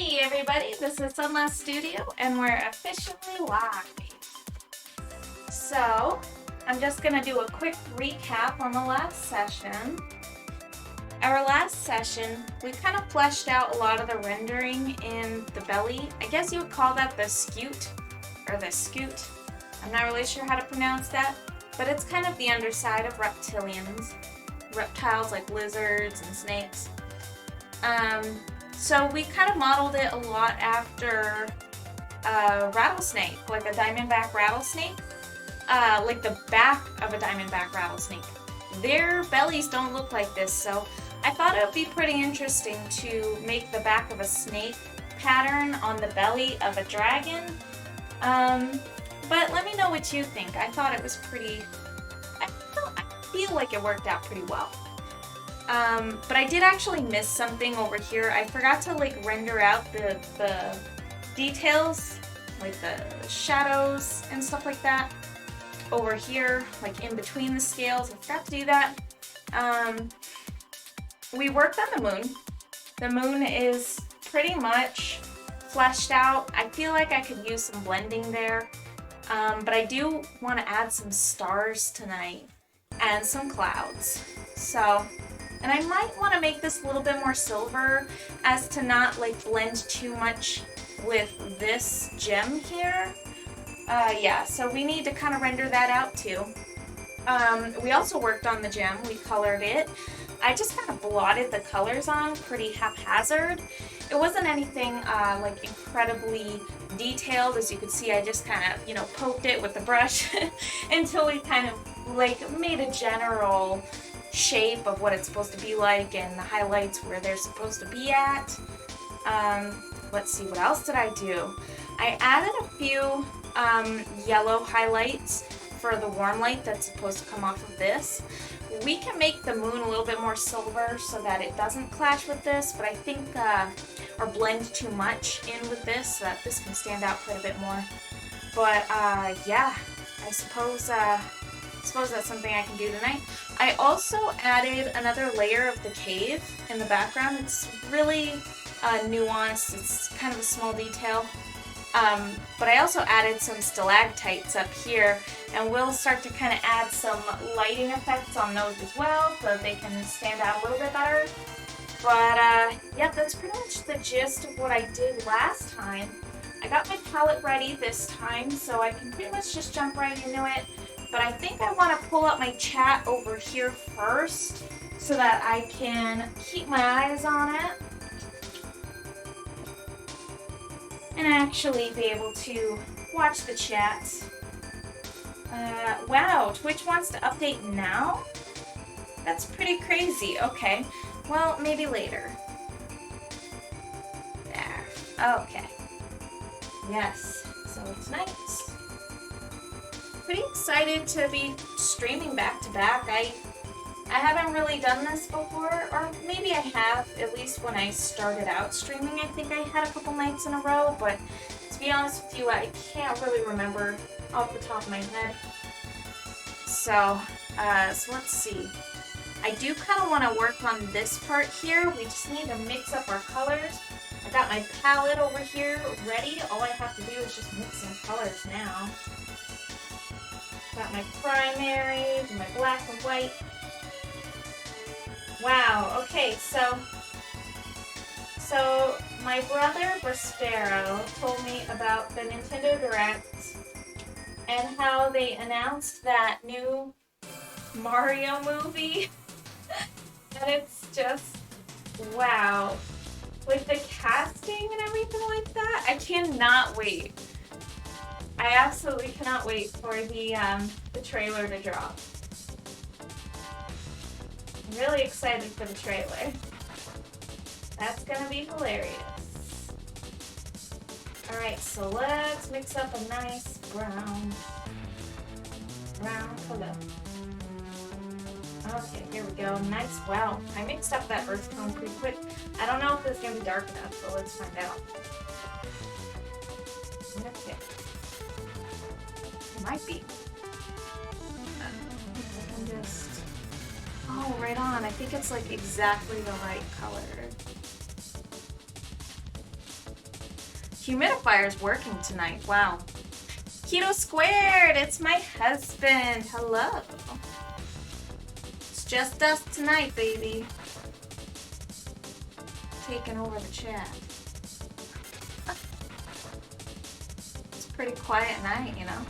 Hey everybody, this is Sunless Studio and we're officially live. So, I'm just going to do a quick recap on the last session. Our last session, we kind of fleshed out a lot of the rendering in the belly. I guess you would call that the scute, or the scoot. I'm not really sure how to pronounce that, but it's kind of the underside of reptilians. Reptiles like lizards and snakes. So we kind of modeled it a lot after a rattlesnake, like a diamondback rattlesnake, like the back of a diamondback rattlesnake. Their bellies don't look like this, so I thought it would be pretty interesting to make the back of a snake pattern on the belly of a dragon. But let me know what you think. I thought it was pretty, I feel like it worked out pretty well. But I did actually miss something over here. I forgot to like render out the details, like the shadows and stuff like that over here, like in between the scales. I forgot to do that. We worked on the moon. The moon is pretty much fleshed out. I feel like I could use some blending there. But I do want to add some stars tonight and some clouds. So, and I might want to make this a little bit more silver as to not like blend too much with this gem here. Yeah, so we need to kind of render that out too. We also worked on the gem, we colored it. I just kind of blotted the colors on pretty haphazard. It wasn't anything like incredibly detailed. As you can see, I just kind of, poked it with the brush until we kind of like made a general shape of what it's supposed to be like and the highlights where they're supposed to be at. Let's see, what else did I do? I added a few yellow highlights for the warm light that's supposed to come off of this. We can make the moon a little bit more silver so that it doesn't clash with this, but I think, or blend too much in with this so that this can stand out quite a bit more. But yeah, I suppose that's something I can do tonight. I also added another layer of the cave in the background. It's really nuanced. It's kind of a small detail. But I also added some stalactites up here, and we'll start to kind of add some lighting effects on those as well so that they can stand out a little bit better. But yeah, that's pretty much the gist of what I did last time. I got my palette ready this time, so I can pretty much just jump right into it. But I think I want to pull up my chat over here first so that I can keep my eyes on it and actually be able to watch the chat. Wow, Twitch wants to update now? That's pretty crazy. Okay, well, maybe later. There. Okay. Yes, so it's nice. Pretty excited to be streaming back to back. I haven't really done this before, or maybe I have, at least when I started out streaming. I think I had a couple nights in a row, but to be honest with you, I can't really remember off the top of my head. So let's see. I do kind of want to work on this part here. We just need to mix up our colors. I got my palette over here ready. All I have to do is just mix some colors now. Got my primaries, my black and white. Wow, okay, so my brother Prospero told me about the Nintendo Direct and how they announced that new Mario movie. And it's just, wow. With the casting and everything like that, I cannot wait. I absolutely cannot wait for the trailer to drop. I'm really excited for the trailer. That's gonna be hilarious. Alright, so let's mix up a nice brown color. Okay, here we go. Nice. Wow, I mixed up that earth tone pretty quick. I don't know if it's gonna be dark enough, so let's find out. Okay. It might be. I can just... Oh, right on. I think it's like exactly the right color. humidifier's working tonight. Wow. Keto Squared, it's my husband. Hello. It's just us tonight, baby. Taking over the chat. It's a pretty quiet night, you know?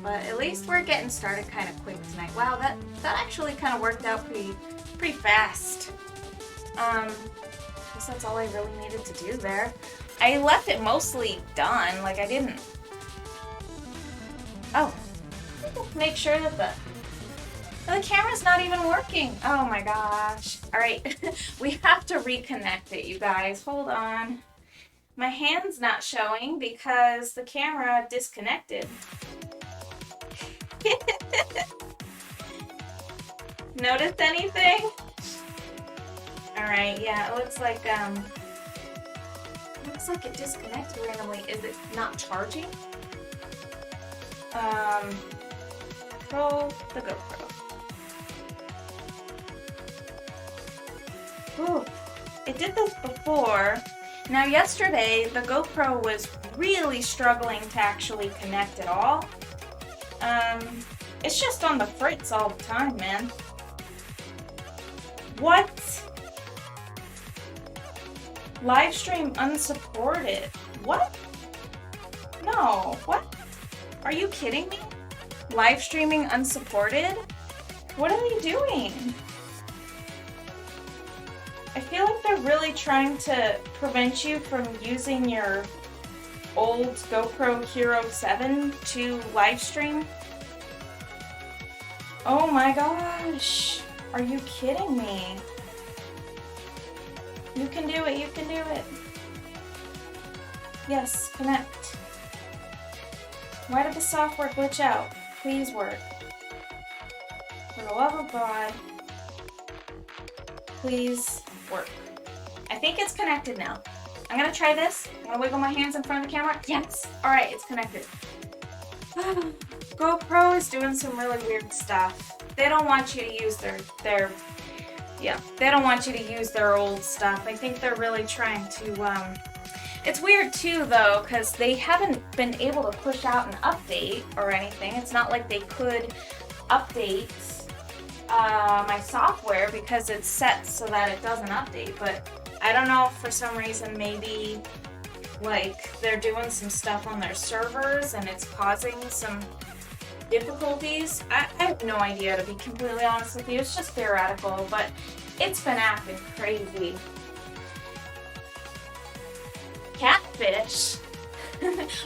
But at least we're getting started kind of quick tonight. Wow, that actually kind of worked out pretty fast. Guess that's all I really needed to do there. I left it mostly done, like I didn't... Oh. Make sure that the camera's not even working. Oh my gosh. Alright, we have to reconnect it, you guys. Hold on. My hand's not showing because the camera disconnected. Notice anything? Alright, yeah, it looks like it disconnected randomly. Is it not charging? The GoPro. Ooh, it did this before. Now yesterday, the GoPro was really struggling to actually connect at all. It's just on the fritz all the time, man. What? Live stream unsupported. What? No, what? Are you kidding me? Live streaming unsupported? What are they doing? I feel like they're really trying to prevent you from using your old GoPro Hero 7 to live stream. Oh my gosh. Are you kidding me? You can do it, you can do it. Yes, connect. Why did the software glitch out? Please work. For the love of God, please work. I think it's connected now. I'm gonna try this. I'm gonna wiggle my hands in front of the camera. Yes! Alright, it's connected. GoPro is doing some really weird stuff. They don't want you to use their they don't want you to use their old stuff. I think they're really trying to, it's weird too though, because they haven't been able to push out an update or anything. It's not like they could update my software because it's set so that it doesn't update, but I don't know if for some reason maybe like they're doing some stuff on their servers and it's causing some difficulties. I have no idea, to be completely honest with you. It's just theoretical, but it's been acting crazy. Catfish?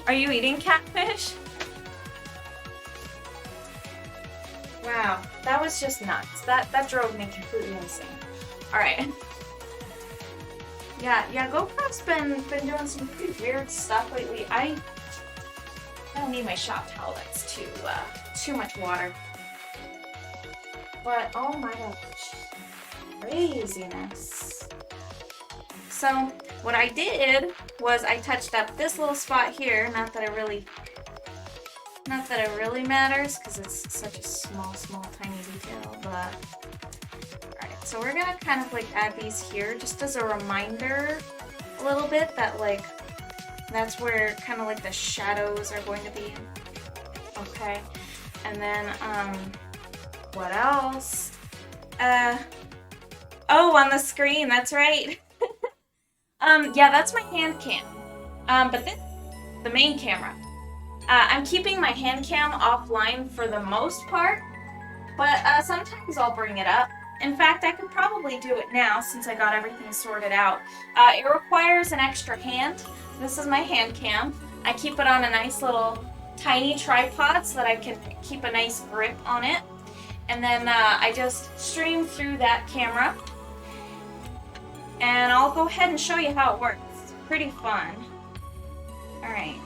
Are you eating catfish? Wow, that was just nuts. That drove me completely insane. Alright. Yeah, GoPro's been doing some pretty weird stuff lately. I don't need my shop towel, that's too much water. But oh my gosh, craziness. So what I did was I touched up this little spot here. Not that it really matters because it's such a small tiny detail, but alright, so we're gonna kind of like add these here just as a reminder a little bit that like that's where kind of like the shadows are going to be. Okay, and then what else? Oh, on the screen, that's right. Yeah, that's my hand cam. But this, the main camera. I'm keeping my hand cam offline for the most part, but sometimes I'll bring it up. In fact, I could probably do it now since I got everything sorted out. It requires an extra hand. This is my hand cam. I keep it on a nice little tiny tripod so that I can keep a nice grip on it. And then I just stream through that camera. And I'll go ahead and show you how it works. It's pretty fun. Alright.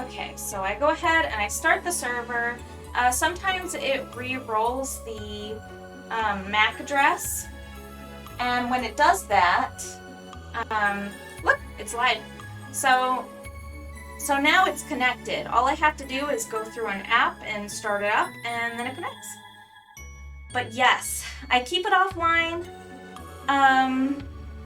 Okay, so I go ahead and I start the server. Sometimes it re-rolls the MAC address. And when it does that, look, it's live. So now it's connected. All I have to do is go through an app and start it up, and then it connects. But yes, I keep it offline.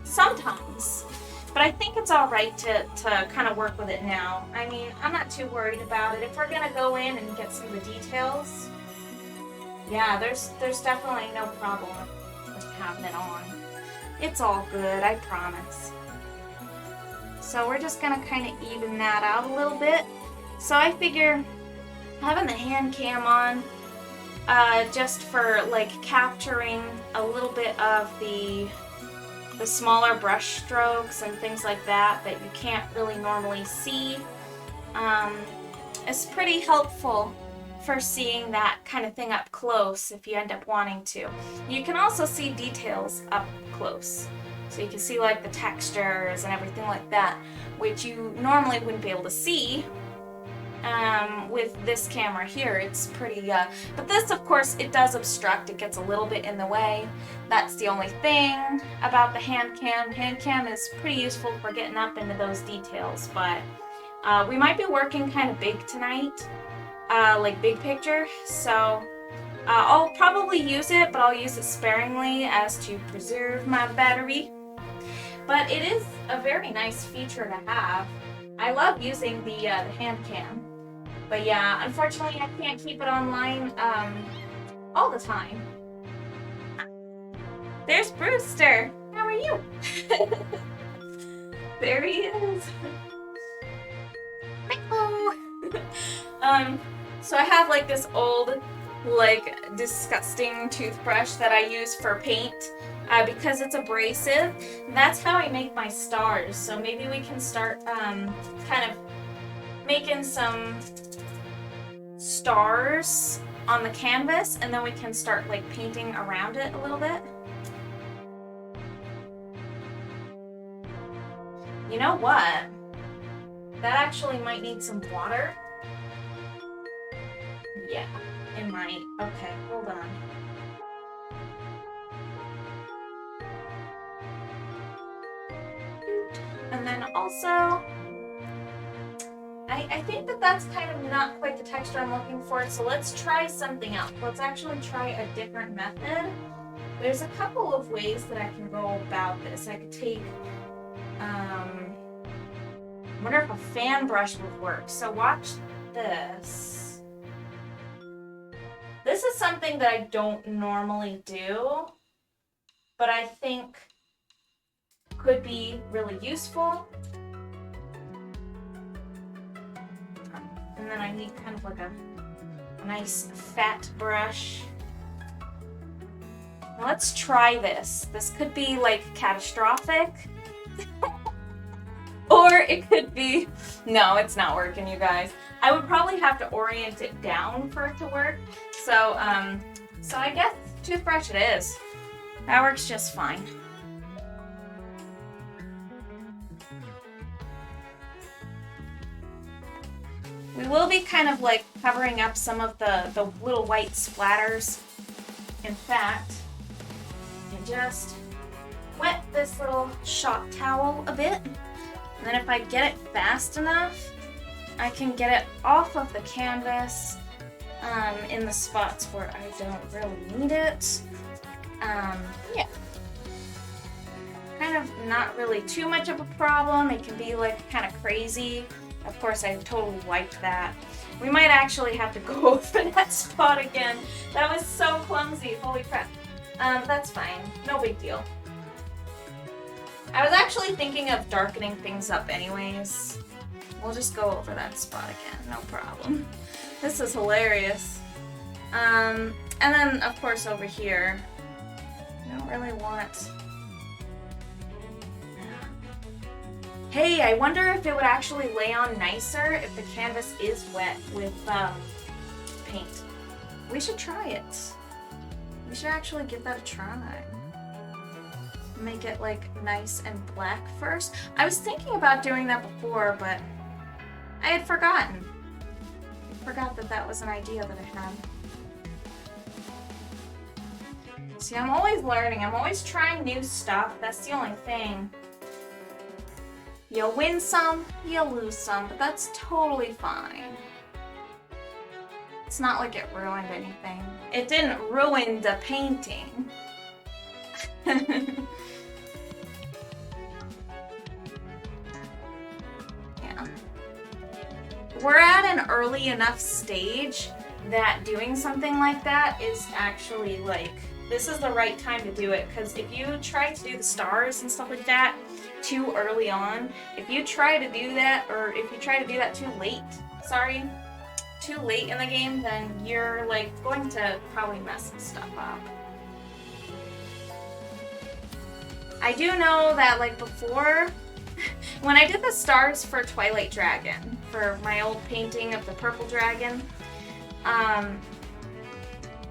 Sometimes. But I think it's all right to kind of work with it now. I mean, I'm not too worried about it. If we're gonna go in and get some of the details, yeah, there's definitely no problem with having it on. It's all good, I promise. So we're just gonna kind of even that out a little bit. So I figure having the hand cam on, just for like capturing a little bit of the smaller brush strokes and things like that that you can't really normally see, is pretty helpful for seeing that kind of thing up close if you end up wanting to. You can also see details up close. So you can see like the textures and everything like that, which you normally wouldn't be able to see with this camera here. It's pretty, but this, of course, it does obstruct. It gets a little bit in the way. That's the only thing about the hand cam. Hand cam is pretty useful for getting up into those details, but we might be working kind of big tonight, like big picture, so I'll probably use it, but I'll use it sparingly as to preserve my battery. But it is a very nice feature to have. I love using the hand cam. But yeah, unfortunately I can't keep it online all the time. There's Brewster. How are you? There he is. Hello. So I have like this old, like disgusting toothbrush that I use for paint because it's abrasive. That's how I make my stars. So maybe we can start kind of making some stars on the canvas, and then we can start like painting around it a little bit. You know what? That actually might need some water. Yeah, it might. Okay, hold on. And then also, I think that that's kind of not quite the texture I'm looking for, so let's try something else. Let's actually try a different method. There's a couple of ways that I can go about this. I could take, I wonder if a fan brush would work. So watch this. This is something that I don't normally do, but I think could be really useful. And then I need kind of like a nice fat brush. Now let's try this. This could be like catastrophic. Or it could be, no, it's not working, you guys. I would probably have to orient it down for it to work. So, so I guess toothbrush it is. That works just fine. We will be kind of like covering up some of the little white splatters. In fact, and just wet this little shop towel a bit. And then if I get it fast enough, I can get it off of the canvas in the spots where I don't really need it. Yeah. Kind of not really too much of a problem. It can be like kind of crazy. Of course, I totally wiped that. We might actually have to go over that spot again. That was so clumsy, holy crap. That's fine, no big deal. I was actually thinking of darkening things up anyways. We'll just go over that spot again, no problem. This is hilarious. And then, of course, over here, I don't really want... Hey, I wonder if it would actually lay on nicer if the canvas is wet with paint. We should try it. We should actually give that a try. Make it like nice and black first. I was thinking about doing that before, but I had forgotten. I forgot that that was an idea that I had. See, I'm always learning. I'm always trying new stuff. That's the only thing. You win some, you lose some, but that's totally fine. It's not like it ruined anything. It didn't ruin the painting. we're at an early enough stage that doing something like that is actually like, this is the right time to do it, because if you try to do the stars and stuff like that too early on, if you try to do that, or if you try to do that too late, too late in the game, then you're like going to probably mess some stuff up. I do know that like before, when I did the stars for Twilight Dragon, for my old painting of the purple dragon,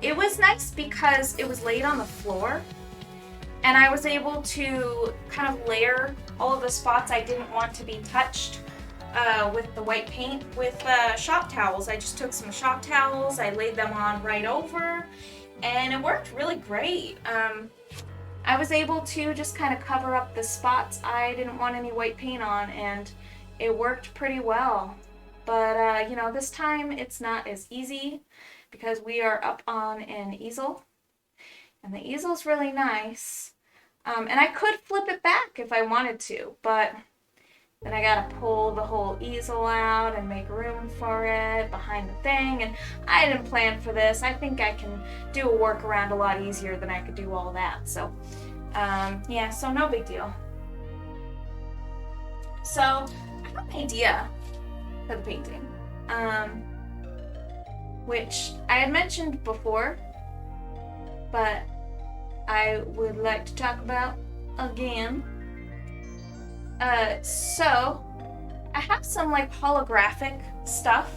it was nice because it was laid on the floor, and I was able to kind of layer all of the spots I didn't want to be touched with the white paint with shop towels. I just took some shop towels, I laid them on right over, and it worked really great. I was able to just kind of cover up the spots I didn't want any white paint on, and it worked pretty well. But, you know, this time it's not as easy because we are up on an easel, and the easel's really nice. And I could flip it back if I wanted to, but then I gotta pull the whole easel out and make room for it behind the thing, and I didn't plan for this. I think I can do a workaround a lot easier than I could do all that. So, yeah, so no big deal. So, I have an idea for the painting, which I had mentioned before, but I would like to talk about again. So I have some like holographic stuff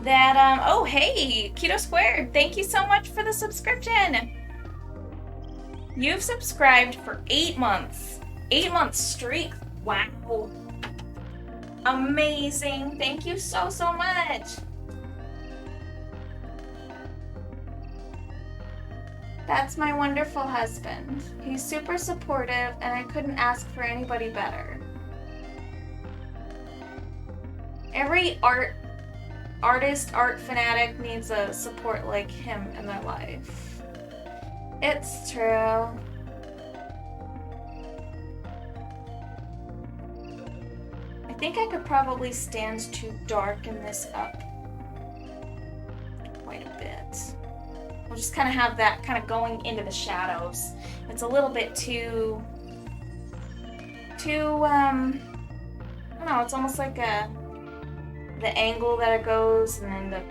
that, oh hey, Keto Squared, thank you so much for the subscription. You've subscribed for 8 months. 8 months streak. Wow. Amazing. Thank you so, so much. That's my wonderful husband. He's super supportive, and I couldn't ask for anybody better. Every artist, art fanatic needs a support like him in their life. It's true. I think I could probably stand to darken this up quite a bit. We'll just kind of have that kind of going into the shadows. It's a little bit too, I don't know, it's almost like the angle that it goes, and then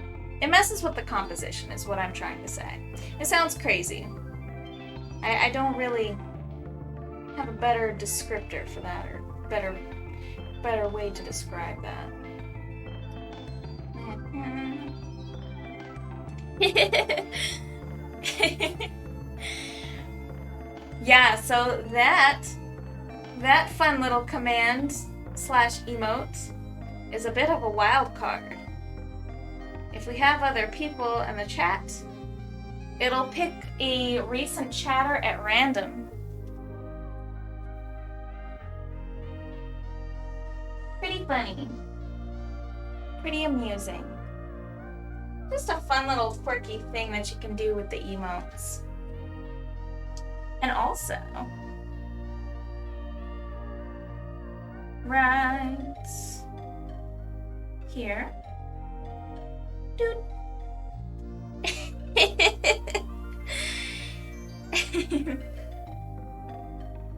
it messes with the composition is what I'm trying to say. It sounds crazy. I don't really have a better descriptor for that, or better way to describe that. Yeah, so that fun little command / emote is a bit of a wild card. If we have other people in the chat, it'll pick a recent chatter at random. Pretty funny. Pretty amusing. Just a fun little quirky thing that you can do with the emotes. And also, right here. Doot.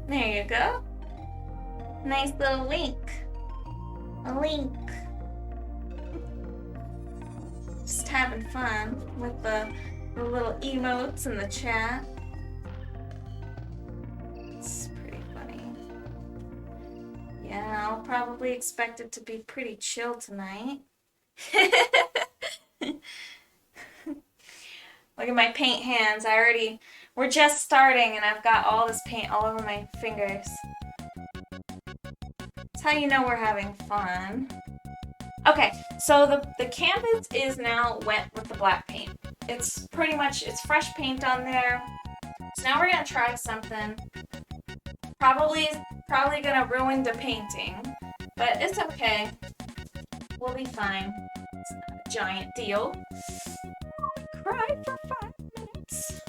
There you go. Nice little wink. A link. Just having fun with the little emotes in the chat. It's pretty funny. Yeah, I'll probably expect it to be pretty chill tonight. Look at my paint hands. We're just starting and I've got all this paint all over my fingers. That's how you know we're having fun. Okay, so the canvas is now wet with the black paint. It's fresh paint on there. So now we're gonna try something. Probably gonna ruin the painting, but it's okay. We'll be fine. It's not a giant deal. I'll cry for 5 minutes.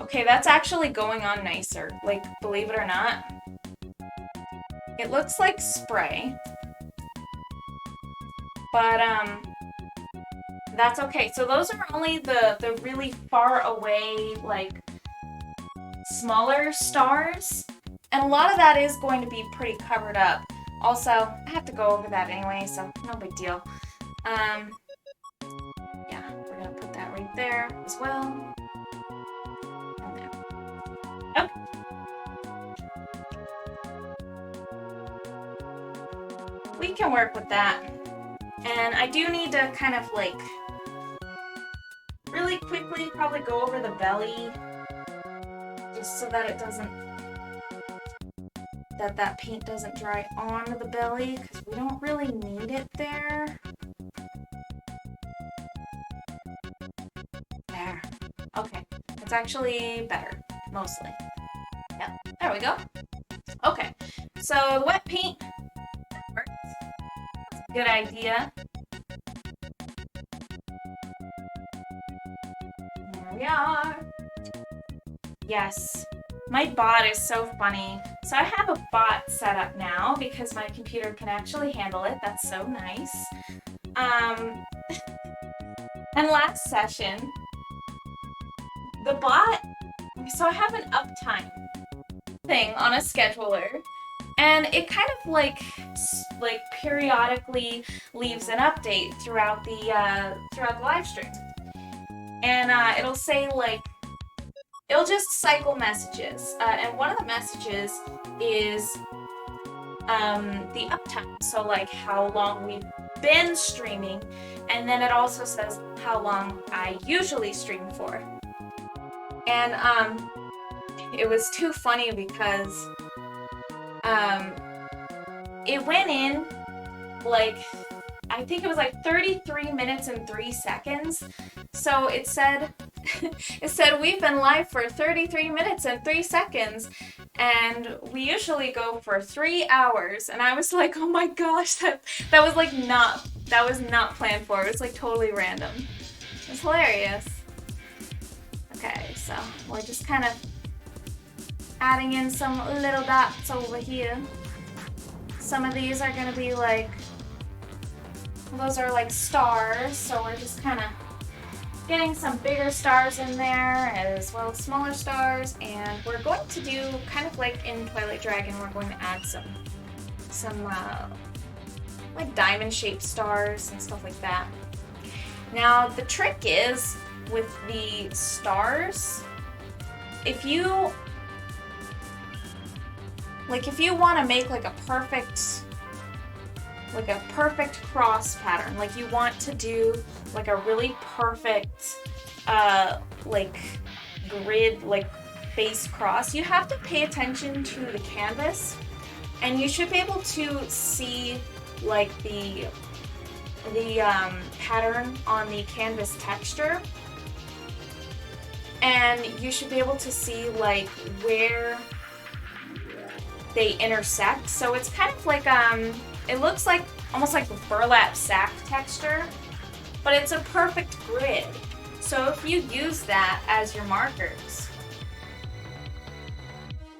Okay, that's actually going on nicer. Like, believe it or not. It looks like spray, but that's okay. So those are only the really far away, like, smaller stars, and a lot of that is going to be pretty covered up. Also, I have to go over that anyway, so no big deal. Yeah, we're gonna put that right there as well. And there. Okay. We can work with that. And I do need to kind of like really quickly probably go over the belly just so that it doesn't, that paint doesn't dry onto the belly, because we don't really need it there. There. Okay. It's actually better, mostly. Yeah, there we go. Okay, so the wet paint works. That's a good idea. There we are. Yes. My bot is so funny. So I have a bot set up now because my computer can actually handle it. That's so nice. And last session, the bot, so I have an uptime thing on a scheduler, and it kind of like periodically leaves an update throughout the live stream. And it'll say like, it'll just cycle messages, and one of the messages is the uptime, so like how long we've been streaming, and then it also says how long I usually stream for. And it was too funny because it went in like, I think it was like 33 minutes and 3 seconds. So it said we've been live for 33 minutes and 3 seconds, and we usually go for 3 hours. And I was like, oh my gosh, that was like not planned for. It was like totally random. It was hilarious. Okay, so we're just kind of adding in some little dots over here. Some of these are gonna be like, those are like stars, so we're just kind of getting some bigger stars in there as well as smaller stars, and we're going to do kind of like in Twilight Dragon, we're going to add some like diamond shaped stars and stuff like that. Now the trick is with the stars, if you want to make like a perfect cross pattern, like you want to do like a really perfect like grid, like base cross, you have to pay attention to the canvas, and you should be able to see like the pattern on the canvas texture, and you should be able to see like where they intersect. So it's kind of like it looks like almost like a burlap sack texture, but it's a perfect grid. So if you use that as your markers,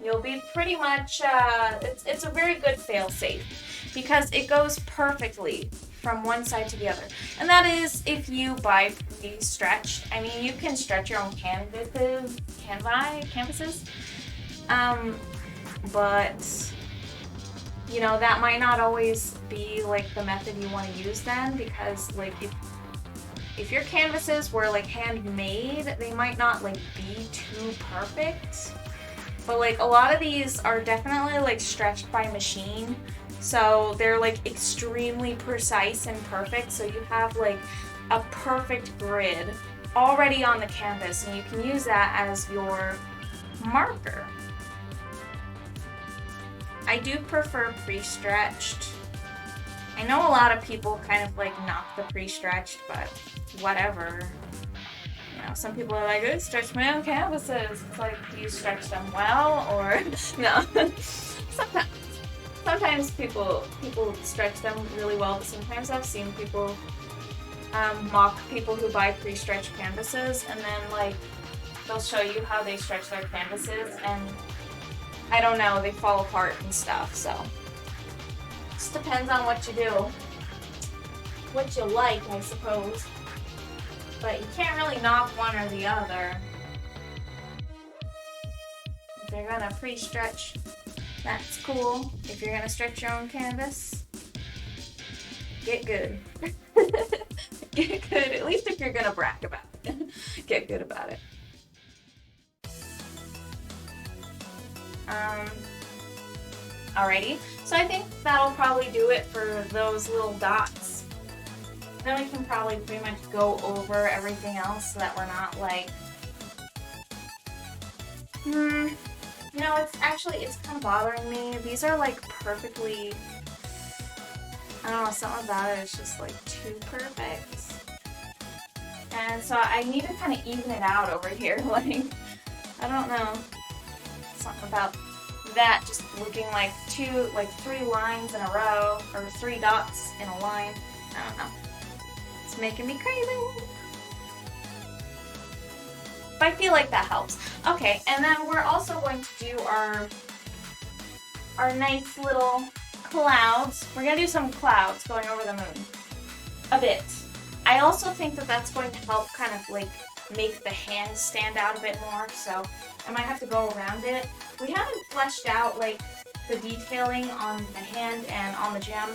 you'll be pretty much, it's a very good fail-safe because it goes perfectly from one side to the other. And that is if you buy pre-stretched. I mean, you can stretch your own canvases, but you know, that might not always be like the method you want to use then, because like if your canvases were like handmade, they might not like be too perfect. But like a lot of these are definitely like stretched by machine, so they're like extremely precise and perfect, so you have like a perfect grid already on the canvas, and you can use that as your marker. I do prefer pre-stretched. I know a lot of people kind of like knock the pre-stretched, but whatever. You know, some people are like, I stretch my own canvases. It's like, do you stretch them well, or no? Sometimes people stretch them really well, but sometimes I've seen people mock people who buy pre-stretched canvases, and then like they'll show you how they stretch their canvases, and I don't know, they fall apart and stuff. So Just depends on what you do. What you like, I suppose. But you can't really knock one or the other. If you're gonna pre-stretch, that's cool. If you're gonna stretch your own canvas, get good. Get good, at least if you're gonna brag about it. Get good about it. Alrighty, so I think that'll probably do it for those little dots. Then we can probably pretty much go over everything else so that we're not like, you know, it's kind of bothering me. These are like perfectly, I don't know, something about it is just like too perfect. And so I need to kind of even it out over here. Like, I don't know, something about that just looking like three lines in a row, or 3 dots in a line. I don't know. It's making me crazy. But I feel like that helps. Okay, and then we're also going to do our nice little clouds. We're going to do some clouds going over the moon. A bit. I also think that that's going to help kind of like make the hand stand out a bit more, so I might have to go around it. We haven't fleshed out like the detailing on the hand and on the gem,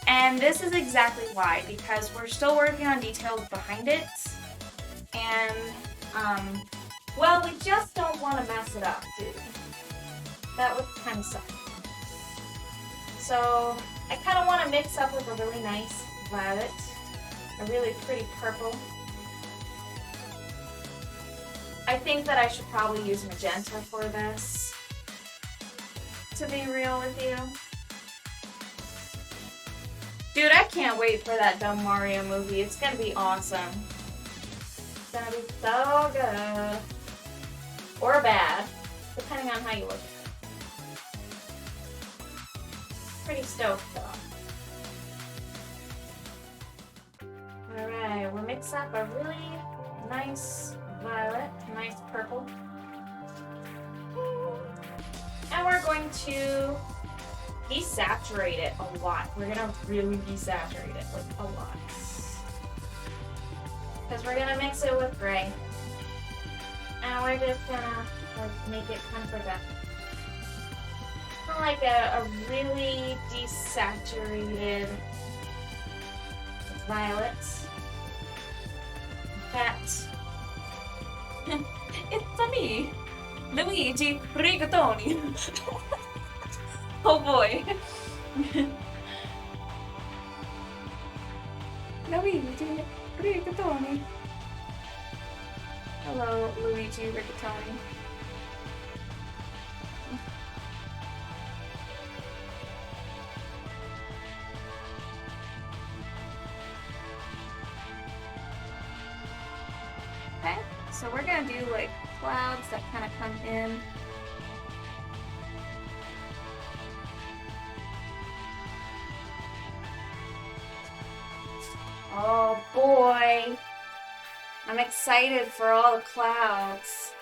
and this is exactly why, because we're still working on details behind it, and well, we just don't want to mess it up, dude. That would kind of suck. So I kind of want to mix up with a really nice violet, a really pretty purple. I think that I should probably use magenta for this, to be real with you. Dude, I can't wait for that dumb Mario movie. It's gonna be awesome. It's gonna be so good. Or bad, depending on how you look at it. Pretty stoked though. Alright, we'll mix up a really nice violet, nice purple. And we're going to desaturate it a lot. We're gonna really desaturate it, like a lot. Because we're gonna mix it with gray. And we're just gonna like make it kind of like a really desaturated violet. That it's me, Luigi Rigatoni. Oh boy. Luigi Rigatoni. Hello, Luigi Rigatoni. Okay, so we're gonna do like clouds that kind of come in. Oh boy, I'm excited for all the clouds.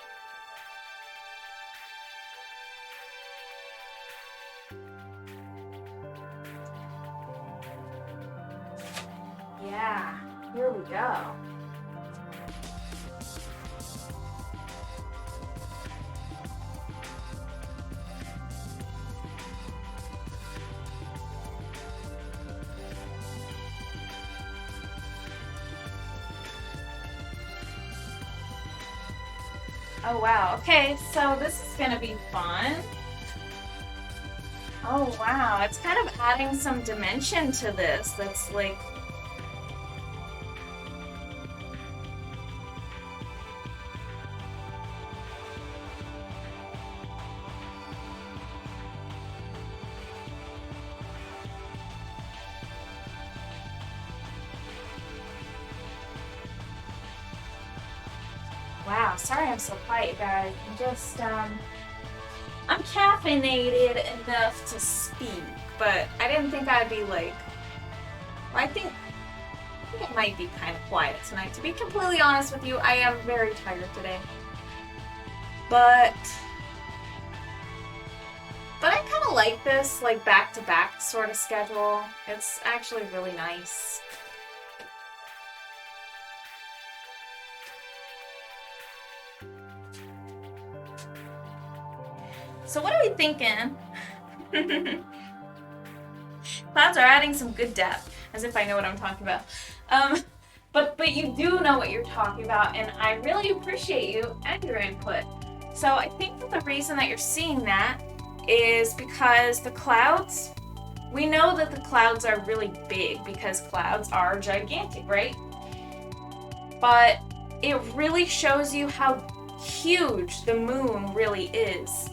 Yeah, here we go. Oh wow, okay, so this is gonna be fun. Oh wow, it's kind of adding some dimension to this that's like... Wow, sorry I'm so quiet, you guys. I'm caffeinated enough to speak, but I didn't think I'd be like... I think it might be kind of quiet tonight. To be completely honest with you, I am very tired today. But But I kind of like this, like, back-to-back sort of schedule. It's actually really nice. So what are we thinking? Clouds are adding some good depth, as if I know what I'm talking about. But you do know what you're talking about, and I really appreciate you and your input. So I think that the reason that you're seeing that is because the clouds, we know that the clouds are really big because clouds are gigantic, right? But it really shows you how huge the moon really is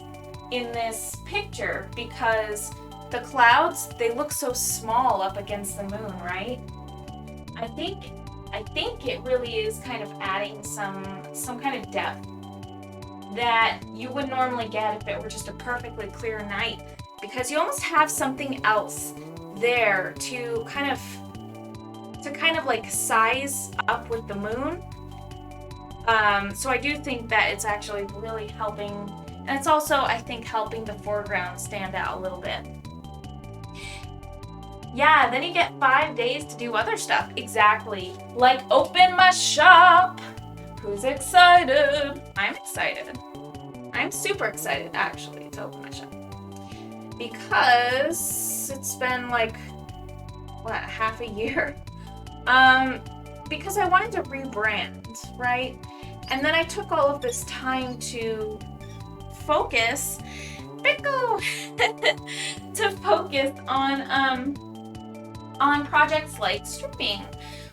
in this picture, because the clouds, they look so small up against the moon, right? I think it really is kind of adding some kind of depth that you would normally get if it were just a perfectly clear night, because you almost have something else there to kind of like size up with the moon. So I do think that it's actually really helping, and it's also, I think, helping the foreground stand out a little bit. Yeah, then you get 5 days to do other stuff. Exactly. Like open my shop. Who's excited? I'm excited. I'm super excited, actually, to open my shop. Because it's been like, what, half a year? Because I wanted to rebrand, right? And then I took all of this time to focus, to focus on projects like streaming,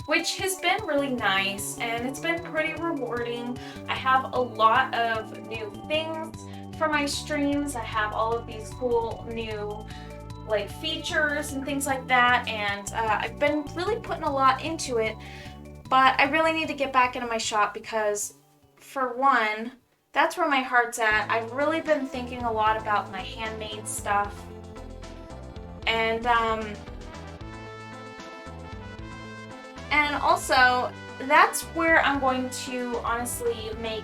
which has been really nice and it's been pretty rewarding. I have a lot of new things for my streams. I have all of these cool new like features and things like that, and I've been really putting a lot into it, but I really need to get back into my shop because, for one, that's where my heart's at. I've really been thinking a lot about my handmade stuff, and also that's where I'm going to honestly make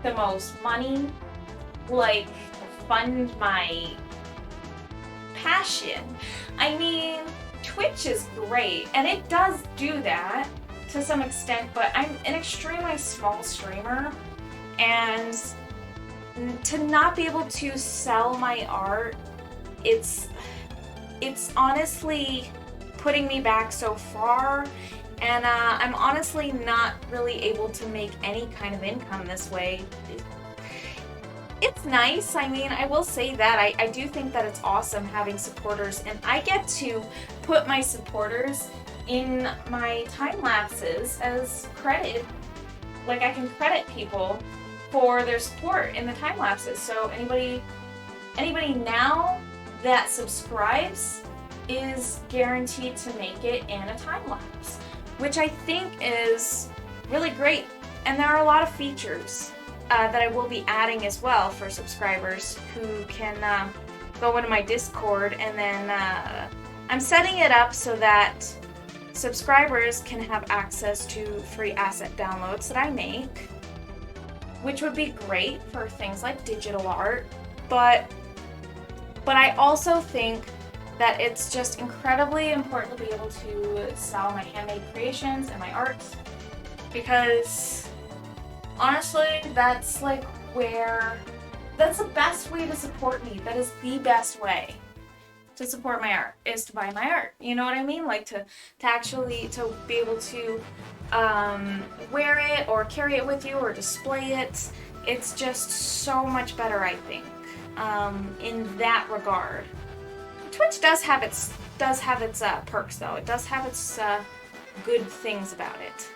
the most money, like fund my passion. I mean, Twitch is great and it does do that to some extent, but I'm an extremely small streamer, and to not be able to sell my art, it's honestly putting me back so far, and I'm honestly not really able to make any kind of income this way. It's nice. I mean, I will say that I do think that it's awesome having supporters, and I get to put my supporters in my time lapses as credit. Like, I can credit people for their support in the time lapses. So anybody now that subscribes is guaranteed to make it in a time lapse, which I think is really great. And there are a lot of features that I will be adding as well for subscribers who can go into my Discord, and then I'm setting it up so that subscribers can have access to free asset downloads that I make, which would be great for things like digital art, but I also think that it's just incredibly important to be able to sell my handmade creations and my art, because honestly, that's like that's the best way to support me. That is the best way to support my art, is to buy my art. You know what I mean? Like to actually to be able to wear it or carry it with you or display it. It's just so much better, I think, in that regard. Twitch does have its perks, though. It does have its good things about it.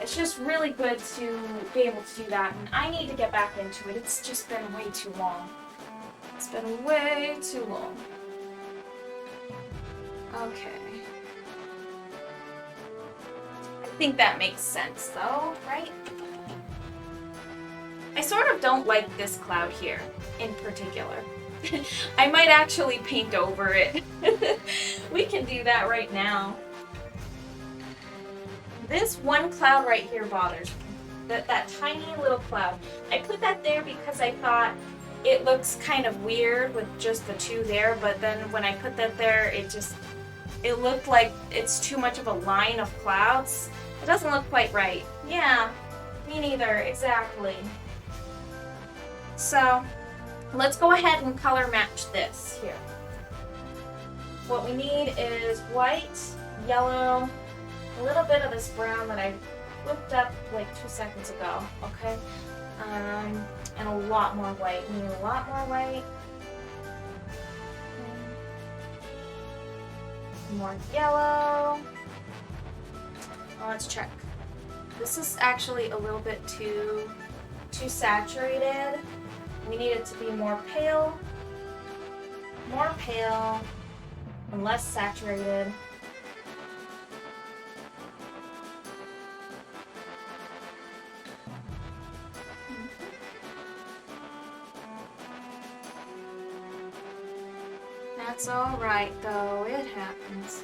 It's just really good to be able to do that, and I need to get back into it. It's just been way too long. It's been way too long. Okay. I think that makes sense, though, right? I sort of don't like this cloud here, in particular. I might actually paint over it. We can do that right now. This one cloud right here bothers me. That tiny little cloud. I put that there because I thought it looks kind of weird with just the two there, but then when I put that there, it looked like it's too much of a line of clouds. It doesn't look quite right. Yeah, me neither, exactly. So let's go ahead and color match this here. What we need is white, yellow, a little bit of this brown that I whipped up like 2 seconds ago, okay? And a lot more white. We need a lot more white. More yellow. Well, let's check. This is actually a little bit too saturated. We need it to be more pale, and less saturated. That's alright though, it happens.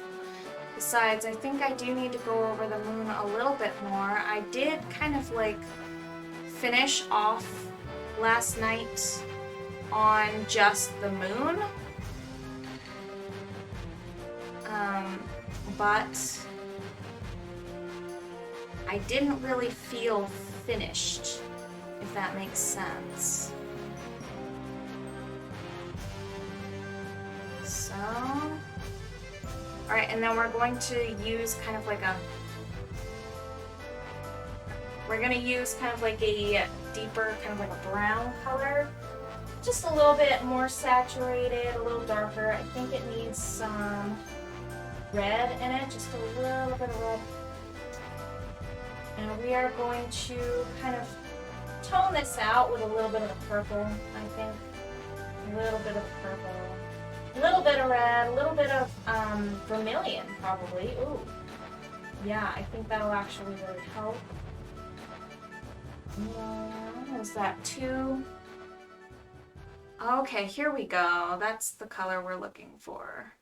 Besides, I think I do need to go over the moon a little bit more. I did kind of like finish off last night on just the moon. But I didn't really feel finished, if that makes sense. So, alright, and then we're going to use kind of like a deeper, kind of like a brown color. Just a little bit more saturated, a little darker. I think it needs some red in it, just a little bit of red. And we are going to kind of tone this out with a little bit of the purple, I think. A little bit of purple. A little bit of red, a little bit of vermilion, probably. Ooh. Yeah, I think that'll actually really help. Is that two? Okay, here we go. That's the color we're looking for.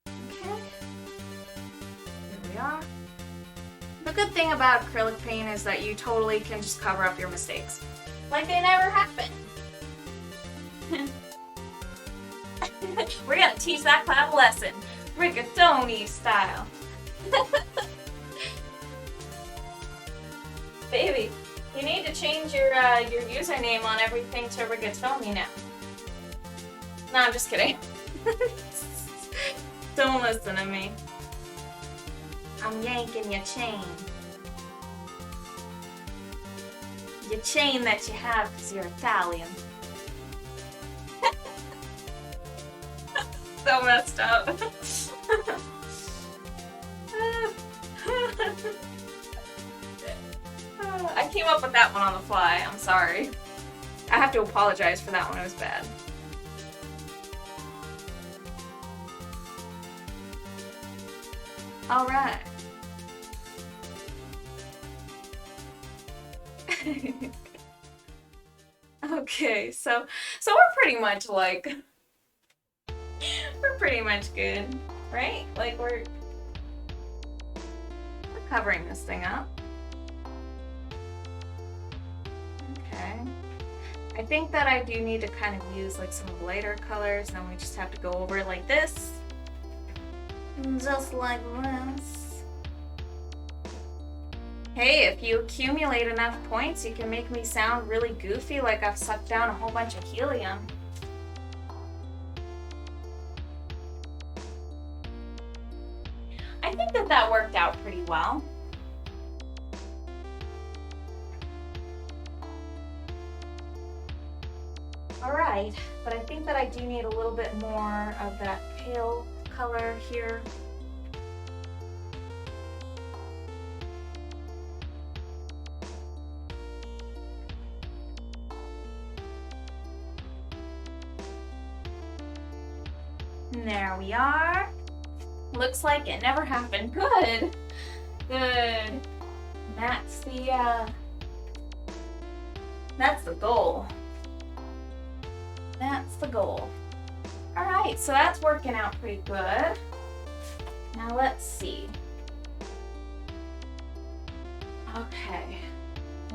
Okay. Here we are. The good thing about acrylic paint is that you totally can just cover up your mistakes. Like they never happened. We're gonna teach that class a lesson. Rigatoni style. Baby, you need to change your username on everything to Rigatoni now. No, I'm just kidding. Don't listen to me. I'm yanking your chain. Your chain that you have because you're Italian. So messed up. I came up with that one on the fly. I'm sorry. I have to apologize for that one. It was bad. All right. Okay, so we're pretty much like we're pretty much good, right? Like we're covering this thing up. Okay. I think that I do need to kind of use like some lighter colors, then we just have to go over it like this. Just like this. Hey, if you accumulate enough points, you can make me sound really goofy like I've sucked down a whole bunch of helium. I think that worked out pretty well. Alright, but I think that I do need a little bit more of that pale color here. And there we are. Looks like it never happened. Good. Good. That's the goal. That's the goal. Alright, so that's working out pretty good. Now let's see. Okay.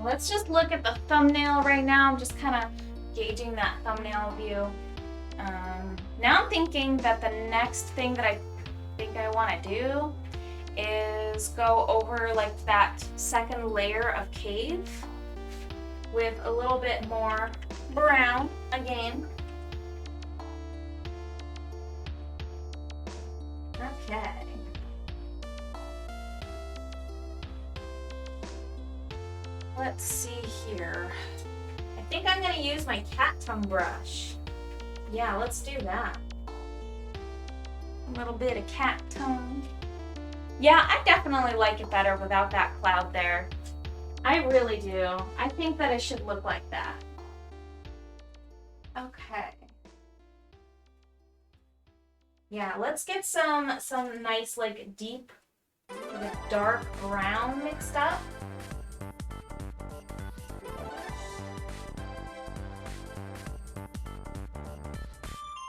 Let's just look at the thumbnail right now. I'm just kind of gauging that thumbnail view. Now I'm thinking that the next thing that I think I want to do is go over like that second layer of cave with a little bit more brown again. Okay. Let's see here. I think I'm gonna use my cat tongue brush. Yeah, let's do that. A little bit of cat tongue. Yeah, I definitely like it better without that cloud there. I really do. I think that it should look like that. Okay. Yeah, let's get some nice like deep like dark brown mixed up.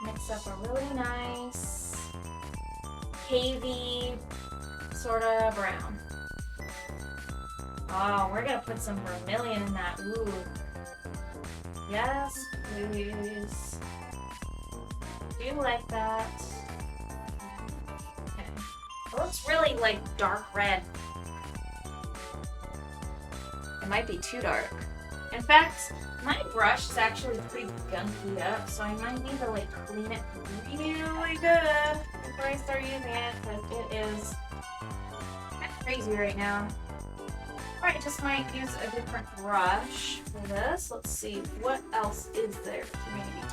Mix up a really nice cavey sort of brown. Oh, we're gonna put some vermilion in that. Ooh. Yes, please. Do like that. Okay. It looks really like dark red. It might be too dark. In fact, my brush is actually pretty gunky up, so I might need to like clean it really good before I start using it, because it is kind of crazy right now. Alright, just might use a different brush for this. Let's see, what else is there to maybe?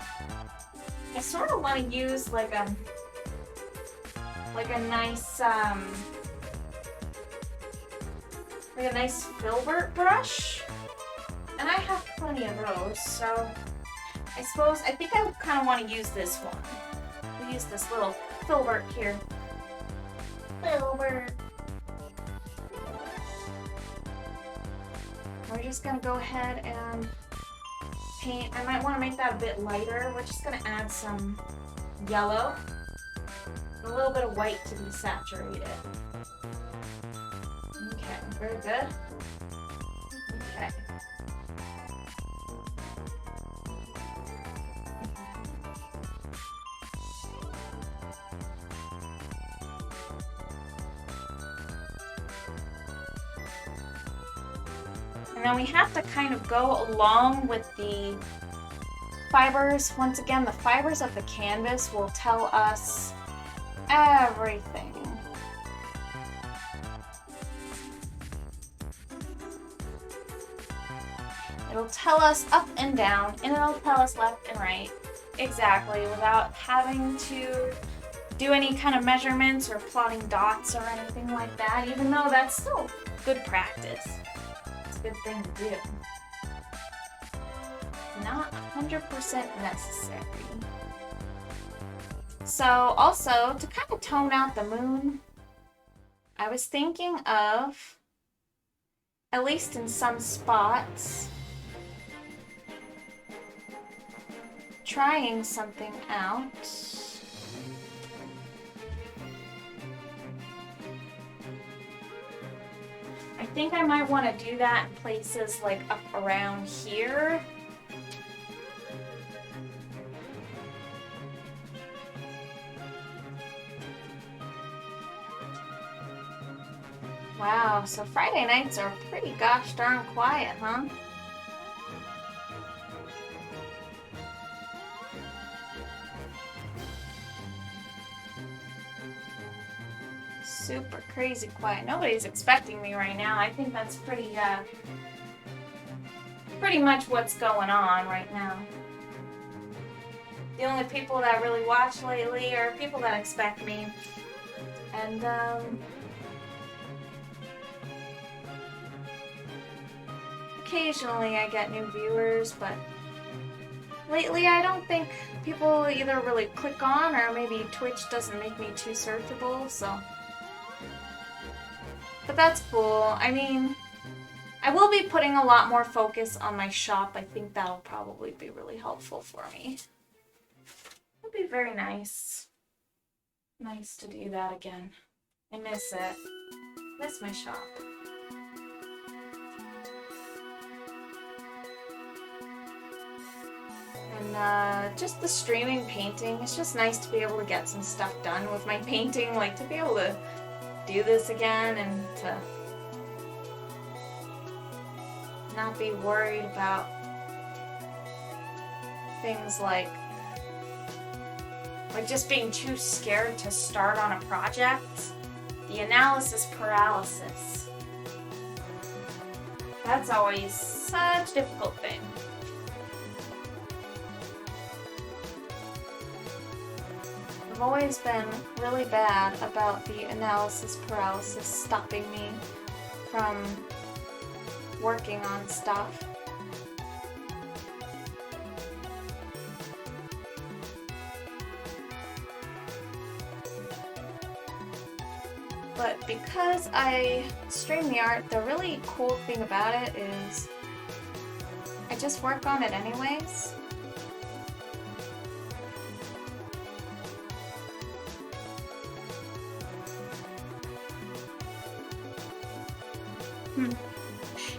I sort of want to use like a nice filbert brush. And I have plenty of those, so I think I kind of want to use this one. We'll use this little filbert here. Filbert. We're just going to go ahead and paint. I might want to make that a bit lighter. We're just going to add some yellow. A little bit of white to be saturated. Okay, very good. Okay. And then we have to kind of go along with the fibers. Once again, the fibers of the canvas will tell us everything. It'll tell us up and down, and it'll tell us left and right. Exactly, without having to do any kind of measurements or plotting dots or anything like that, even though that's still good practice. It's a good thing to do. Not 100% necessary. So also, to kind of tone out the moon, I was thinking of, at least in some spots, trying something out. I think I might want to do that in places like up around here. Wow, so Friday nights are pretty gosh darn quiet, huh? Super crazy quiet. Nobody's expecting me right now. I think that's pretty much what's going on right now. The only people that really watch lately are people that expect me. And, occasionally I get new viewers, but lately I don't think people either really click on or maybe Twitch doesn't make me too searchable, so. But that's cool. I mean, I will be putting a lot more focus on my shop. I think that'll probably be really helpful for me. It'll be very nice. Nice to do that again. I miss it. Miss my shop. And just the streaming painting, it's just nice to be able to get some stuff done with my painting, like to be able to do this again and to not be worried about things like just being too scared to start on a project. The analysis paralysis. That's always such a difficult thing. I've always been really bad about the analysis paralysis stopping me from working on stuff. But because I stream the art, the really cool thing about it is I just work on it anyways.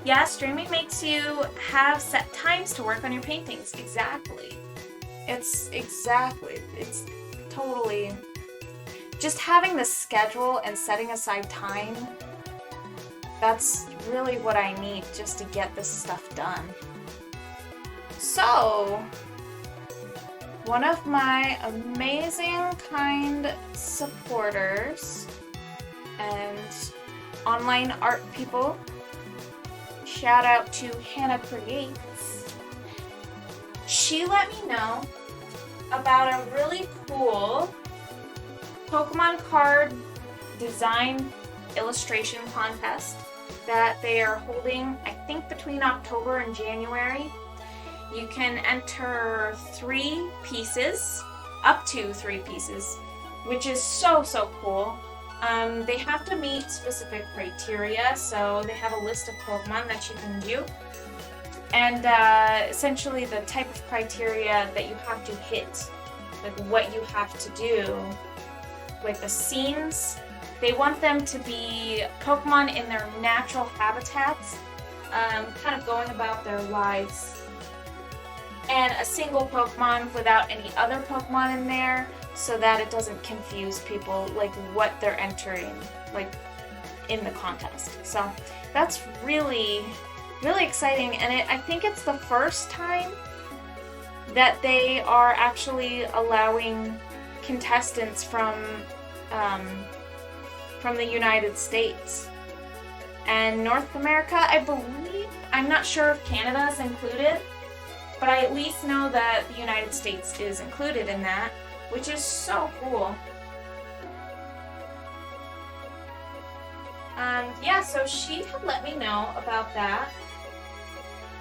Yeah, streaming makes you have set times to work on your paintings. Exactly. It's totally just having the schedule and setting aside time. That's really what I need just to get this stuff done. So, one of my amazing, kind supporters and online art people, shout out to Hannah Creates, she let me know about a really cool Pokemon card design illustration contest that they are holding, I think, between October and January. You can enter 3 pieces, up to 3 pieces, which is so cool. They have to meet specific criteria, so they have a list of Pokemon that you can view. And essentially the type of criteria that you have to hit, like what you have to do, like the scenes, they want them to be Pokemon in their natural habitats, kind of going about their lives. And a single Pokemon without any other Pokemon in there, so that it doesn't confuse people, like what they're entering, like in the contest. So that's really exciting, and I think it's the first time that they are actually allowing contestants from the United States and North America, I believe. I'm not sure if Canada is included, but I at least know that the United States is included in that, which is so cool. Yeah, so she had let me know about that,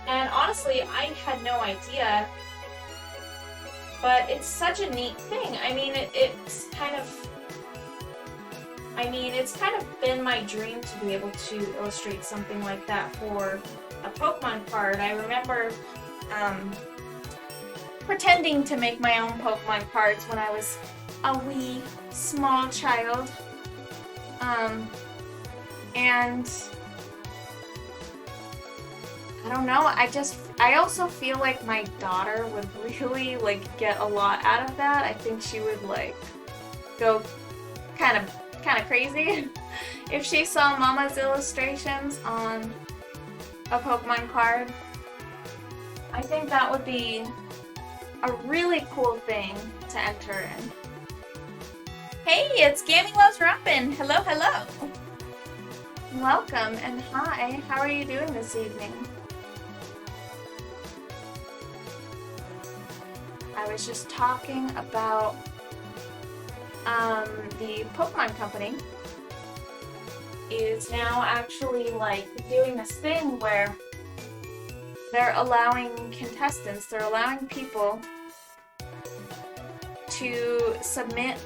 and honestly, I had no idea, but it's such a neat thing. I mean, it's kind of been my dream to be able to illustrate something like that for a Pokemon card. I remember pretending to make my own Pokemon cards when I was a wee small child. And I don't know, I also feel like my daughter would really get a lot out of that. I think she would go kind of crazy if she saw Mama's illustrations on a Pokemon card. I think that would be a really cool thing to enter in. Hey, it's Gammy Loves Rappin'. Hello. Welcome and hi. How are you doing this evening? I was just talking about the Pokemon Company is now actually doing this thing where they're allowing contestants, they're allowing people to submit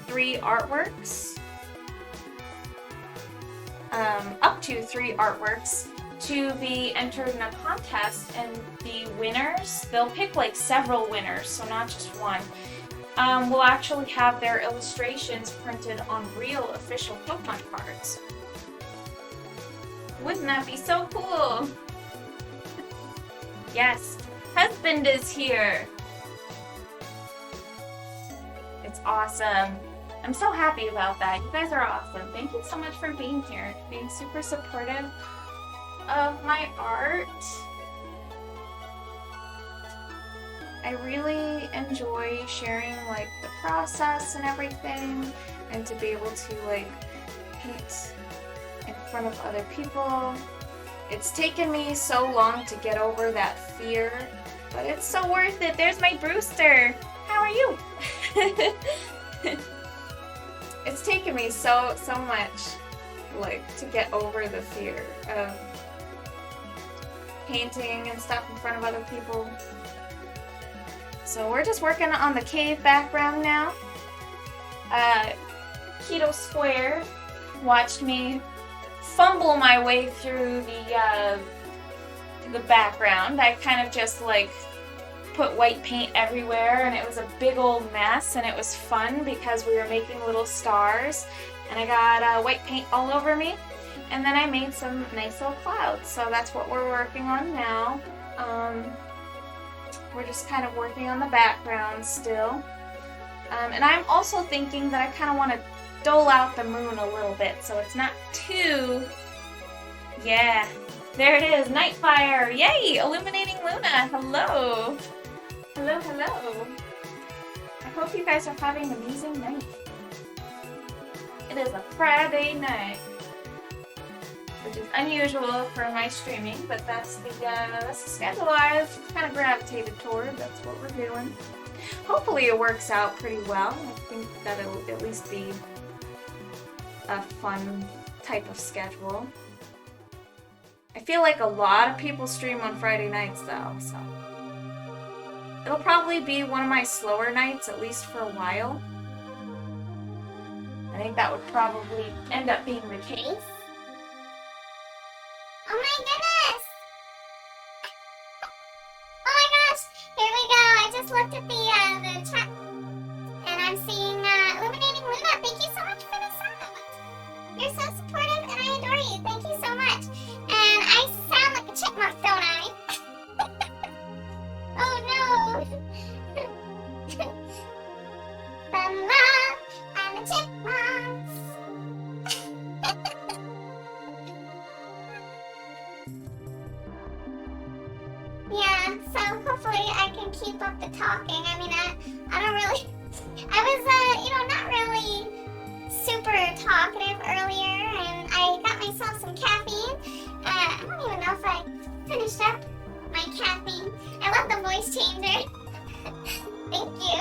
3 artworks, up to 3 artworks, to be entered in a contest, and the winners, they'll pick several winners, so not just one, will actually have their illustrations printed on real official Pokemon cards. Wouldn't that be so cool? Yes. husband is here. It's awesome. I'm so happy about that. You guys are awesome. Thank you so much for being here, being super supportive of my art. I really enjoy sharing like the process and everything, and to be able to like paint in front of other people. It's taken me so long to get over that fear, but it's so worth it. There's my Brewster. How are you? It's taken me so much like to get over the fear of painting and stuff in front of other people. So we're just working on the cave background now. Keto Square watched me fumble my way through the background. I kind of just like put white paint everywhere, and it was a big old mess, and it was fun because we were making little stars, and I got white paint all over me, and then I made some nice little clouds. So that's what we're working on now. We're just kind of working on the background still. And I'm also thinking that I kind of want to dole out the moon a little bit so it's not too... Yeah, there it is, Nightfire! Yay! Illuminating Luna! Hello! Hello, hello! I hope you guys are having an amazing night. It is a Friday night, which is unusual for my streaming, but that's the schedule I've kind of gravitated toward. That's what we're doing. Hopefully it works out pretty well. I think that it'll at least be a fun type of schedule. I feel like a lot of people stream on Friday nights though, so it'll probably be one of my slower nights, at least for a while. I think that would probably end up being the case. Oh my goodness! Oh my gosh! Here we go. I just looked at the chat, and I'm seeing Illuminating Luna. Thank you so much for the sub. You're so supportive, and I adore you. Thank you so much. And I sound like a chipmunk, don't I? Oh no! From love and the chipmunks. Yeah, so hopefully I can keep up the talking. I mean, I don't really, I was, not really super talkative earlier, and I got myself some caffeine. I don't even know if I finished up my caffeine. I love the voice changer. Thank you.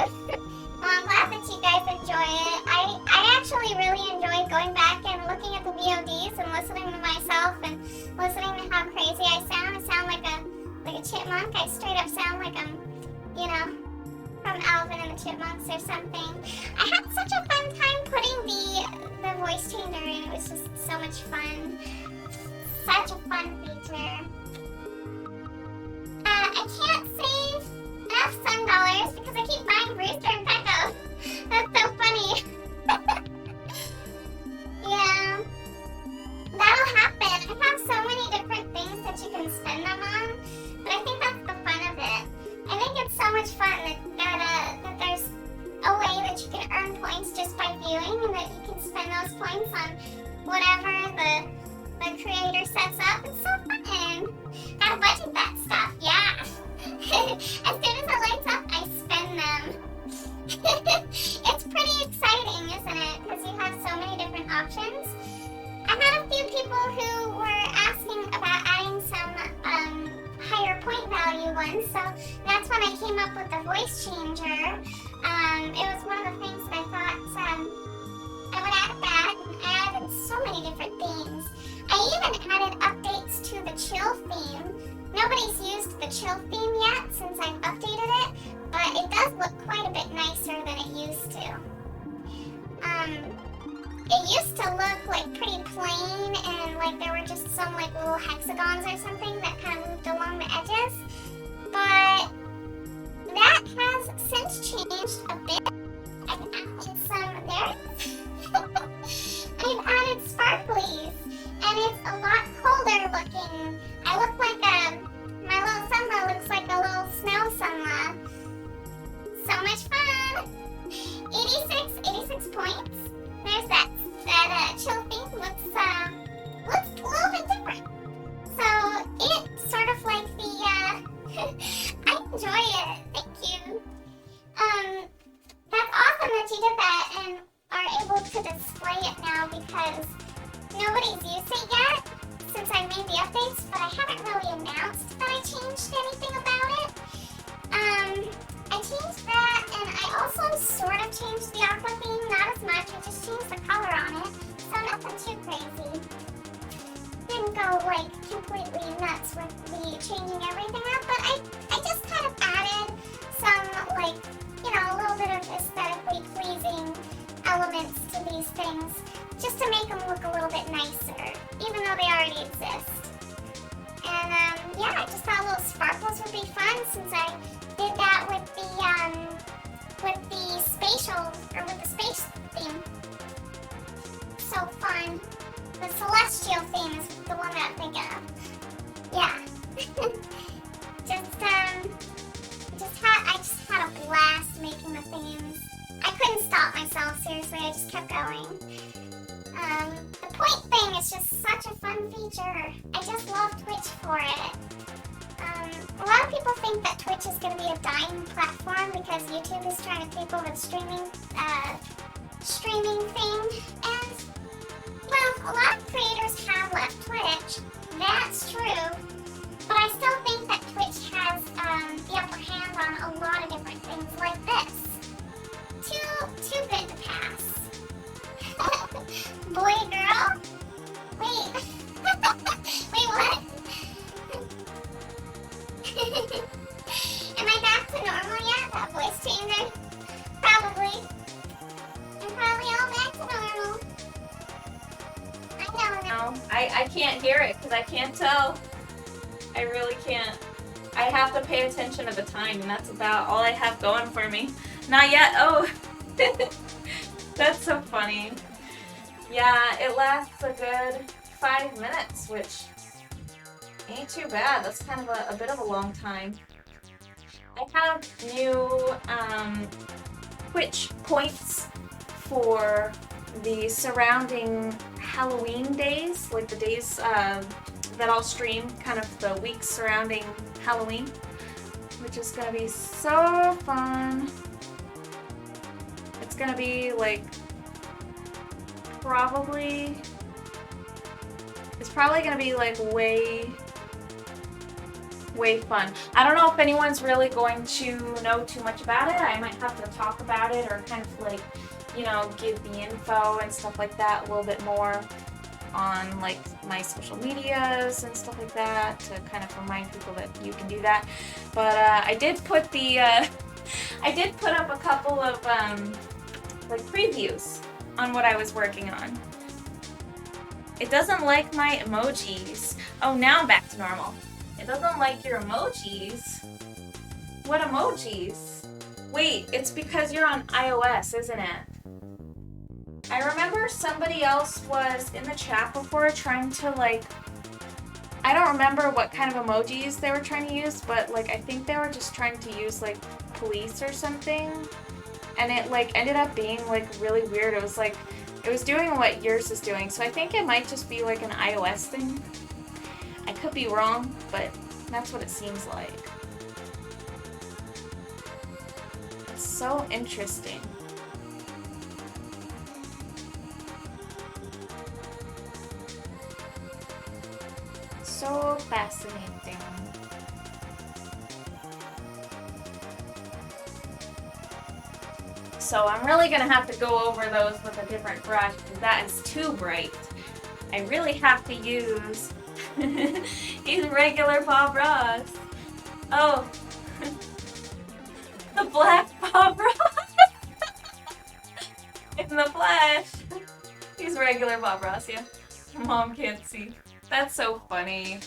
Well, I'm glad that you guys enjoy it. I actually really enjoyed going back and looking at the VODs and listening to myself and listening to how crazy I sound. I sound like a chipmunk. I straight up sound like I'm, from Alvin and the Chipmunks or something. I had such a fun time putting the voice changer in. It was just so much fun. Such a fun feature. I can't save enough sun dollars because I keep buying Brewster and Pecco. That's so funny. Yeah. That'll happen. I have so many different things that you can spend them on. But I think that's the fun of it. I think it's so much fun that there's a way that you can earn points just by viewing, and that you can spend those points on whatever the creator sets up. It's so fun. Gotta budget that stuff, yeah. As soon as it lights up, I spend them. It's pretty exciting, isn't it? Because you have so many different options. I've had a few people who were asking about adding some higher point value ones, so that's when I came up with the voice changer. It was one of the things that I thought I would add that, and I added so many different themes. I even added updates to the chill theme. Nobody's used the chill theme yet since I've updated it, but it does look quite a bit nicer than it used to. It used to look like pretty plain, and like there were just some like little hexagons or something that kind of moved along the edges. But that has since changed a bit. I've added some there. I've added sparklies, and it's a lot colder looking. I look like my little Simba looks like a little snow 86 points. There's that chill theme looks a little bit different. So it's sort of like the I enjoy it. Thank you. That's awesome that you did that and are able to display it now because nobody's used it yet since I made the updates, but I haven't really announced that I changed anything about it. I changed that, and I also sort of changed the aqua theme, not as much, I just changed the color on it, so nothing too crazy. Didn't go like completely nuts with the changing everything up, but I just kind of added some like, you know, a little bit of aesthetically pleasing elements to these things, just to make them look a little bit nicer, even though they already exist. And yeah, I just thought little sparkles would be fun since I did that with the spatial, or with the space theme. So fun. The celestial theme is the one that I'm thinking of. Yeah. I just had a blast making the themes. I couldn't stop myself, seriously, I just kept going. The point thing is just such a fun feature. I just love Twitch for it. A lot of people think that Twitch is going to be a dying platform because YouTube is trying to take over the streaming thing. And, well, a lot of creators have left Twitch. That's true. But I still think that Twitch has the upper hand on a lot of different things like this. Too good to pass. Boy, girl? Wait. Wait, what? Am I back to normal yet? That voice changer? Probably. I'm probably all back to normal. I don't know. No, I can't hear it because I can't tell. I really can't. I have to pay attention to the time, and that's about all I have going for me. Not yet. Oh, that's so funny. Yeah, it lasts a good 5 minutes, which ain't too bad. That's kind of a bit of a long time. I have new Twitch points for the surrounding Halloween days, like the days that I'll stream, kind of the weeks surrounding Halloween, which is gonna be so fun. It's gonna be like it's probably gonna be like way fun. I don't know if anyone's really going to know too much about it. I might have to talk about it or kind of like, you know, give the info and stuff like that a little bit more on like my social medias and stuff like that to kind of remind people that you can do that. But I did put up a couple of like previews on what I was working on. It doesn't like my emojis. Oh, now I'm back to normal. It doesn't like your emojis. What emojis? Wait, it's because you're on iOS, isn't it? I remember somebody else was in the chat before trying to like, I don't remember what kind of emojis they were trying to use, but like I think they were just trying to use like police or something. And it like ended up being like really weird. It was like, it was doing what yours is doing. So I think it might just be like an iOS thing. I could be wrong, but that's what it seems like. It's so interesting. So fascinating. So I'm really gonna have to go over those with a different brush because that is too bright. I really have to use these regular Bob Ross. Oh, the black Bob Ross in the flash. He's regular Bob Ross, yeah. Mom can't see. That's so funny.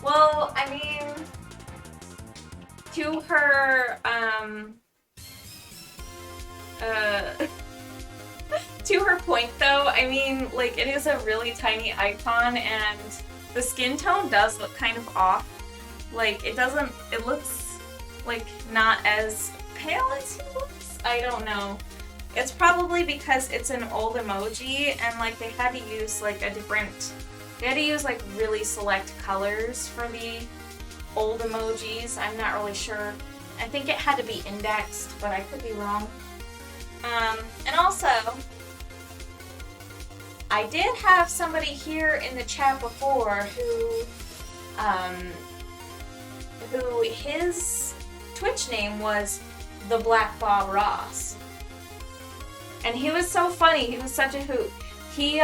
Well, I mean, to her, to her point though, I mean, like, it is a really tiny icon and the skin tone does look kind of off. Like, it looks like not as pale as he looks. I don't know. It's probably because it's an old emoji and like they had to use like they had to use like really select colors for the old emojis. I'm not really sure. I think it had to be indexed, but I could be wrong. And also, I did have somebody here in the chat before who his Twitch name was the Black Bob Ross. And he was so funny. He was such a hoot. He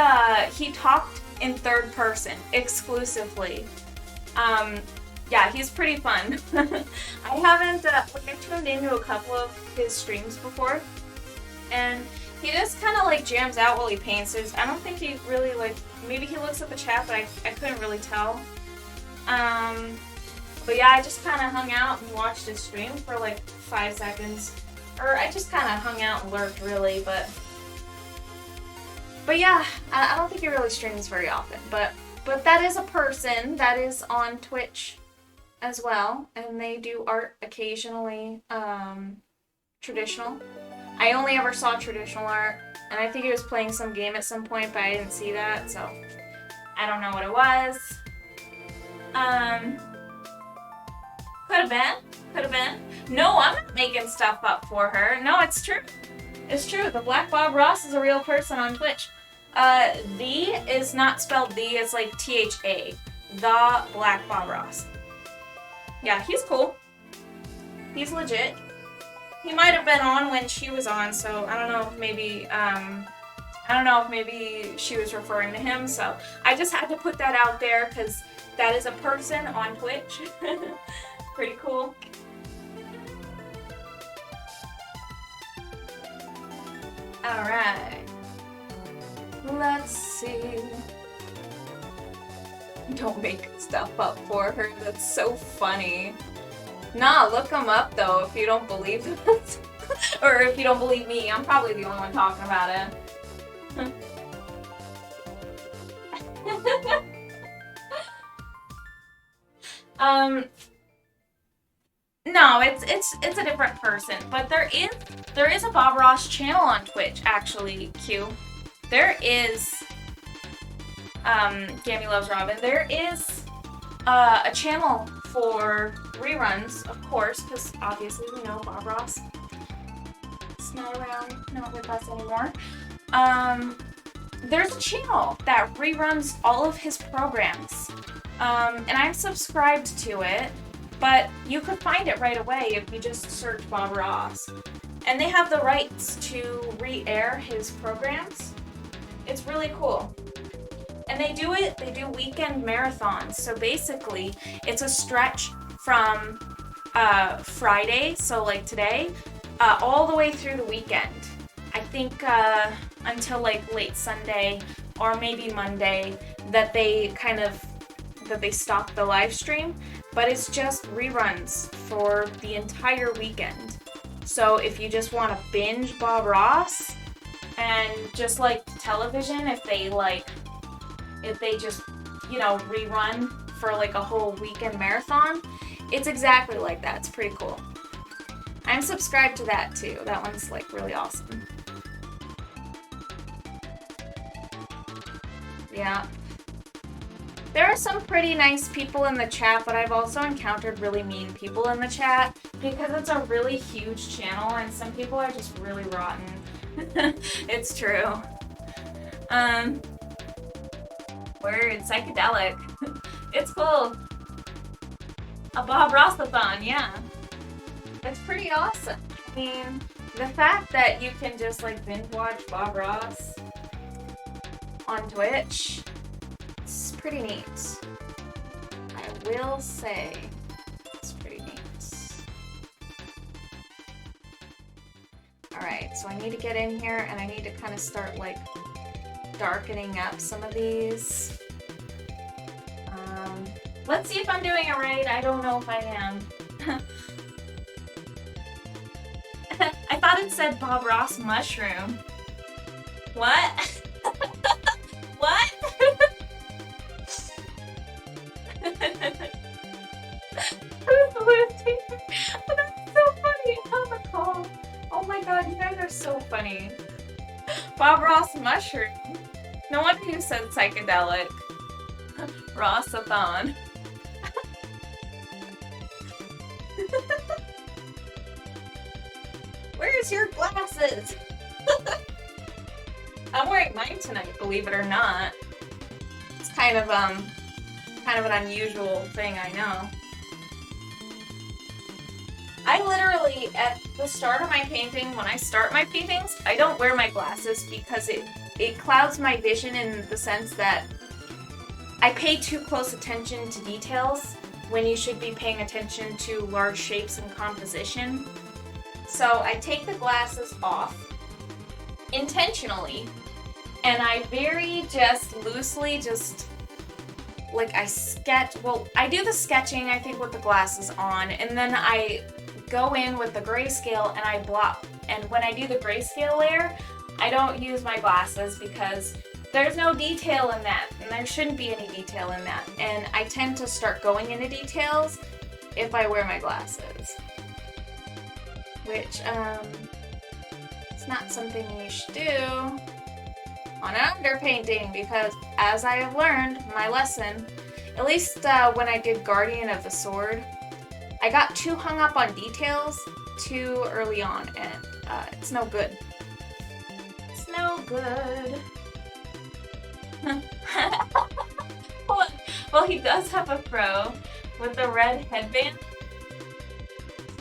talked in third person exclusively. Yeah, he's pretty fun. I haven't I've tuned into a couple of his streams before, and he just kind of like jams out while he paints. I don't think he really like, maybe he looks at the chat, but I couldn't really tell. But yeah, I just kind of hung out and watched his stream for like 5 seconds. Or I just kind of hung out and lurked really, but yeah, I don't think he really streams very often. But that is a person that is on Twitch as well, and they do art occasionally, traditional. I only ever saw traditional art, and I think he was playing some game at some point, but I didn't see that, so I don't know what it was. Could have been. No, I'm not making stuff up for her. No, it's true. It's true. The Black Bob Ross is a real person on Twitch. The is not spelled the, it's like THA. The Black Bob Ross. Yeah, he's cool. He's legit. He might have been on when she was on, so I don't know if maybe she was referring to him, so I just had to put that out there because that is a person on Twitch. Pretty cool. Alright. Let's see. Don't make stuff up for her. That's so funny. Nah, look them up though if you don't believe it. Or if you don't believe me. I'm probably the only one talking about it. No, it's a different person, but there is a Bob Ross channel on Twitch actually, Q. There is Gammy Loves Robin. There is a channel for reruns, of course, because obviously we know Bob Ross is not around, not with us anymore. There's a channel that reruns all of his programs, and I'm subscribed to it. But you could find it right away if you just search Bob Ross. And they have the rights to re-air his programs. It's really cool. And they do weekend marathons. So basically, it's a stretch from Friday, so like today, all the way through the weekend. I think until like late Sunday or maybe Monday that they stop the live stream. But it's just reruns for the entire weekend. So if you just want to binge Bob Ross and just like television, if they just, rerun for like a whole weekend marathon, it's exactly like that. It's pretty cool. I'm subscribed to that too. That one's like really awesome. Yeah. There are some pretty nice people in the chat, but I've also encountered really mean people in the chat because it's a really huge channel and some people are just really rotten. It's true. Weird, psychedelic. It's cool. A Bob Ross-a-thon, yeah. It's pretty awesome. I mean, the fact that you can just like binge watch Bob Ross on Twitch, it's pretty neat. I will say, it's pretty neat. Alright, so I need to get in here and I need to kind of start like darkening up some of these. Let's see if I'm doing it right. I don't know if I am. I thought it said Bob Ross mushroom. What? What? Who's lifting? That's so funny. On the call. Oh my god, you guys guys are so funny. Bob Ross mushroom. No wonder you said psychedelic. Rossathon. Where's your glasses? I'm wearing mine tonight, believe it or not. It's kind of an unusual thing, I know. I literally, at the start of my painting, when I start my paintings, I don't wear my glasses because it clouds my vision in the sense that I pay too close attention to details when you should be paying attention to large shapes and composition. So I take the glasses off intentionally, and I very just loosely like I sketch. Well, I do the sketching, I think, with the glasses on, and then I go in with the grayscale and I block. And when I do the grayscale layer, I don't use my glasses because there's no detail in that, and there shouldn't be any detail in that. And I tend to start going into details if I wear my glasses. Which, it's not something you should do on an underpainting because, as I have learned, my lesson, at least when I did Guardian of the Sword, I got too hung up on details too early on, and it's no good. It's no good. Well, he does have a fro with the red headband.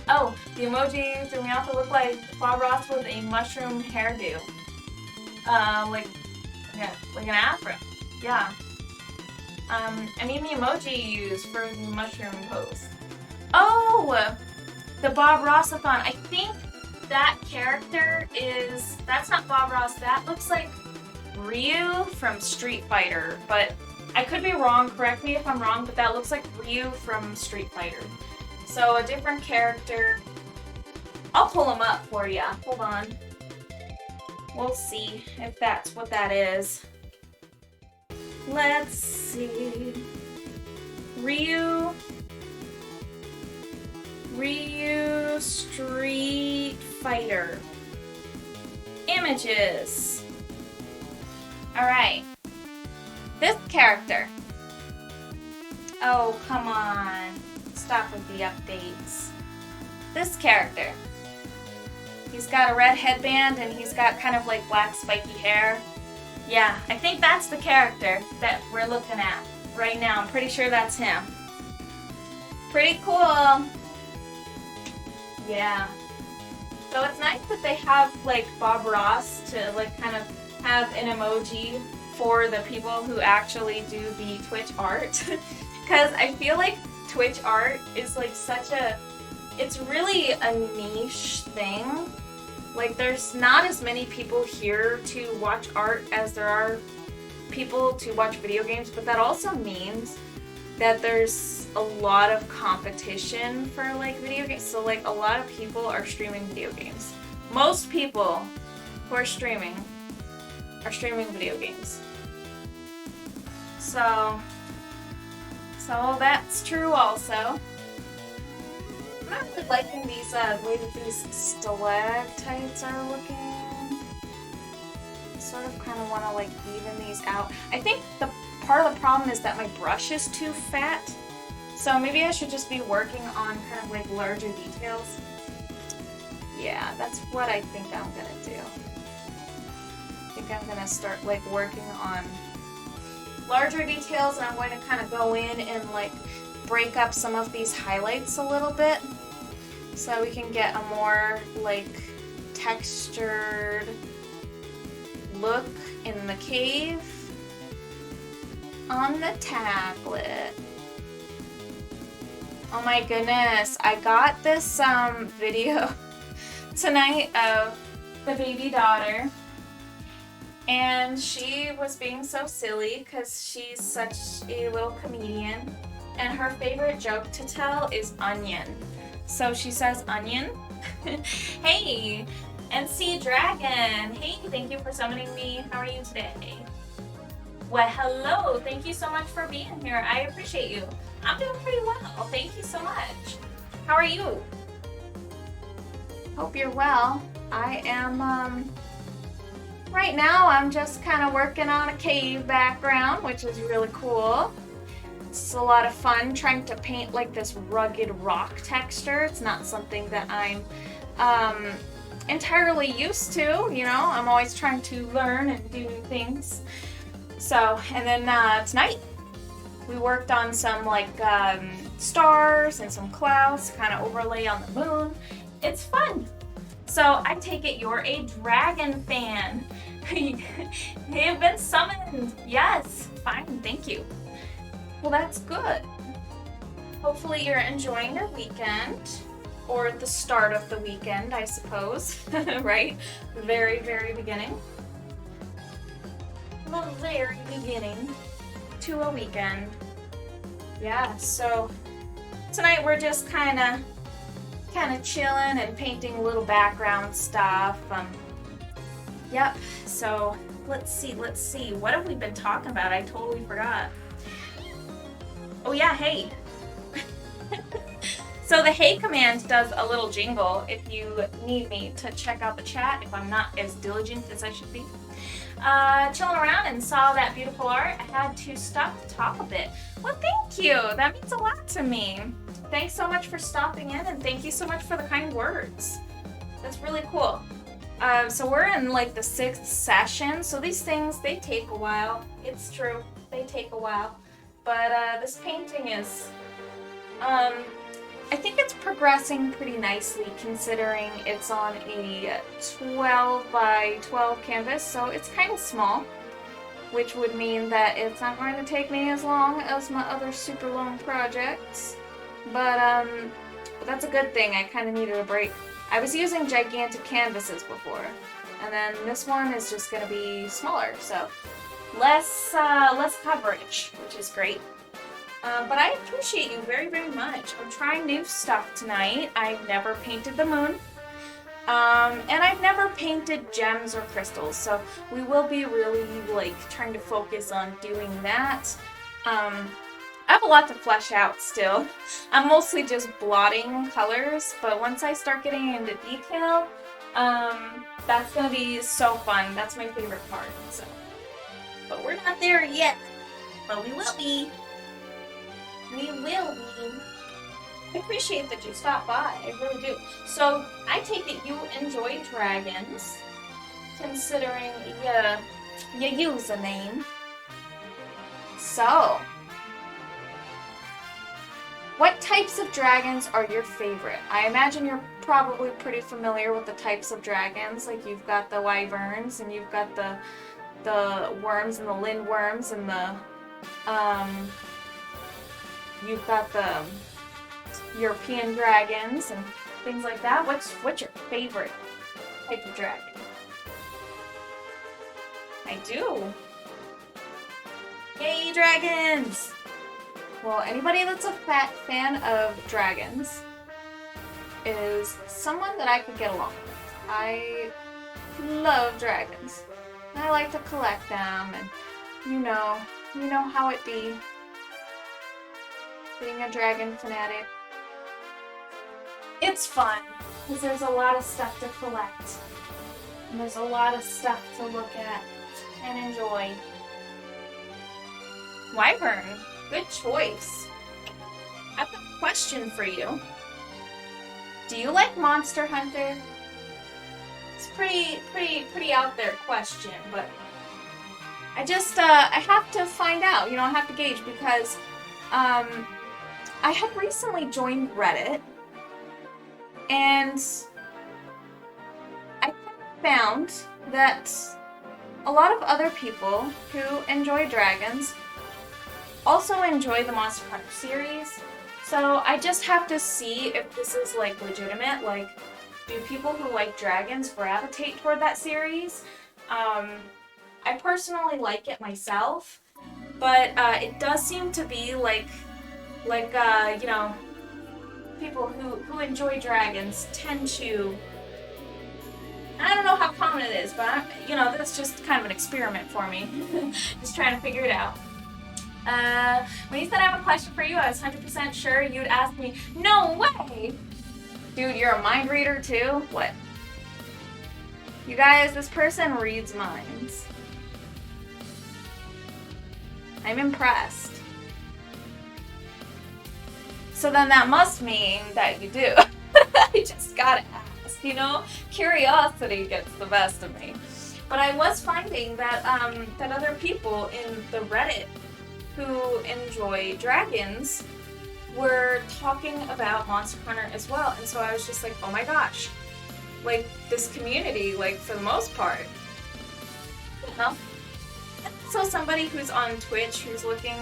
Oh, the emoji threw me off to look like Bob Ross with a mushroom hairdo. Like an afro. Yeah. I mean the emoji you use for the mushroom pose. Oh! The Bob Rossathon. I think that character that's not Bob Ross. That looks like Ryu from Street Fighter, but I could be wrong. Correct me if I'm wrong, but that looks like Ryu from Street Fighter. So a different character. I'll pull him up for you. Hold on. We'll see if that's what that is. Let's see. Ryu Street Fighter. Images. Alright. This character. Oh, come on. Stop with the updates. This character. He's got a red headband and he's got kind of like black spiky hair. Yeah, I think that's the character that we're looking at right now. I'm pretty sure that's him. Pretty cool. Yeah. So it's nice that they have like Bob Ross to like kind of have an emoji for the people who actually do the Twitch art. Because I feel like Twitch art is like it's really a niche thing. Like there's not as many people here to watch art as there are people to watch video games, but that also means that there's a lot of competition for like video games. So like a lot of people are streaming video games. Most people who are streaming video games. So that's true also. I'm not really liking these way that these stalactites are looking. I sort of kind of want to like even these out. I think the part of the problem is that my brush is too fat. So maybe I should just be working on kind of like larger details. Yeah, that's what I think I'm gonna do. I think I'm gonna start like working on larger details, and I'm going to kind of go in and like break up some of these highlights a little bit so we can get a more like textured look in the cave on the tablet. Oh my goodness, I got this video tonight of the baby daughter, and she was being so silly because she's such a little comedian, and her favorite joke to tell is onion. So she says onion. Hey, NC Dragon. Hey, thank you for summoning me. How are you today? Well, hello. Thank you so much for being here. I appreciate you. I'm doing pretty well. Thank you so much. How are you? Hope you're well. I am, right now I'm just kind of working on a cave background, which is really cool. It's a lot of fun trying to paint like this rugged rock texture. It's not something that I'm entirely used to, you know. I'm always trying to learn and do new things. So, and then tonight we worked on some like stars and some clouds to kind of overlay on the moon. It's fun. So I take it you're a dragon fan. You've been summoned. Yes, fine, thank you. Well, that's good. Hopefully you're enjoying your weekend, or the start of the weekend, I suppose, right? The very, very beginning. The very beginning to a weekend. Yeah, so tonight we're just kind of chilling and painting little background stuff. Yep, so let's see. What have we been talking about? I totally forgot. Oh yeah, hey. So the hey command does a little jingle if you need me to check out the chat, if I'm not as diligent as I should be. Chilling around and saw that beautiful art. I had to stop to talk a bit. Well, thank you. That means a lot to me. Thanks so much for stopping in, and thank you so much for the kind words. That's really cool. So we're in like the 6th session, so these things, they take a while. It's true, they take a while. But this painting is, I think it's progressing pretty nicely considering it's on a 12 by 12 canvas, so it's kind of small, which would mean that it's not going to take me as long as my other super long projects. But that's a good thing. I kind of needed a break. I was using gigantic canvases before, and then this one is just going to be smaller, so less coverage, which is great. But I appreciate you very, very much. I'm trying new stuff tonight. I've never painted the moon, and I've never painted gems or crystals, so we will be really like trying to focus on doing that. I have a lot to flesh out still. I'm mostly just blotting colors, but once I start getting into detail, that's gonna be so fun. That's my favorite part. So, but we're not there yet, but we will be. We will be. I appreciate that you stopped by. I really do. So I take it you enjoy dragons, considering your username. So, what types of dragons are your favorite? I imagine you're probably pretty familiar with the types of dragons. Like you've got the wyverns, and you've got the worms and the lindworms, and the you've got the European dragons and things like that. What's your favorite type of dragon? I do. Yay, dragons! Well, anybody that's a fan of dragons is someone that I could get along with. I love dragons. I like to collect them, and you know how it be. Being a dragon fanatic. It's fun, because there's a lot of stuff to collect. And there's a lot of stuff to look at and enjoy. Wyvern, good choice. I have a question for you. Do you like Monster Hunter? It's pretty out there question, but I just I have to find out. I have to gauge, because I had recently joined Reddit, and I found that a lot of other people who enjoy dragons also enjoy the Monster Hunter series. So I just have to see if this is like legitimate. Like, do people who like dragons gravitate toward that series? I personally like it myself, but it does seem to be like people who enjoy dragons tend to. I don't know how common it is, but that's just kind of an experiment for me. Just trying to figure it out. When you said I have a question for you, I was 100% sure you'd ask me. No way! Dude, you're a mind reader too? What? You guys, this person reads minds. I'm impressed. So then that must mean that you do. I just gotta ask, you know? Curiosity gets the best of me. But I was finding that that other people in the Reddit who enjoy dragons were talking about Monster Hunter as well. And so I was just like, oh my gosh. Like, this community, like, for the most part. You know? So somebody who's on Twitch who's looking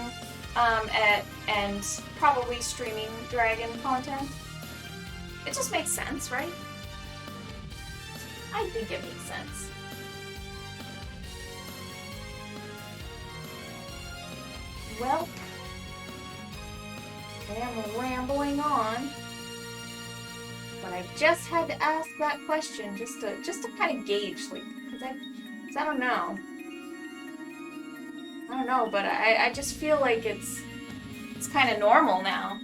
at and probably streaming dragon content, it just makes sense, right? I think it makes sense. Well, I am rambling on, but I just had to ask that question just to kind of gauge, like, cause I don't know. I don't know, but I just feel like it's kind of normal now.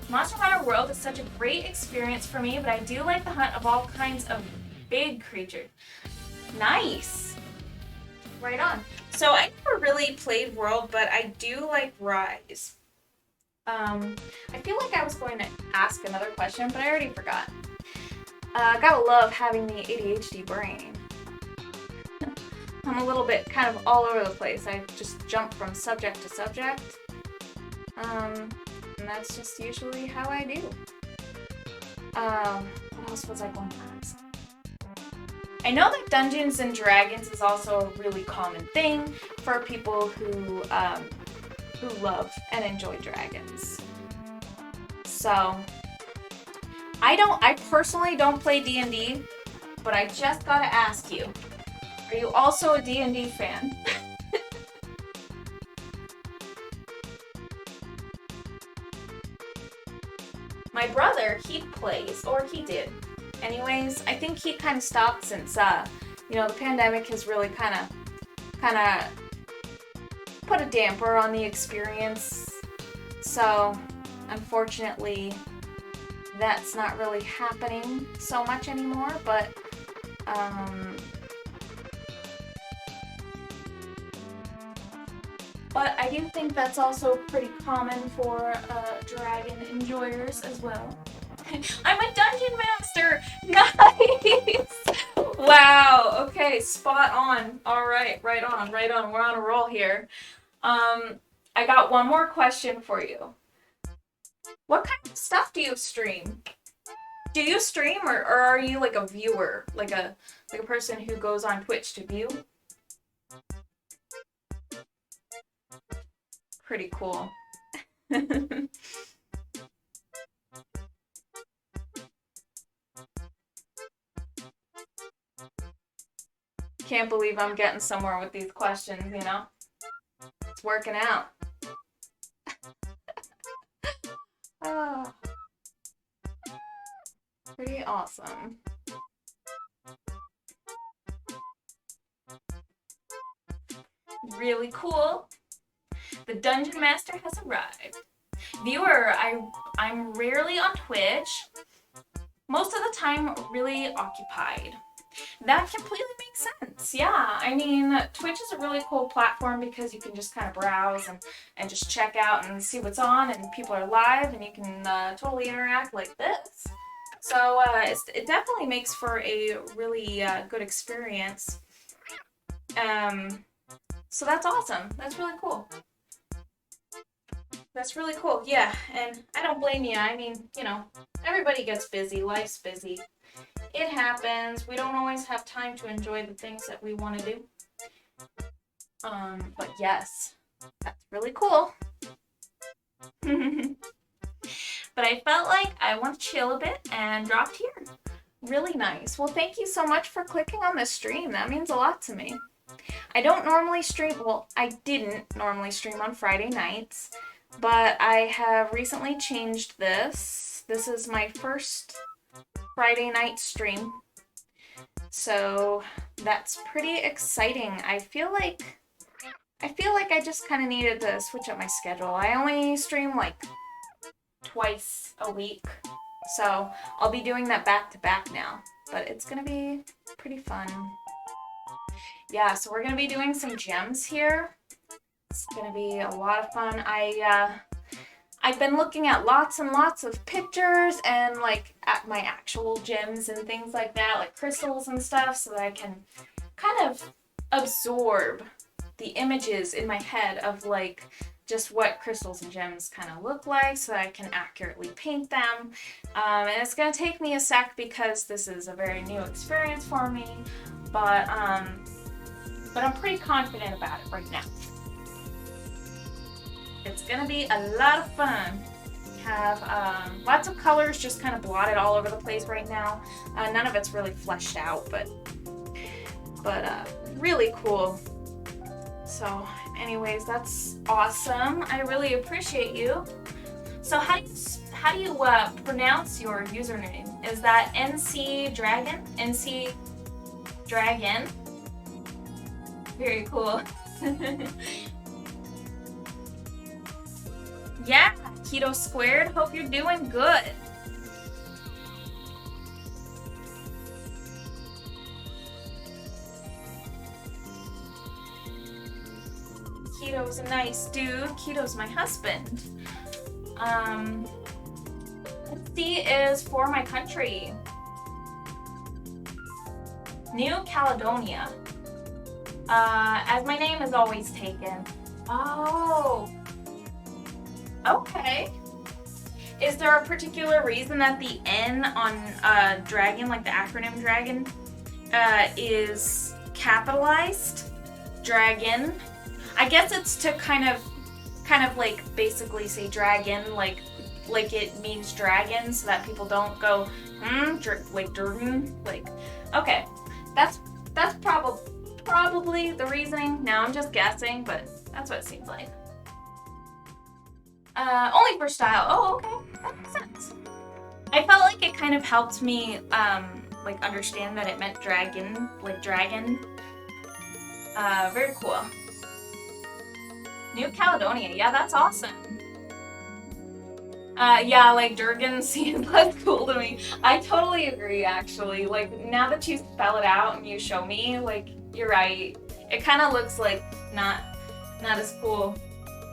Monster Hunter World is such a great experience for me, but I do like the hunt of all kinds of big creatures. Nice! Right on. So I never really played World, but I do like Rise. I feel like I was going to ask another question, but I already forgot. Gotta love having the ADHD brain. I'm a little bit kind of all over the place. I just jump from subject to subject. And that's just usually how I do. What else was I going to ask? I know that Dungeons and Dragons is also a really common thing for people who love and enjoy dragons. So, I personally don't play D&D, but I just gotta ask you, are you also a D&D fan? My brother, he plays, or he did. Anyways, I think he kind of stopped since, you know, the pandemic has really kind of put a damper on the experience. So, unfortunately, that's not really happening so much anymore, but, but I do think that's also pretty common for dragon enjoyers as well. I'm a dungeon master! Nice! Wow, okay, spot on. Alright, right on. We're on a roll here. I got one more question for you. What kind of stuff do you stream? Do you stream or are you like a viewer? Like a person who goes on Twitch to view? Pretty cool. Can't believe I'm getting somewhere with these questions, you know? It's working out. Oh. Pretty awesome. Really cool. The Dungeon Master has arrived. Viewer, I'm rarely on Twitch. Most of the time, really occupied. That completely makes sense. Yeah, I mean, Twitch is a really cool platform because you can just kind of browse and just check out and see what's on, and people are live, and you can totally interact like this. So it definitely makes for a really good experience. So that's awesome. That's really cool. That's really cool. Yeah, and I don't blame you. I mean, you know, everybody gets busy. Life's busy. It happens. We don't always have time to enjoy the things that we want to do. But yes, that's really cool. But I felt like I want to chill a bit and dropped here. Really nice. Well, thank you so much for clicking on the stream. That means a lot to me. I don't normally stream, well, I didn't normally stream on Friday nights, but I have recently changed this. This is my first Friday night stream. So that's pretty exciting. I feel like I just kind of needed to switch up my schedule. I only stream like twice a week So I'll be doing that back to back now, but it's gonna be pretty fun. Yeah, so we're gonna be doing some gems here. It's gonna be a lot of fun. I've been looking at lots and lots of pictures and like at my actual gems and things like that, like crystals and stuff, so that I can kind of absorb the images in my head of like just what crystals and gems kind of look like so that I can accurately paint them. And it's gonna take me a sec because this is a very new experience for me, but I'm pretty confident about it right now. It's gonna be a lot of fun. Have lots of colors just kind of blotted all over the place right now. None of it's really fleshed out, but really cool. So anyways, that's awesome. I really appreciate you. So how do you pronounce your username? Is that NC Dragon? NC Dragon? Very cool. Yeah, Keto Squared. Hope you're doing good. Keto's a nice dude. Keto's my husband. C is for my country. New Caledonia. As my name is always taken. Oh. Okay. Is there a particular reason that the N on dragon, like the acronym dragon, is capitalized? Dragon. I guess it's to kind of like basically say dragon, like it means dragon, so that people don't go like Durden. Like, okay, that's probably the reasoning. Now I'm just guessing, but that's what it seems like. Only for style. Oh, okay. That makes sense. I felt like it kind of helped me, like understand that it meant dragon, like dragon. Very cool. New Caledonia. Yeah, that's awesome. Yeah, like Durgan seems less cool to me. I totally agree, actually. Like, now that you spell it out and you show me, like, you're right. It kind of looks like not as cool.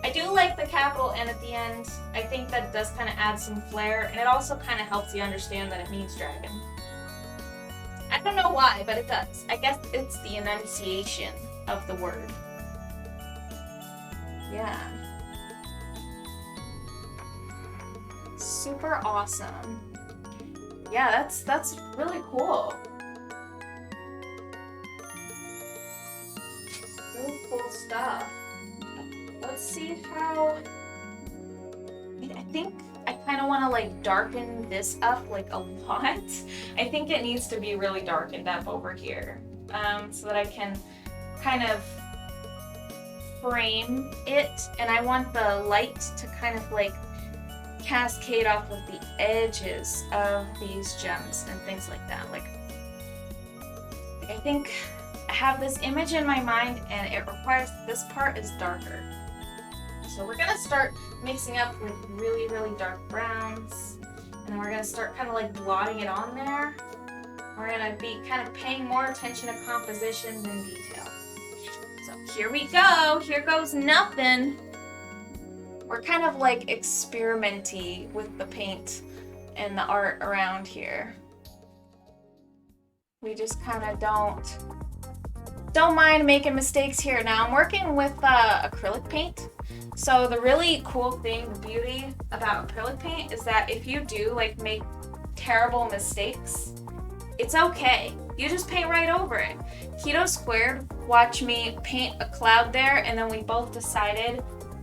I do like the capital N at the end. I think that does kind of add some flair, and it also kind of helps you understand that it means dragon. I don't know why, but it does. I guess it's the enunciation of the word. Yeah. Super awesome. Yeah, that's really cool. Really cool stuff. Let's see how... I think I kind of want to like darken this up like a lot. I think it needs to be really darkened up over here, so that I can kind of frame it, and I want the light to kind of like cascade off of the edges of these gems and things like that. Like I think I have this image in my mind, and it requires this part is darker. So we're gonna start mixing up with really, really dark browns, and we're gonna start kind of like blotting it on there. We're gonna be kind of paying more attention to composition than detail. So here we go. Here goes nothing. We're kind of like experimenty with the paint and the art around here. We just kind of don't mind making mistakes here. Now I'm working with acrylic paint. So the really cool thing, the beauty about acrylic paint is that if you do like make terrible mistakes, it's okay. You just paint right over it. Keto Squared watched me paint a cloud there, and then we both decided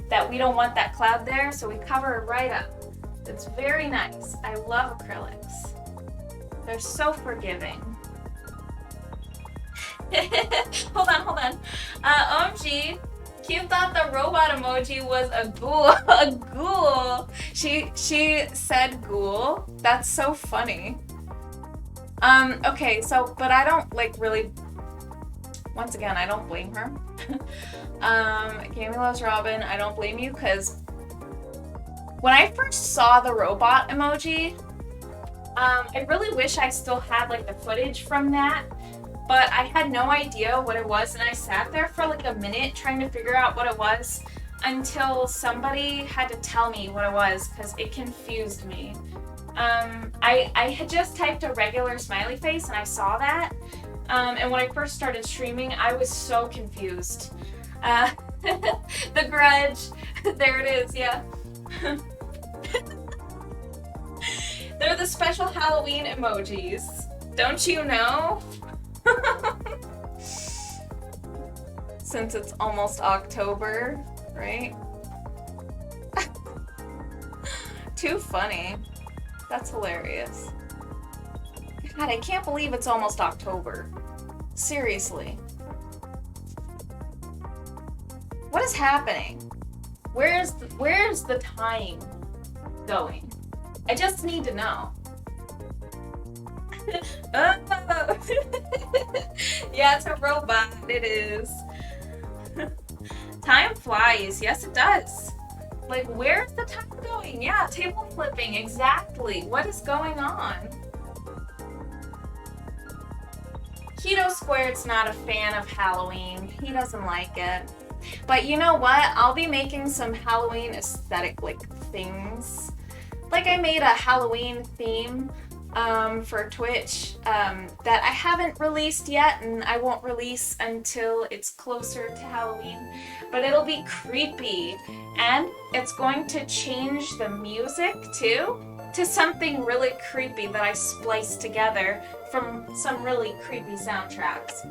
that we don't want that cloud there, so we cover it right up. It's very nice. I love acrylics. They're so forgiving. Hold on. OMG. Q thought the robot emoji was a ghoul. A ghoul. She said ghoul. That's so funny. Okay, so, but I don't like really, once again, I don't blame her. Cammy loves Robin. I don't blame you, because when I first saw the robot emoji, I really wish I still had like the footage from that, but I had no idea what it was, and I sat there for like a minute trying to figure out what it was until somebody had to tell me what it was because it confused me. I had just typed a regular smiley face and I saw that. And when I first started streaming, I was so confused. The Grudge, there it is, yeah. They're the special Halloween emojis. Don't you know? Since it's almost October, right? Too funny. That's hilarious. God, I can't believe it's almost October. Seriously. What is happening? Where's the time going? I just need to know. Oh. Yeah, it's a robot. It is. Time flies. Yes, it does. Like, where's the time going? Yeah, table flipping. Exactly. What is going on? Keto Squared's not a fan of Halloween. He doesn't like it. But you know what? I'll be making some Halloween aesthetic like things. Like I made a Halloween theme for Twitch that I haven't released yet, and I won't release until it's closer to Halloween. But it'll be creepy, and it's going to change the music too to something really creepy that I spliced together from some really creepy soundtracks.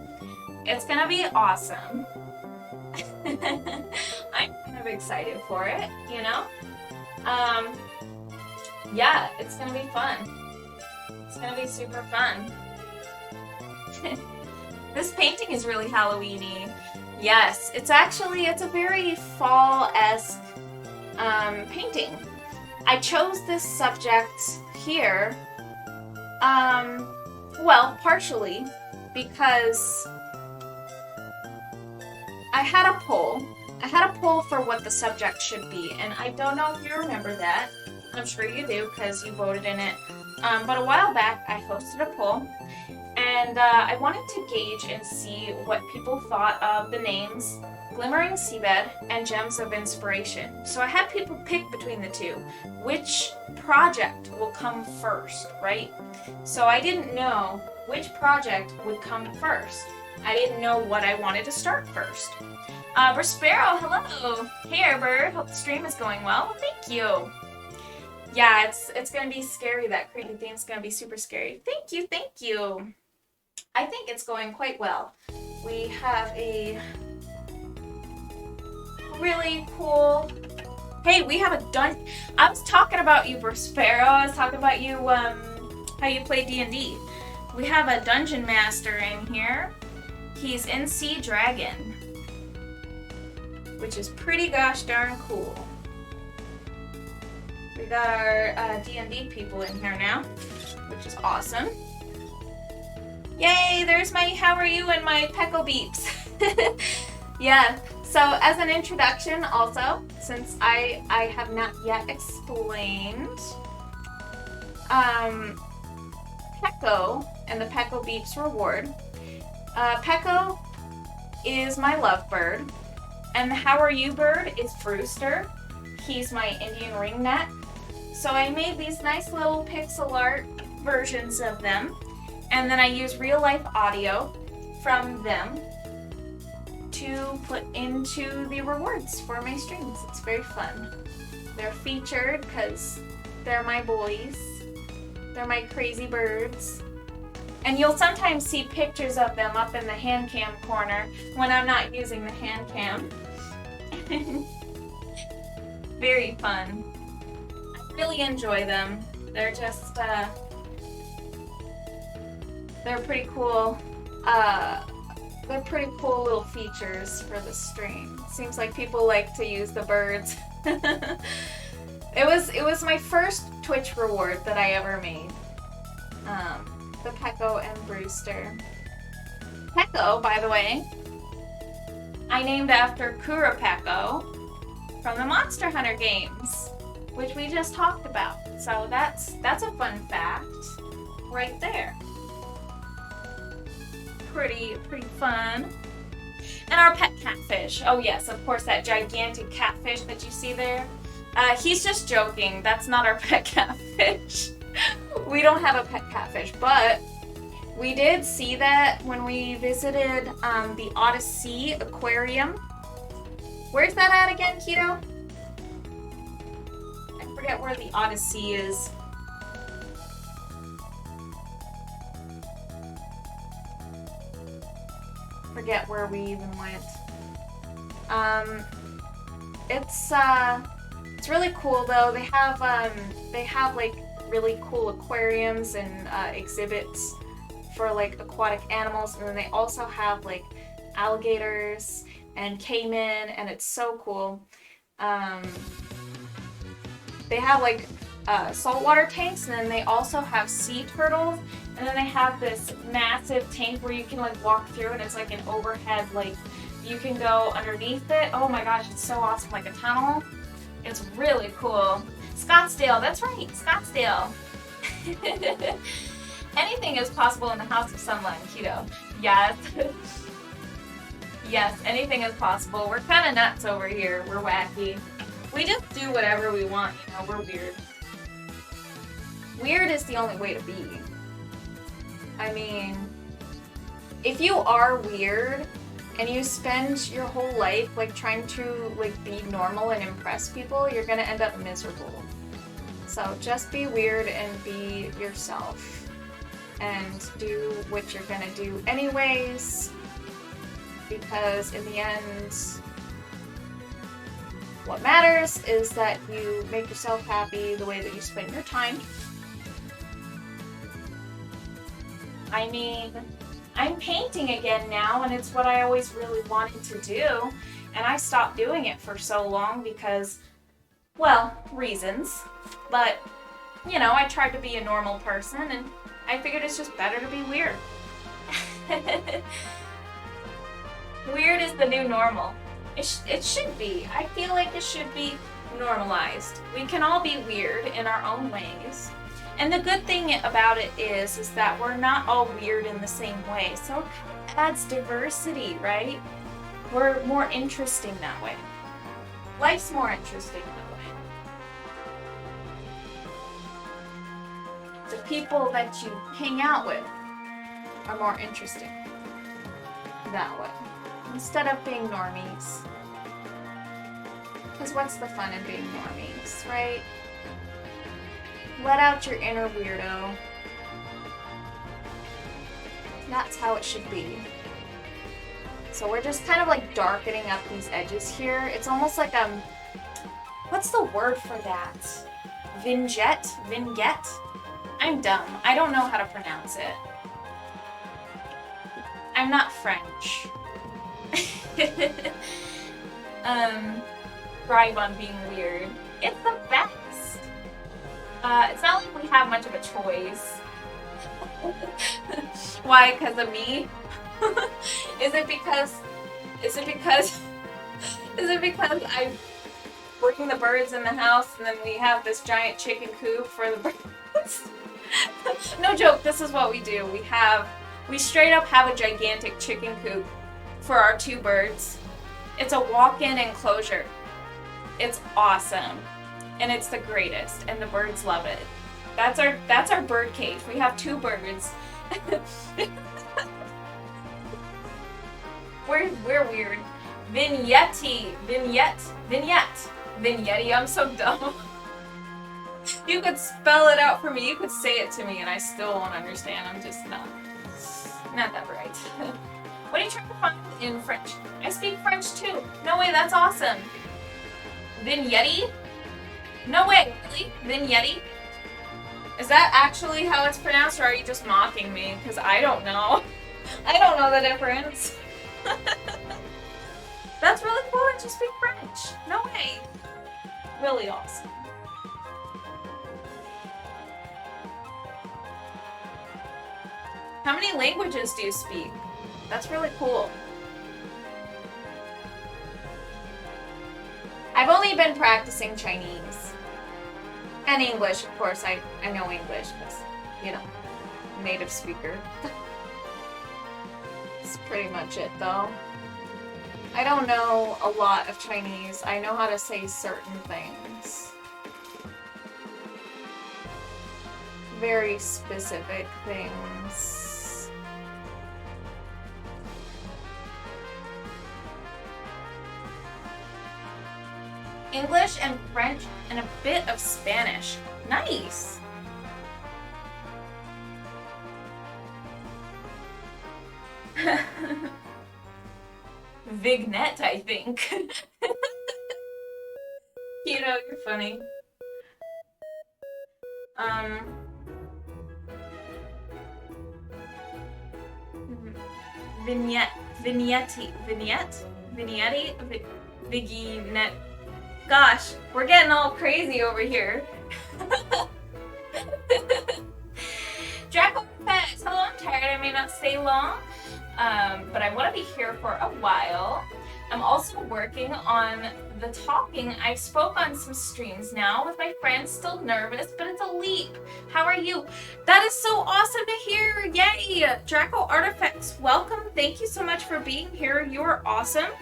It's gonna be awesome. I'm kind of excited for it, you know? Yeah, it's gonna be fun. It's gonna be super fun. This painting is really Halloween-y. Yes, it's a very fall-esque painting. I chose this subject here, well, partially because I had a poll. I had a poll for what the subject should be, and I don't know if you remember that. I'm sure you do because you voted in it. But a while back, I hosted a poll, and I wanted to gauge and see what people thought of the names Glimmering Seabed and Gems of Inspiration. So I had people pick between the two. Which project will come first, right? So I didn't know which project would come first. I didn't know what I wanted to start first. Sparrow, hello! Hey Airbird, hope the stream is going well. Thank you! Yeah, it's gonna be scary. That creepy theme's gonna be super scary. Thank you, thank you! I think it's going quite well. We have a really cool... Hey, we have a I was talking about you, Sparrow. I was talking about you, how you play D&D. We have a Dungeon Master in here. He's NC Dragon, which is pretty gosh darn cool. We got our D&D people in here now, which is awesome. Yay, there's my how are you and my Pecco Beeps. Yeah, so as an introduction also, since I have not yet explained, Pecco and the Pecco Beeps reward. Pecco is my lovebird, and the How Are You bird is Brewster. He's my Indian ringneck. So I made these nice little pixel art versions of them, and then I use real life audio from them to put into the rewards for my streams. It's very fun. They're featured because they're my boys. They're my crazy birds. And you'll sometimes see pictures of them up in the hand cam corner when I'm not using the hand cam. Very fun. I really enjoy them. They're just, they're pretty cool. They're pretty cool little features for the stream. Seems like people like to use the birds. It was my first Twitch reward that I ever made. The Pecco and Brewster. Pecco, by the way, I named after Kura Pecco from the Monster Hunter games, which we just talked about. So that's a fun fact right there. Pretty fun. And our pet catfish. Oh yes, of course, that gigantic catfish that you see there. He's just joking. That's not our pet catfish. We don't have a pet catfish, but we did see that when we visited the Odyssey Aquarium. Where's that at again, Keto? I forget where the Odyssey is. Forget where we even went. It's really cool though. They have like really cool aquariums and exhibits for like aquatic animals, and then they also have like alligators and caiman, and it's so cool. They have like saltwater tanks, and then they also have sea turtles, and then they have this massive tank where you can like walk through, and it's like an overhead, like you can go underneath it. Oh my gosh, it's so awesome, like a tunnel. It's really cool. Scottsdale, that's right, Scottsdale. Anything is possible in the House of Sunlight, Keto. Yes. Yes, anything is possible. We're kind of nuts over here. We're wacky. We just do whatever we want, you know, we're weird. Weird is the only way to be. I mean, if you are weird and you spend your whole life like trying to like be normal and impress people, you're gonna end up miserable. So just be weird and be yourself and do what you're gonna do anyways, because in the end, what matters is that you make yourself happy the way that you spend your time. I mean, I'm painting again now, and it's what I always really wanted to do, and I stopped doing it for so long because, well, reasons. But, you know, I tried to be a normal person, and I figured it's just better to be weird. Weird is the new normal. It should be. I feel like it should be normalized. We can all be weird in our own ways. And the good thing about it is that we're not all weird in the same way. So it kind of adds diversity, right? We're more interesting that way. Life's more interesting that way. The people that you hang out with are more interesting that way, instead of being normies. Because what's the fun in being normies, right? Let out your inner weirdo. That's how it should be. So we're just kind of like darkening up these edges here. It's almost like what's the word for that? Vignette? Vignette? I'm dumb. I don't know how to pronounce it. I'm not French. Thrive on being weird. It's the best. It's not like we have much of a choice. Why? Because of me? Is it because I bring the birds in the house and then we have this giant chicken coop for the birds? No joke, this is what we do. We straight up have a gigantic chicken coop for our 2 birds. It's a walk-in enclosure. It's awesome. And it's the greatest, and the birds love it. That's our bird cage. We have 2 birds. We're weird. Vignette. I'm so dumb. You could spell it out for me. You could say it to me, and I still won't understand. I'm just not that bright. What are you trying to find in French? I speak French too. No way, that's awesome. Vignette? No way, really? Vignette? Is that actually how it's pronounced, or are you just mocking me? Because I don't know. I don't know the difference. That's really cool that you speak French. No way. Really awesome. How many languages do you speak? That's really cool. I've only been practicing Chinese. And English, of course. I know English because, you know, native speaker. That's pretty much it, though. I don't know a lot of Chinese. I know how to say certain things. Very specific things. English and French and a bit of Spanish. Nice! Vignette, I think. Keto, you're funny. Vignette, vignette. Gosh, we're getting all crazy over here. Draco says, hello, I'm tired. I may not stay long, but I want to be here for a while. I'm also working on the talking. I spoke on some streams now with my friends, still nervous, but it's a leap. How are you? That is so awesome to hear. Yay! Draco Artifacts, welcome. Thank you so much for being here. You are awesome.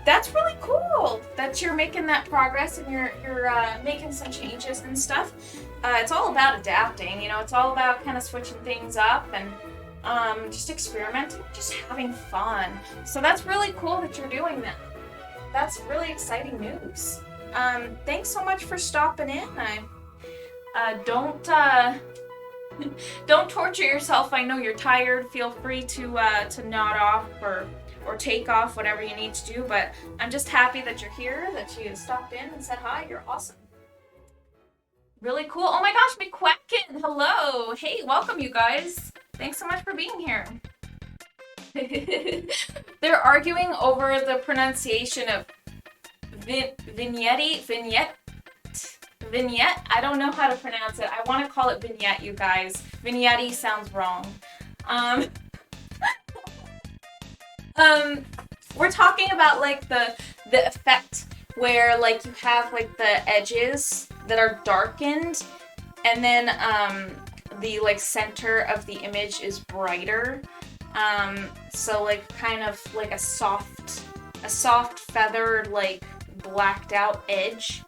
That's really cool that you're making that progress and you're making some changes and stuff. It's all about adapting, you know, it's all about kind of switching things up and just experimenting, just having fun. So that's really cool that you're doing that. That's really exciting news. Thanks so much for stopping in. Don't torture yourself. I know you're tired. Feel free to nod off or take off, whatever you need to do, but I'm just happy that you're here, that you stopped in and said hi. You're awesome. Really cool. Oh my gosh, McQuacken, hello. Hey, welcome you guys. Thanks so much for being here. They're arguing over the pronunciation of vignette. I don't know how to pronounce it. I want to call it vignette, you guys. Vignette sounds wrong. We're talking about like the effect where like you have like the edges that are darkened and then the like center of the image is brighter. So like kind of like a soft feathered like blacked out edge.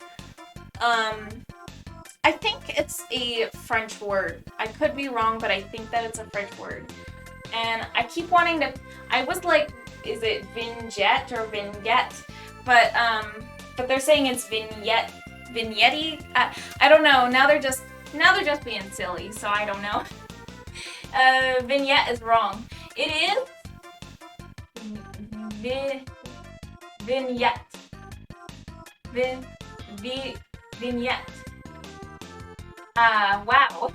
I think it's a French word. I could be wrong, but I think that it's a French word. And I keep wanting to, I was like, is it vignette or vignette? But they're saying it's vignette. I don't know. Now they're just being silly, so I don't know. Vignette is wrong. It is vignette. Vignette. Wow.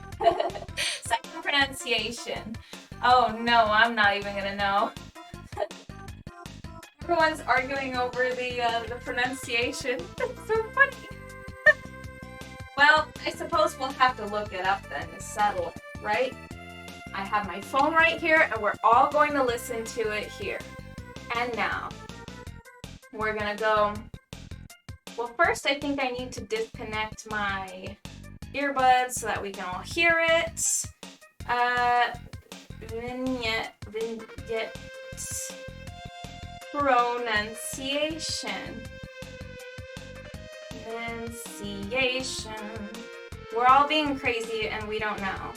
Second pronunciation. Oh no, I'm not even gonna know. Everyone's arguing over the pronunciation. That's so funny. Well, I suppose we'll have to look it up then to settle it, right? I have my phone right here, and we're all going to listen to it here. And now, we're gonna go. Well, first I think I need to disconnect my earbuds so that we can all hear it. Vignette. Pronunciation. We're all being crazy and we don't know.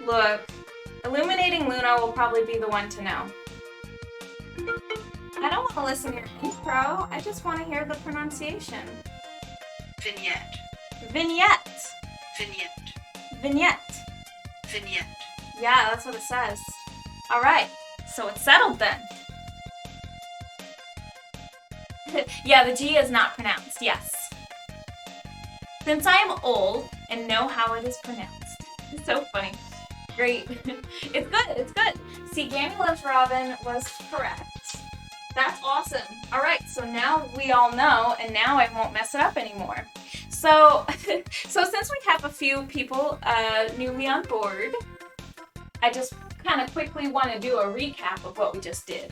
Look, Illuminating Luna will probably be the one to know. I don't want to listen to your intro. I just want to hear the pronunciation. Vignette. Vignette. Vignette. Vignette. Vignette. Yeah, that's what it says. All right, so it's settled then. Yeah, the G is not pronounced, yes. Since I am old and know how it is pronounced. It's so funny. Great. It's good, it's good. See, Gammy Loves Robin was correct. That's awesome. All right, so now we all know, and now I won't mess it up anymore. So since we have a few people newly on board, I just kind of quickly want to do a recap of what we just did.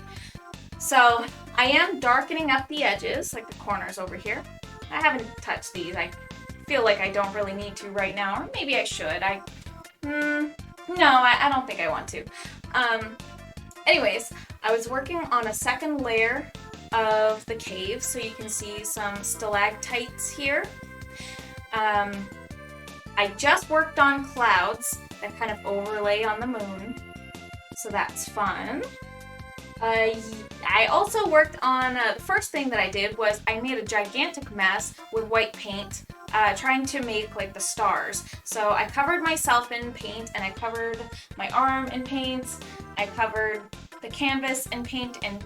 So I am darkening up the edges, like the corners over here. I haven't touched these. I feel like I don't really need to right now, or maybe I should. No, I don't think I want to. Anyways, I was working on a second layer of the cave, so you can see some stalactites here. I just worked on clouds that kind of overlay on the moon, so that's fun. I also worked on, the first thing that I did was I made a gigantic mess with white paint, trying to make like the stars. So I covered myself in paint, and I covered my arm in paint, I covered the canvas in paint, and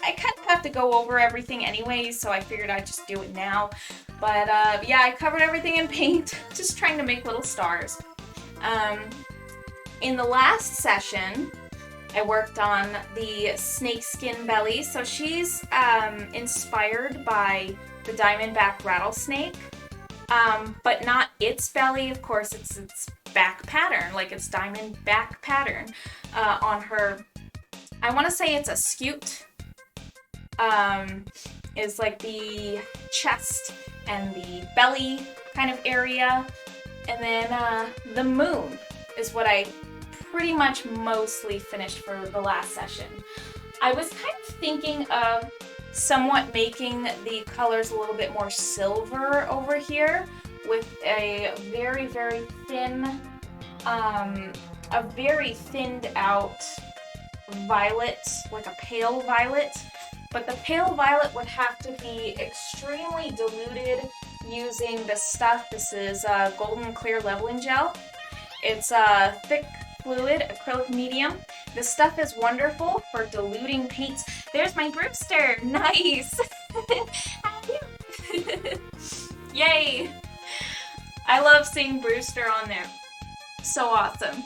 I kind of have to go over everything anyways, so I figured I'd just do it now. But yeah, I covered everything in paint, just trying to make little stars. In the last session, I worked on the snakeskin belly. So she's inspired by the diamondback rattlesnake, but not its belly. Of course, it's its back pattern, like its diamondback pattern on her. I want to say it's a scute. Is like the chest and the belly kind of area, and then the moon is what I pretty much mostly finished for the last session. I was kind of thinking of somewhat making the colors a little bit more silver over here with a very, very thin, a very thinned out violet, like a pale violet. But the pale violet would have to be extremely diluted using this stuff. This is golden clear leveling gel. It's a thick fluid acrylic medium. This stuff is wonderful for diluting paints. There's my Brewster. Nice. How are you? Yay. I love seeing Brewster on there. So awesome.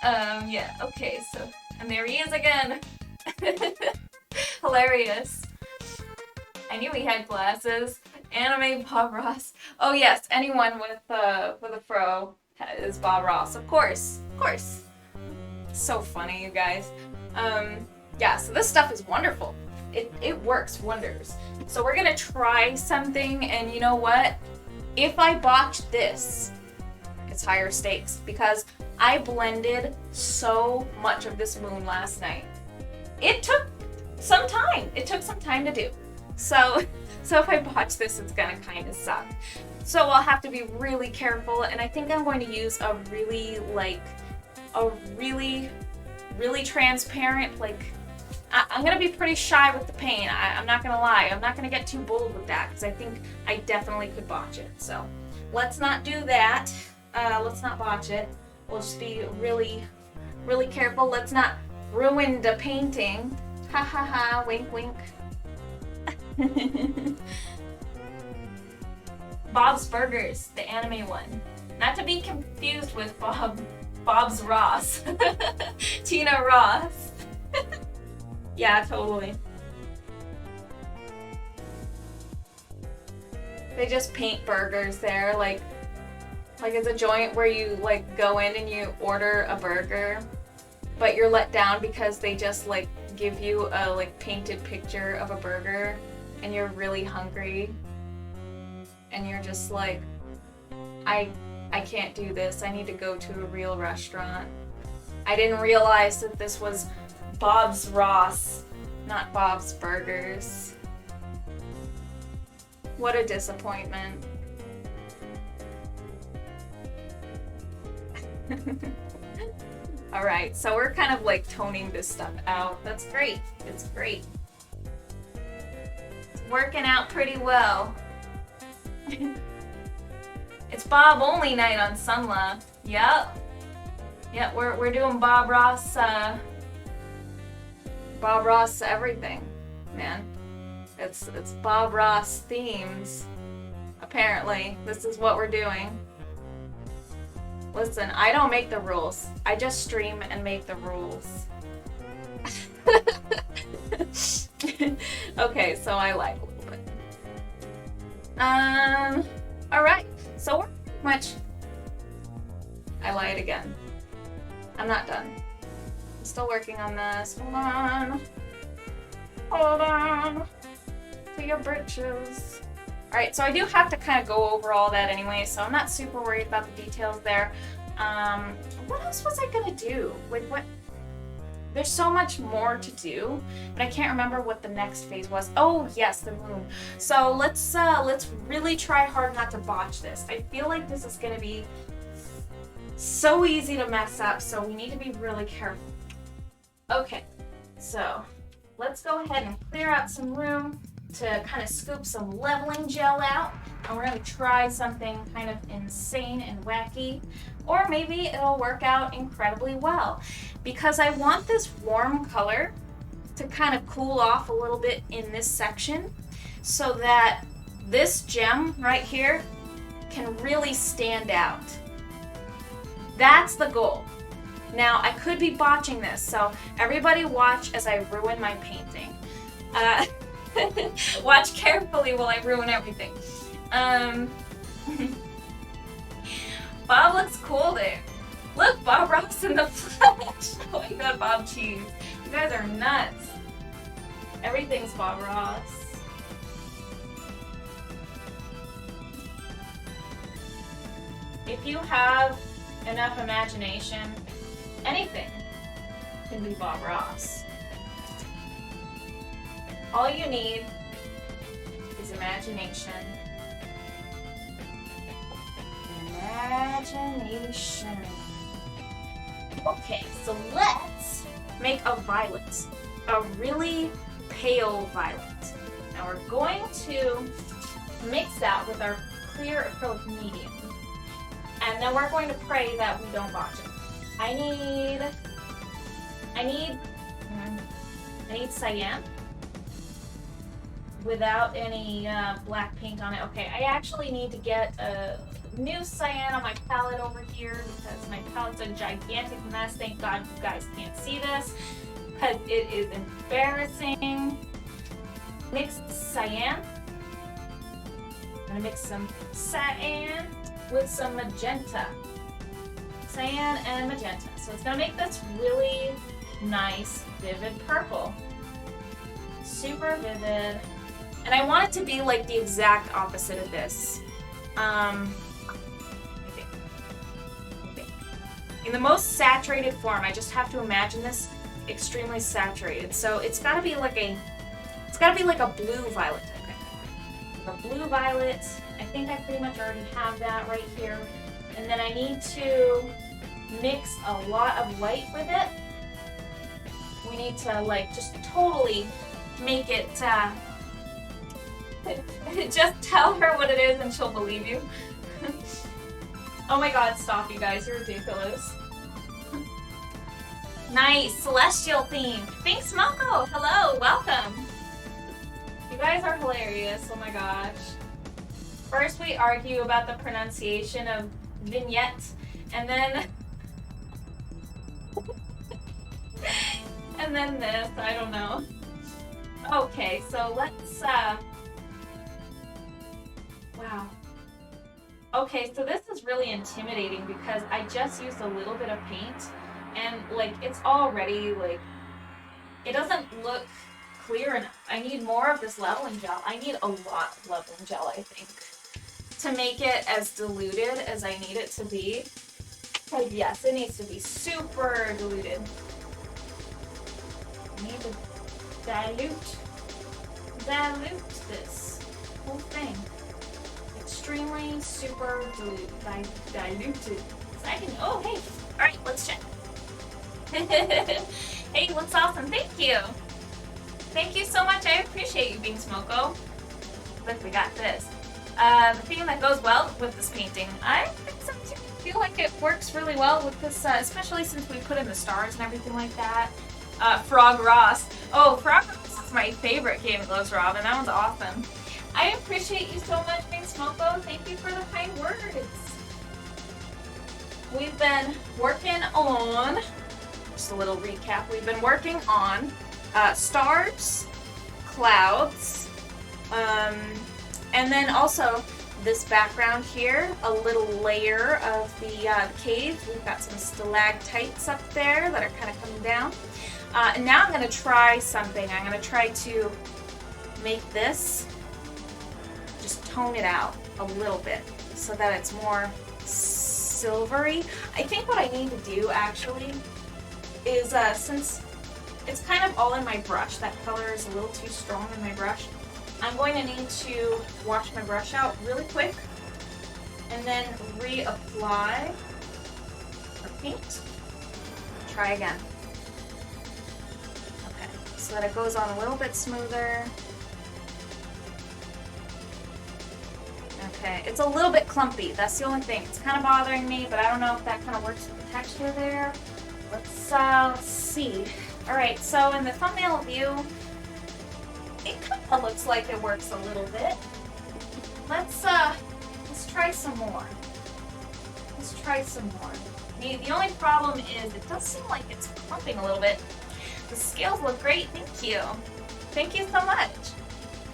Yeah, okay, so, and there he is again. Hilarious. I knew he had glasses. Anime Bob Ross. Oh yes, anyone with a fro is Bob Ross. Of course. So funny, you guys. Yeah, so this stuff is wonderful. It works wonders. So we're gonna try something, and you know what? If I botch this, it's higher stakes, because I blended so much of this moon last night. It took some time. It took some time to do. So if I botch this, it's gonna kind of suck. So I'll have to be really careful, and I think I'm going to use a really transparent, I'm gonna be pretty shy with the paint. I'm not gonna lie. I'm not gonna get too bold with that, because I think I definitely could botch it. So let's not do that. Let's not botch it. We'll just be really, really careful. Let's not ruin the painting. Ha ha ha, wink wink. Bob's Burgers, the anime one. Not to be confused with Bob's Ross. Tina Ross. Yeah, totally. They just paint burgers there, like it's a joint where you go in and you order a burger, but you're let down because they just give you a painted picture of a burger, and you're really hungry, and you're just like, I can't do this. I need to go to a real restaurant. I didn't realize that this was Bob's Ross, not Bob's Burgers. What a disappointment. Alright, so we're kind of toning this stuff out. That's great. It's great. It's working out pretty well. It's Bob only night on Sunla. Yep. Yep, we're doing Bob Ross everything, man. It's Bob Ross themes. Apparently, this is what we're doing. Listen, I don't make the rules. I just stream and make the rules. Okay, so I lied a little bit. Alright, so we're pretty much... I lied again. I'm not done. I'm still working on this. Hold on. Hold on to your britches. Alright, so I do have to kind of go over all that anyway, so I'm not super worried about the details there. What else was I gonna do? With what? There's so much more to do, but I can't remember what the next phase was. Oh yes, the moon. So let's really try hard not to botch this. I feel like this is gonna be so easy to mess up, so we need to be really careful. Okay, so let's go ahead and clear out some room to kind of scoop some leveling gel out, and we're gonna try something kind of insane and wacky, or maybe it'll work out incredibly well, because I want this warm color to kind of cool off a little bit in this section so that this gem right here can really stand out. That's the goal. Now, I could be botching this, so everybody watch as I ruin my painting. Watch carefully while I ruin everything. Bob looks cool there. Look, Bob Ross in the flesh. Oh my god, Bob Cheese. You guys are nuts. Everything's Bob Ross. If you have enough imagination, anything can be Bob Ross. All you need is imagination. Imagination. Okay, so let's make a violet. A really pale violet. Now we're going to mix that with our clear acrylic medium. And then we're going to pray that we don't botch it. I need cyan without any black paint on it. Okay, I actually need to get a new cyan on my palette over here because my palette's a gigantic mess. Thank God you guys can't see this because it is embarrassing. Mix cyan. I'm gonna mix some cyan with some magenta. Cyan and magenta. So it's gonna make this really nice, vivid purple. Super vivid. And I want it to be like the exact opposite of this. In the most saturated form, I just have to imagine this extremely saturated. So it's gotta be like a blue violet. Okay. A blue violet. I think I pretty much already have that right here. And then I need to mix a lot of white with it. We need to like just totally make it, just tell her what it is and she'll believe you. Oh my god, stop you guys, you're ridiculous. Nice, celestial theme. Thanks, Moko. Hello, welcome. You guys are hilarious, oh my gosh. First we argue about the pronunciation of vignette, and then and then this, I don't know. Okay, so let's wow. Okay, so this is really intimidating because I just used a little bit of paint and like it's already like it doesn't look clear enough. I need more of this leveling gel. I need a lot of leveling gel, I think, to make it as diluted as I need it to be. Because yes, it needs to be super diluted. I need to dilute this whole thing. Extremely super diluted. Second. Oh, hey. All right, let's check. Hey, looks awesome. Thank you. Thank you so much. I appreciate you being Smoko. Look, we got this. The theme that goes well with this painting. I think so too. I feel like it works really well with this, especially since we put in the stars and everything like that. Frog Ross. Oh, Frog Ross is my favorite Game Glows Robin. That one's awesome. I appreciate you so much, Big Smoko. Thank you for the kind words. We've been working on, just a little recap, we've been working on stars, clouds, and then also this background here, a little layer of the cave. We've got some stalactites up there that are kind of coming down. And now I'm going to try something. I'm going to try to make this, just tone it out a little bit so that it's more silvery. I think what I need to do actually is, since it's kind of all in my brush, that color is a little too strong in my brush, I'm going to need to wash my brush out really quick and then reapply our paint. Try again. Okay, so that it goes on a little bit smoother. Okay, it's a little bit clumpy. That's the only thing. It's kind of bothering me, but I don't know if that kind of works with the texture there. Let's see. All right, so in the thumbnail view, it kind of looks like it works a little bit. Let's try some more. Let's try some more. The only problem is it does seem like it's clumping a little bit. The scales look great. Thank you. Thank you so much.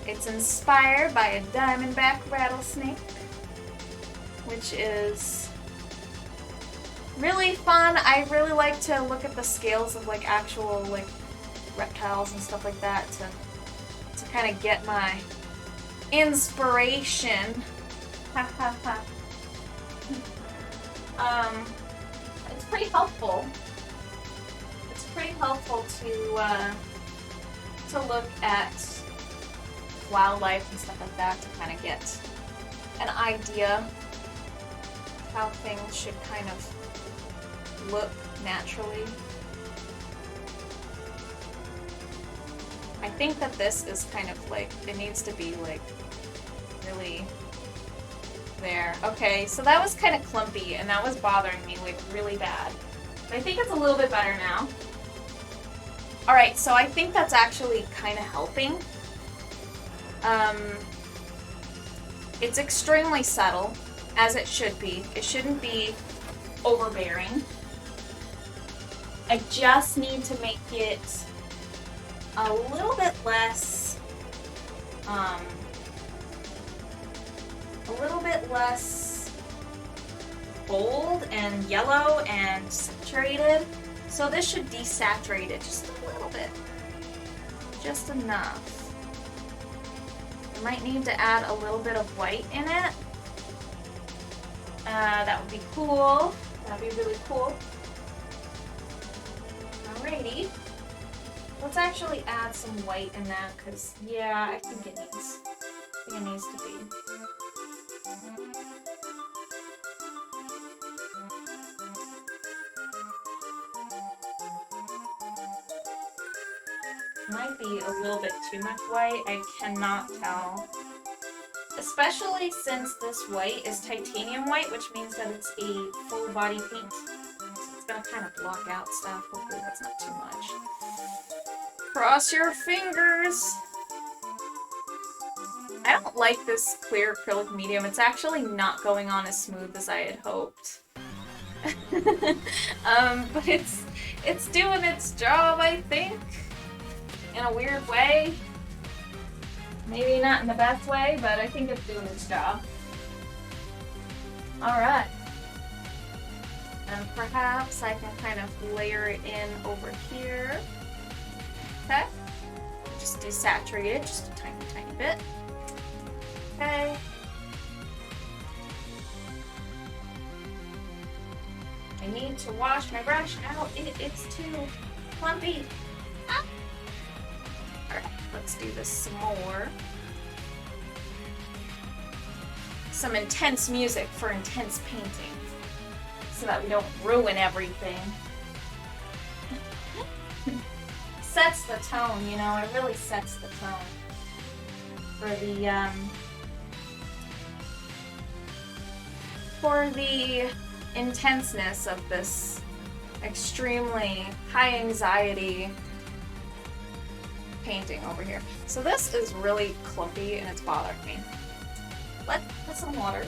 It's inspired by a diamondback rattlesnake, which is really fun. I really like to look at the scales of like actual like reptiles and stuff like that to kind of get my inspiration. Ha ha ha. It's pretty helpful. It's pretty helpful to look at wildlife and stuff like that to kind of get an idea how things should kind of look naturally. I think that this is kind of like, it needs to be like really there. Okay, so that was kind of clumpy and that was bothering me like really bad. But I think it's a little bit better now. Alright, so I think that's actually kind of helping. It's extremely subtle, as it should be. It shouldn't be overbearing. I just need to make it a little bit less, bold and yellow and saturated. So this should desaturate it just a little bit. Just enough. I might need to add a little bit of white in it. That would be cool. That would be really cool. Alrighty. Let's actually add some white in that because, yeah, I think it needs to be. Might be a little bit too much white. I cannot tell. Especially since this white is titanium white, which means that it's a full body paint. So it's gonna kind of block out stuff. Hopefully that's not too much. Cross your fingers! I don't like this clear acrylic medium. It's actually not going on as smooth as I had hoped. But it's doing its job, I think. In a weird way. Maybe not in the best way, but I think it's doing its job. Alright. And perhaps I can kind of layer it in over here. Okay. Just desaturate it just a tiny, tiny bit. Okay. I need to wash my brush out. It's too clumpy. Ah. Alright, let's do this some more. Some intense music for intense painting, so that we don't ruin everything. Sets the tone, you know, it really sets the tone for the intenseness of this extremely high anxiety painting over here. So this is really clumpy and it's bothering me. Let's put some water.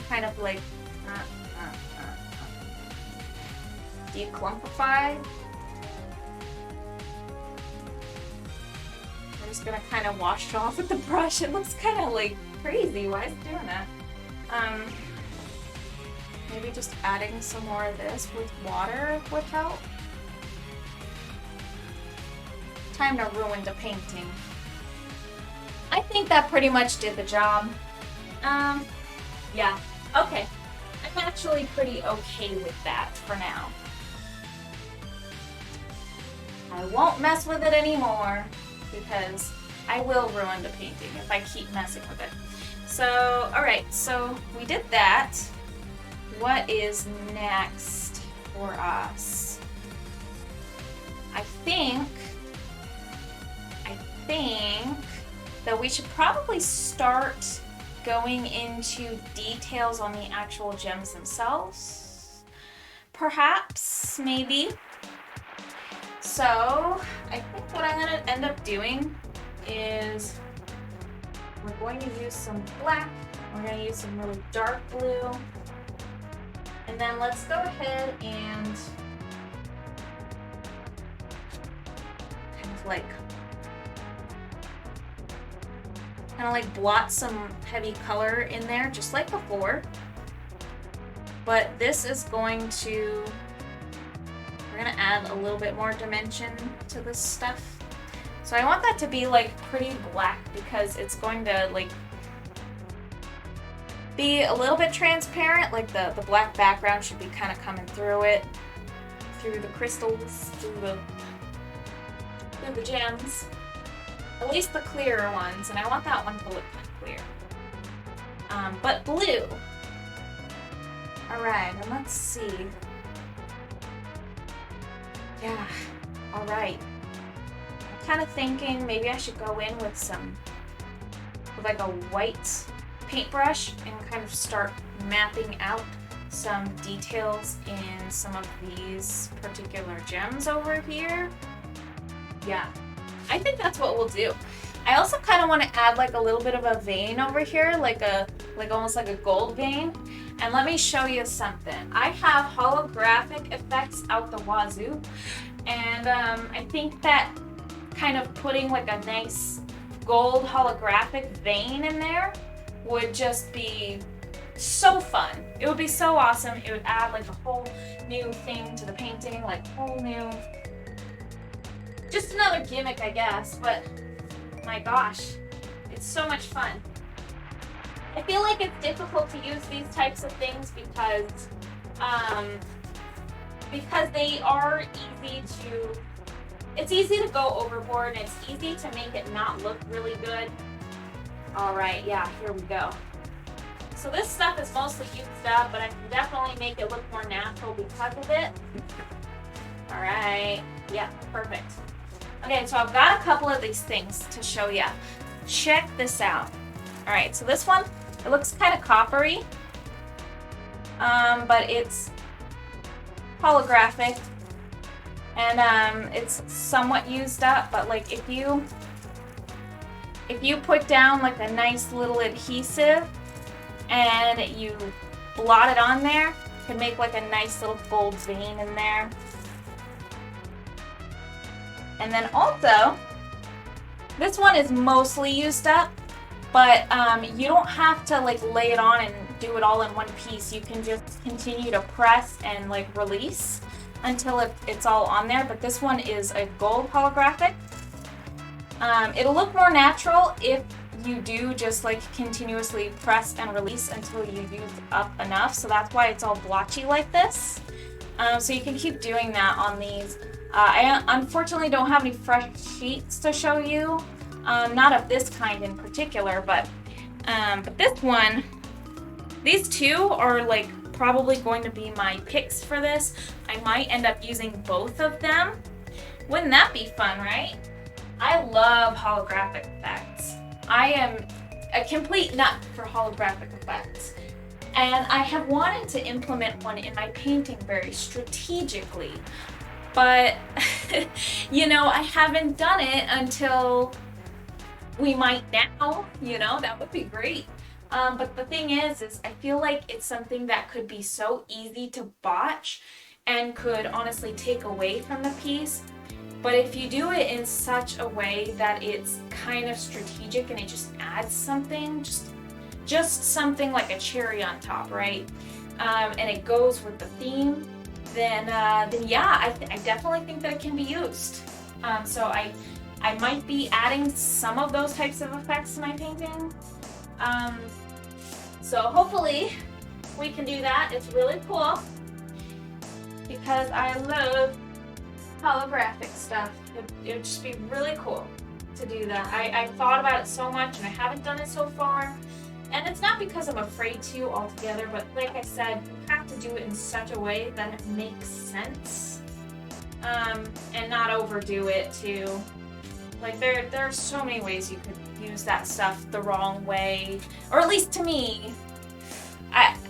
Kind of like declumpify. I'm just gonna kind of wash it off with the brush. It looks kind of like crazy. Why is it doing that? Maybe just adding some more of this with water would help. Time to ruin the painting. I think that pretty much did the job. Yeah, okay. I'm actually pretty okay with that for now. I won't mess with it anymore because I will ruin the painting if I keep messing with it. So, alright, so we did that. What is next for us? I think that we should probably start going into details on the actual gems themselves. Perhaps, maybe. So, I think what I'm going to end up doing is we're going to use some black, we're going to use some really dark blue, and then let's go ahead and kind of like blot some heavy color in there, just like before. But this is going to, we're gonna add a little bit more dimension to this stuff. So I want that to be like pretty black because it's going to like be a little bit transparent, like the black background should be kind of coming through it, through the crystals, through the gems. At least the clearer ones, and I want that one to look kind of clear. But blue. Alright, and let's see. Yeah, alright. I'm kind of thinking maybe I should go in with like a white paintbrush and kind of start mapping out some details in some of these particular gems over here. Yeah. I think that's what we'll do. I also kind of want to add like a little bit of a vein over here, like almost like a gold vein. And let me show you something. I have holographic effects out the wazoo, and I think that kind of putting like a nice gold holographic vein in there would just be so fun. It would be so awesome. It would add like a whole new thing to the painting, like whole new. Just another gimmick, I guess, but my gosh, it's so much fun. I feel like it's difficult to use these types of things because they are it's easy to go overboard and it's easy to make it not look really good. All right, yeah, here we go. So this stuff is mostly used up, but I can definitely make it look more natural because of it. All right, yeah, perfect. Okay, so I've got a couple of these things to show you. Check this out. All right, so this one, it looks kind of coppery, but it's holographic, and it's somewhat used up. But like if you put down like a nice little adhesive and you blot it on there, you can make like a nice little gold vein in there. And then also, this one is mostly used up, but you don't have to like lay it on and do it all in one piece. You can just continue to press and like release until it's all on there. But this one is a gold holographic. It'll look more natural if you do just like continuously press and release until you use up enough. So that's why it's all blotchy like this. So you can keep doing that on these. I unfortunately don't have any fresh sheets to show you, not of this kind in particular, but this one, these two are like probably going to be my picks for this. I might end up using both of them. Wouldn't that be fun, right? I love holographic effects. I am a complete nut for holographic effects. And I have wanted to implement one in my painting very strategically. But, you know, I haven't done it until we might now, you know, that would be great. But the thing is I feel like it's something that could be so easy to botch and could honestly take away from the piece. But if you do it in such a way that it's kind of strategic and it just adds something, just just something like a cherry on top, right? And it goes with the theme, then yeah, I definitely think that it can be used. So I might be adding some of those types of effects to my painting. So hopefully we can do that. It's really cool because I love holographic stuff. It would just be really cool to do that. I thought about it so much and I haven't done it so far. And it's not because I'm afraid to altogether, but like I said, you have to do it in such a way that it makes sense. And not overdo it too. Like there are so many ways you could use that stuff the wrong way. Or at least to me,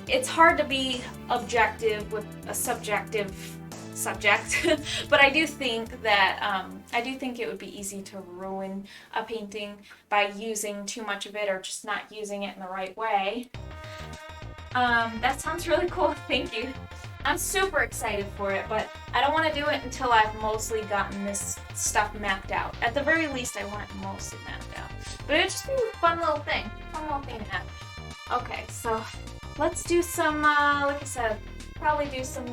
it's hard to be objective with a subjective subject, but I do think that it would be easy to ruin a painting by using too much of it or just not using it in the right way. That sounds really cool. Thank you. I'm super excited for it, but I don't want to do it until I've mostly gotten this stuff mapped out. At the very least, I want it mostly mapped out. But it'd just be a fun little thing to have. Okay, so let's do some, like I said, probably do some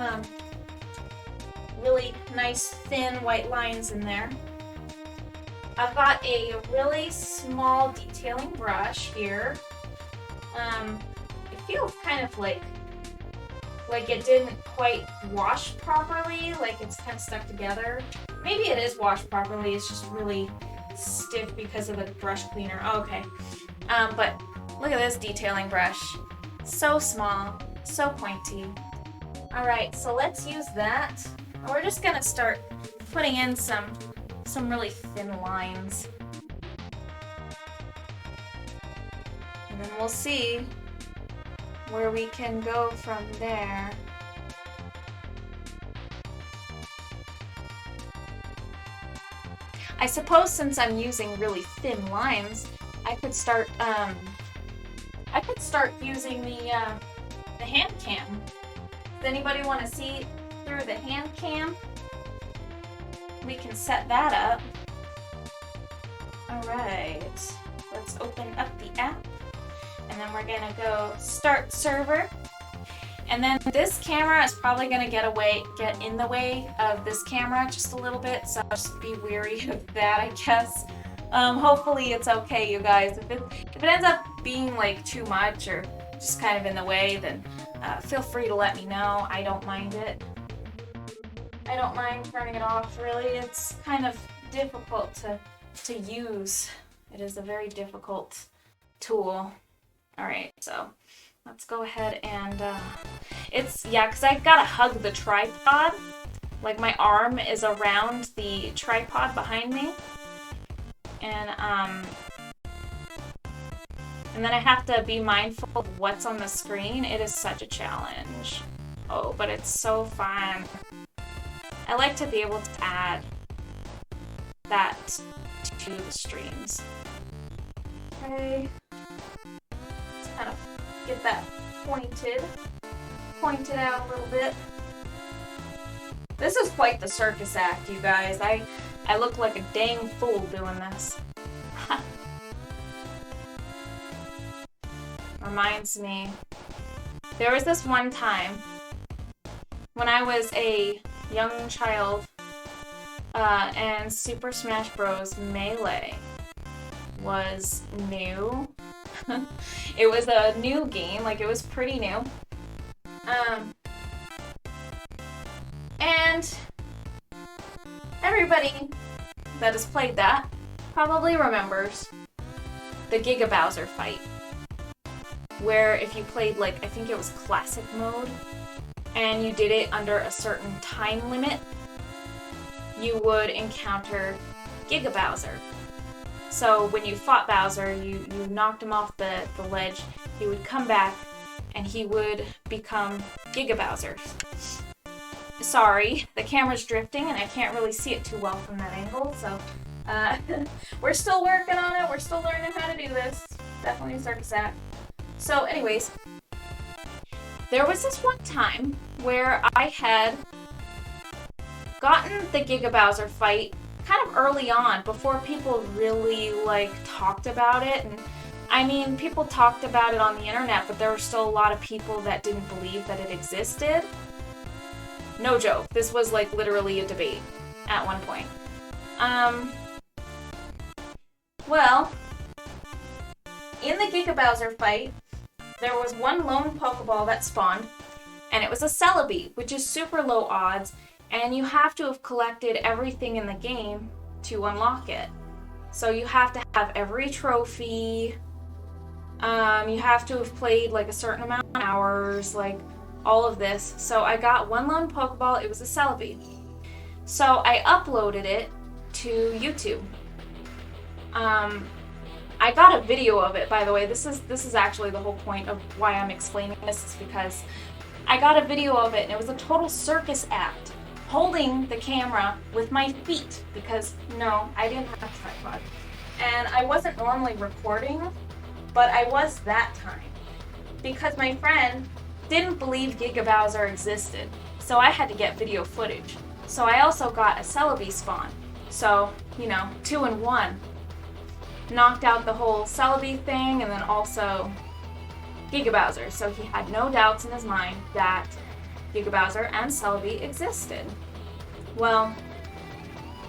really nice thin white lines in there. I've got a really small detailing brush here. It feels kind of like it didn't quite wash properly, like it's kind of stuck together. Maybe it is washed properly, it's just really stiff because of the brush cleaner. Oh, okay. But look at this detailing brush. So small, so pointy. Alright, so let's use that. And we're just gonna start putting in some really thin lines. And then we'll see where we can go from there. I suppose since I'm using really thin lines, I could start using the hand cam. Does anybody want to see through the hand cam? We can set that up. Get. Let's open up the app. And then we're gonna go start server. And then this camera is probably gonna get in the way of this camera just a little bit, so just be wary of that, I guess. Hopefully it's okay, you guys. If it ends up being like too much or just kind of in the way, then feel free to let me know. I don't mind it. I don't mind turning it off, really. It's kind of difficult to use. It is a very difficult tool. Alright, so let's go ahead and, because I've got to hug the tripod. Like, my arm is around the tripod behind me. And then I have to be mindful of what's on the screen. It is such a challenge. Oh, but it's so fun. I like to be able to add that to the streams. Okay. Let's kind of get that pointed out a little bit. This is quite the circus act, you guys. I look like a dang fool doing this. Reminds me, there was this one time when I was a young child and Super Smash Bros. Melee was new. It was a new game, like it was pretty new. And everybody that has played that probably remembers the Giga Bowser fight, where if you played, like, I think it was classic mode, and you did it under a certain time limit, you would encounter Giga Bowser. So when you fought Bowser, you knocked him off the ledge, he would come back, and he would become Giga Bowser. Sorry, the camera's drifting, and I can't really see it too well from that angle, so we're still working on it, we're still learning how to do this. Definitely a circus act. So anyways, there was this one time where I had gotten the Giga Bowser fight kind of early on, before people really, like, talked about it, and I mean, people talked about it on the internet, but there were still a lot of people that didn't believe that it existed. No joke. This was like literally a debate at one point. Well, in the Giga Bowser fight, there was one lone Pokeball that spawned, and it was a Celebi, which is super low odds, and you have to have collected everything in the game to unlock it. So you have to have every trophy, you have to have played like a certain amount of hours, like all of this. So I got one lone Pokeball, it was a Celebi. So I uploaded it to YouTube. I got a video of it, by the way. This is actually the whole point of why I'm explaining this, is because I got a video of it and it was a total circus act, holding the camera with my feet, because no, I didn't have a tripod. And I wasn't normally recording, but I was that time, because my friend didn't believe Giga Bowser existed, so I had to get video footage. So I also got a Celebi spawn, so, you know, 2 in 1. Knocked out the whole Celebi thing, and then also Giga Bowser, so he had no doubts in his mind that Giga Bowser and Celebi existed. Well,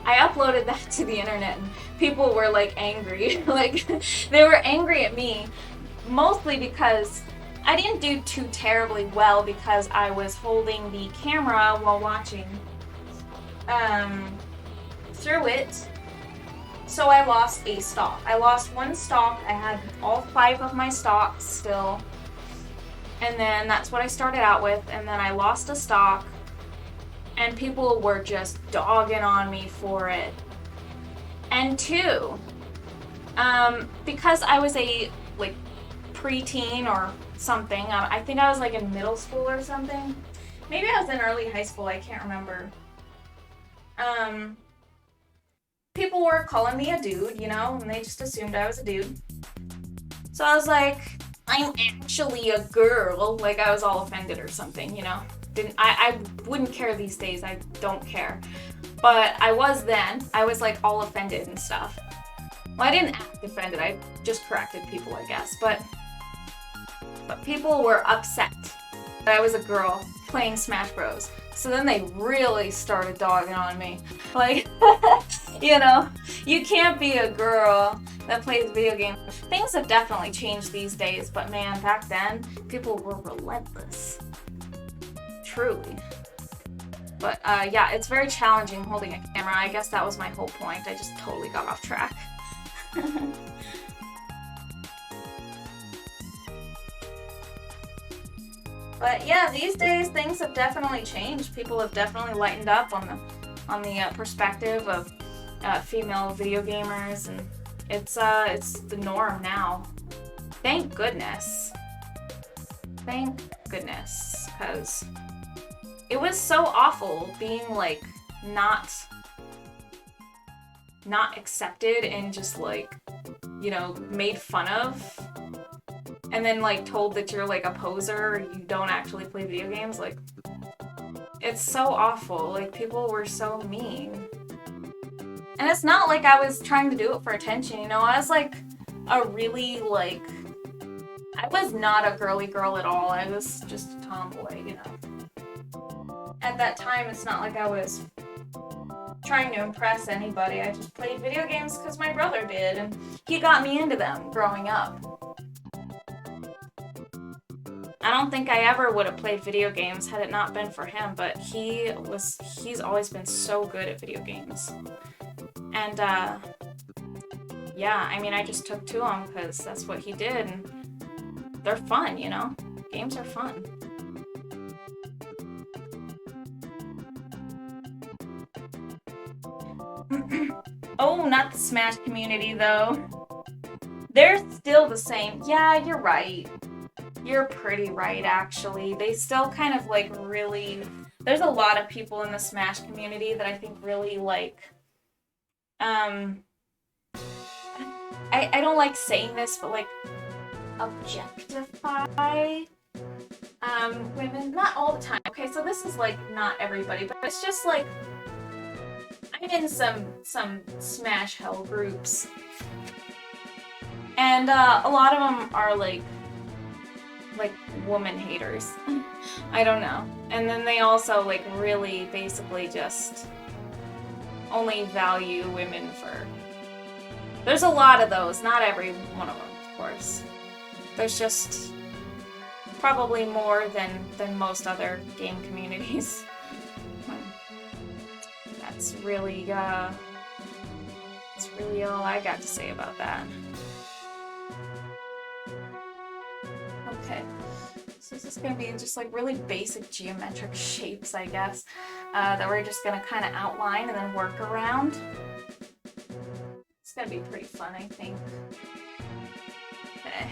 I uploaded that to the internet and people were like angry. Like, they were angry at me, mostly because I didn't do too terribly well, because I was holding the camera while watching through it. So I lost a stock. I lost one stock. I had all 5 of my stocks still. And then that's what I started out with. And then I lost a stock. And people were just dogging on me for it. And 2, because I was a like preteen or something. I think I was like in middle school or something. Maybe I was in early high school. I can't remember. People were calling me a dude, you know, and they just assumed I was a dude. So I was like, I'm actually a girl. Like, I was all offended or something, you know. I wouldn't care these days. I don't care. But I was then. I was like all offended and stuff. Well, I didn't act offended. I just corrected people, I guess. But people were upset that I was a girl playing Smash Bros. So then they really started dogging on me. Like, you know, you can't be a girl that plays video games. Things have definitely changed these days, but man, back then, people were relentless. Truly. But yeah, it's very challenging holding a camera. I guess that was my whole point. I just totally got off track. But yeah, these days things have definitely changed. People have definitely lightened up on the perspective of female video gamers, and it's the norm now. Thank goodness. Thank goodness, because it was so awful being like not accepted and just like, you know, made fun of. And then, like, told that you're, like, a poser or you don't actually play video games. Like, it's so awful. Like, people were so mean. And it's not like I was trying to do it for attention, you know? I was, like, a really, like... I was not a girly girl at all. I was just a tomboy, you know? At that time, it's not like I was trying to impress anybody. I just played video games because my brother did, and he got me into them growing up. I don't think I ever would have played video games had it not been for him, but he's always been so good at video games. And, yeah, I mean, I just took to him because that's what he did, and they're fun, you know? Games are fun. Oh, not the Smash community, though. They're still the same. Yeah, you're right. You're pretty right, actually. They still kind of, like, really... There's a lot of people in the Smash community that I think really, like... I don't like saying this, but, like, objectify women. Not all the time. Okay, so this is, like, not everybody, but it's just, like... I'm in some Smash Hell groups. And a lot of them are like woman haters. I don't know. And then they also like really basically just only value women for. There's a lot of those, not every one of them, of course. There's just probably more than most other game communities. That's really all I got to say about that. Okay, so this is going to be just like really basic geometric shapes, I guess, that we're just going to kind of outline and then work around. It's going to be pretty fun, I think. Okay.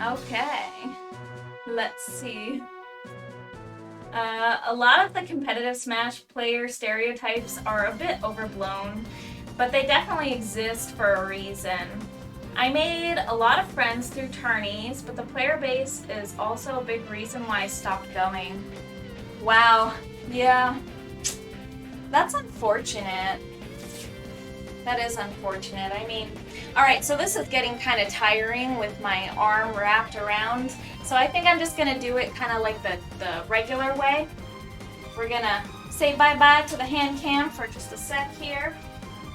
Okay, let's see. A lot of the competitive Smash player stereotypes are a bit overblown, but they definitely exist for a reason. I made a lot of friends through tourneys, but the player base is also a big reason why I stopped going. Wow, yeah, that's unfortunate. That is unfortunate. I mean, alright, so this is getting kind of tiring with my arm wrapped around. So I think I'm just going to do it kind of like the regular way. We're going to say bye-bye to the hand cam for just a sec here.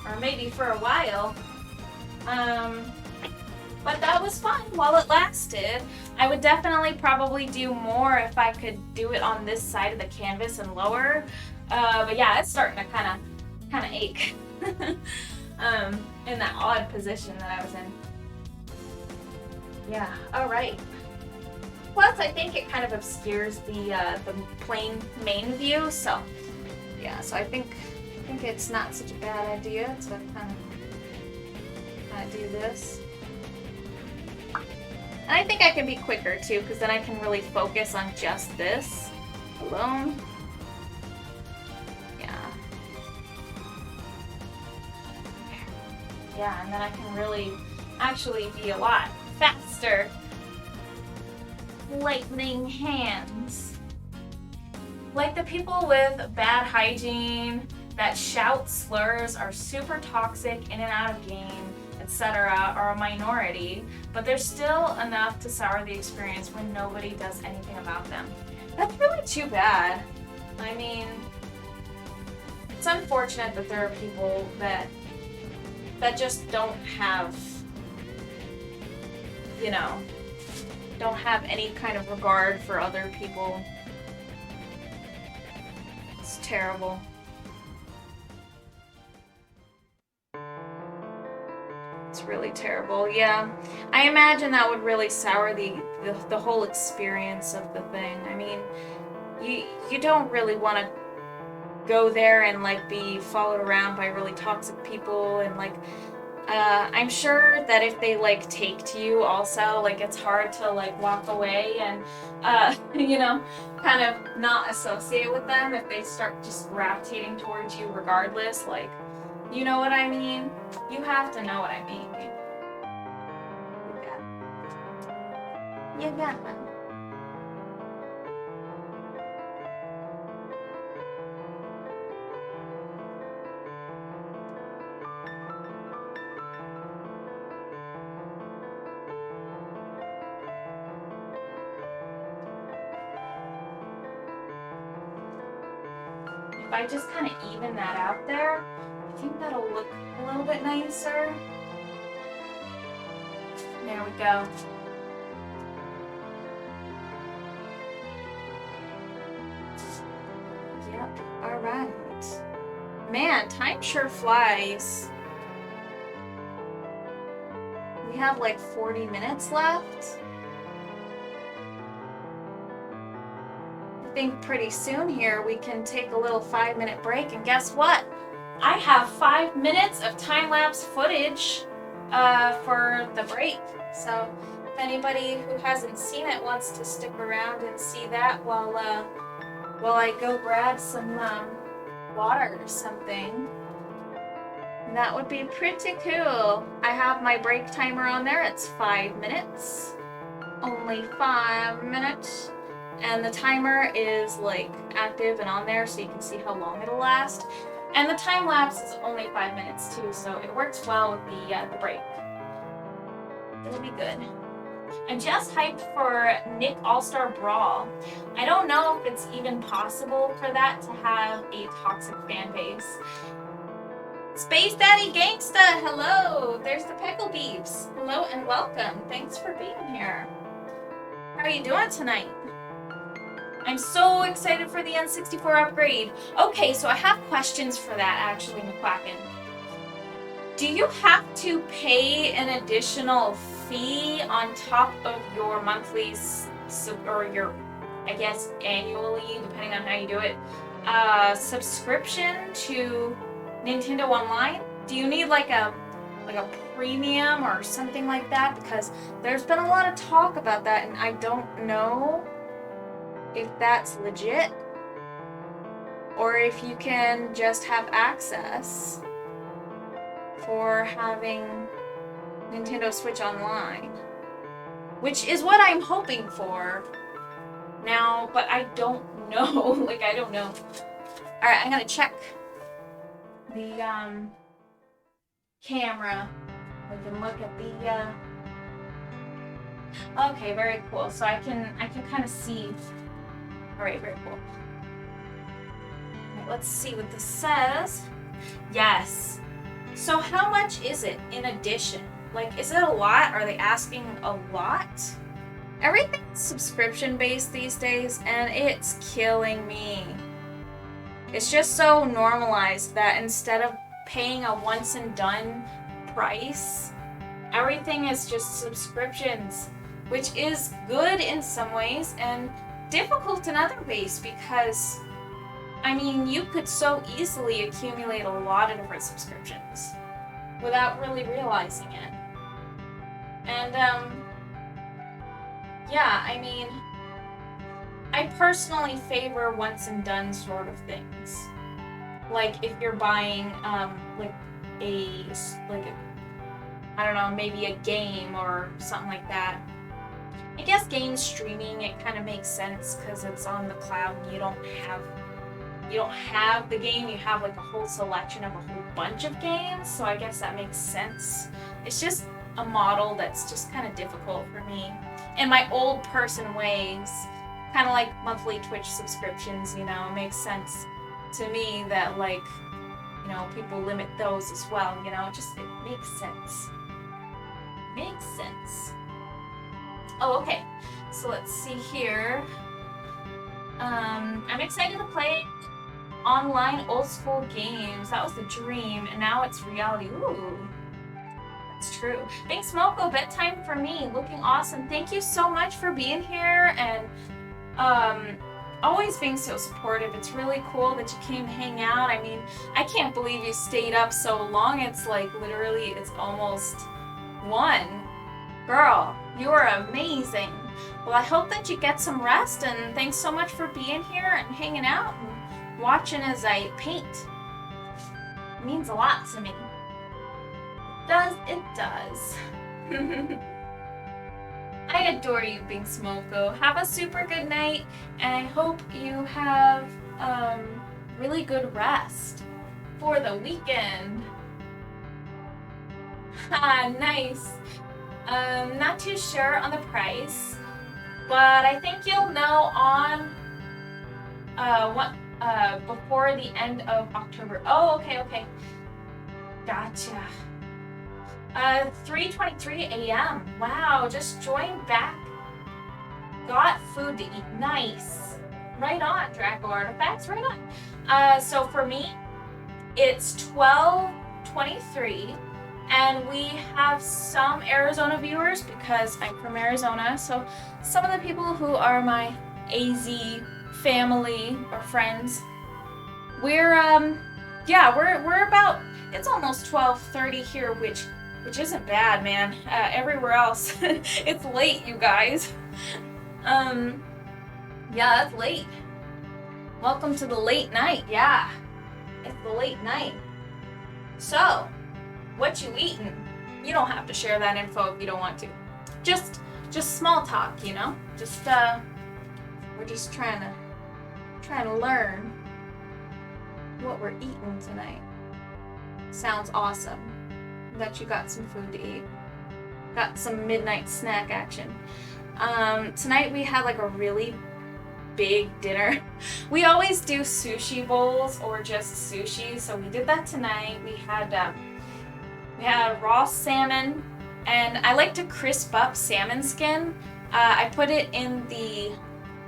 Or maybe for a while. But that was fun while it lasted. I would definitely probably do more if I could do it on this side of the canvas and lower. But yeah, it's starting to kind of ache. In that odd position that I was in. Yeah, alright. Plus, I think it kind of obscures the plain main view, so yeah, so I think it's not such a bad idea to kind of do this. And I think I can be quicker too, because then I can really focus on just this alone. Yeah, and then I can really actually be a lot faster. Lightning hands. Like the people with bad hygiene that shout slurs are super toxic in and out of game, etc. are a minority, but there's still enough to sour the experience when nobody does anything about them. That's really too bad. I mean, it's unfortunate that there are people that just don't have, you know, don't have any kind of regard for other people. It's terrible. It's really terrible, yeah. I imagine that would really sour the whole experience of the thing. I mean, you don't really want to go there and like be followed around by really toxic people, and like I'm sure that if they like take to you also, like it's hard to like walk away and you know, kind of not associate with them if they start just gravitating towards you regardless. Like, you know what I mean? You have to know what I mean. You got it. If I just kind of even that out there, I think that'll look a little bit nicer. There we go. Yep, alright. Man, time sure flies. We have like 40 minutes left. I think pretty soon here we can take a little 5-minute break, and guess what? I have 5 minutes of time-lapse footage for the break. So If anybody who hasn't seen it wants to stick around and see that while I go grab some water or something, that would be pretty cool. I have my break timer on there. It's 5 minutes. Only 5 minutes. And the timer is like active and on there so you can see how long it'll last. And the time lapse is only 5 minutes too, so it works well with the break. It'll be good. I'm just hyped for Nick All-Star Brawl. I don't know if it's even possible for that to have a toxic fan base. Space Daddy Gangsta, hello! There's the Pickle Beeps. Hello and welcome. Thanks for being here. How are you doing tonight? I'm so excited for the N64 upgrade. Okay, so I have questions for that actually, McQuacken. Do you have to pay an additional fee on top of your monthly, or your, I guess, annually, depending on how you do it, subscription to Nintendo Online? Do you need like a premium or something like that? Because there's been a lot of talk about that, and I don't know if that's legit or if you can just have access for having Nintendo Switch Online, which is what I'm hoping for now, but I don't know. Like, I don't know. Alright, I'm gonna check the camera. We can look at the okay, very cool. So I can kind of see. Alright, very cool. Right, let's see what this says. Yes. So how much is it in addition? Like, is it a lot? Are they asking a lot? Everything's subscription based these days, and it's killing me. It's just so normalized that instead of paying a once and done price, everything is just subscriptions, which is good in some ways and difficult in other ways because, I mean, you could so easily accumulate a lot of different subscriptions without really realizing it. And, yeah, I mean, I personally favor once and done sort of things. Like if you're buying, like I don't know, maybe a game or something like that. I guess game streaming, it kind of makes sense because it's on the cloud and you don't have the game, you have like a whole selection of a whole bunch of games, so I guess that makes sense. It's just a model that's just kind of difficult for me in my old person ways, kind of like monthly Twitch subscriptions, you know. It makes sense to me that, like, you know, people limit those as well, you know. It makes sense. Makes sense. Oh, okay. So let's see here. I'm excited to play online old school games. That was the dream, and now it's reality. Ooh, that's true. Big Smoko, bedtime for me. Looking awesome. Thank you so much for being here and always being so supportive. It's really cool that you came to hang out. I mean, I can't believe you stayed up so long. It's like literally, it's almost 1. Girl, you are amazing. Well, I hope that you get some rest, and thanks so much for being here and hanging out and watching as I paint. It means a lot to me. It does. I adore you, Big Smoko. Have a super good night, and I hope you have really good rest for the weekend. Ha, nice. Not too sure on the price, but I think you'll know on before the end of October. Oh, okay. Gotcha. 3:23 a.m. Wow, just joined back. Got food to eat. Nice. Right on, Draco Artifacts. Right on. So for me, it's 12:23. And we have some Arizona viewers because I'm from Arizona. So some of the people who are my AZ family or friends, we're about, it's almost 12:30 here, which which isn't bad, man. Everywhere else, it's late, you guys. Yeah, it's late. Welcome to the late night. Yeah, it's the late night. So, what you eating? You don't have to share that info if you don't want to. Just small talk, you know. We're just trying to learn what we're eating tonight. Sounds awesome. That you got some food to eat. Got some midnight snack action. Tonight we had like a really big dinner. We always do sushi bowls or just sushi, so we did that tonight. We had raw salmon, and I like to crisp up salmon skin. I put it in the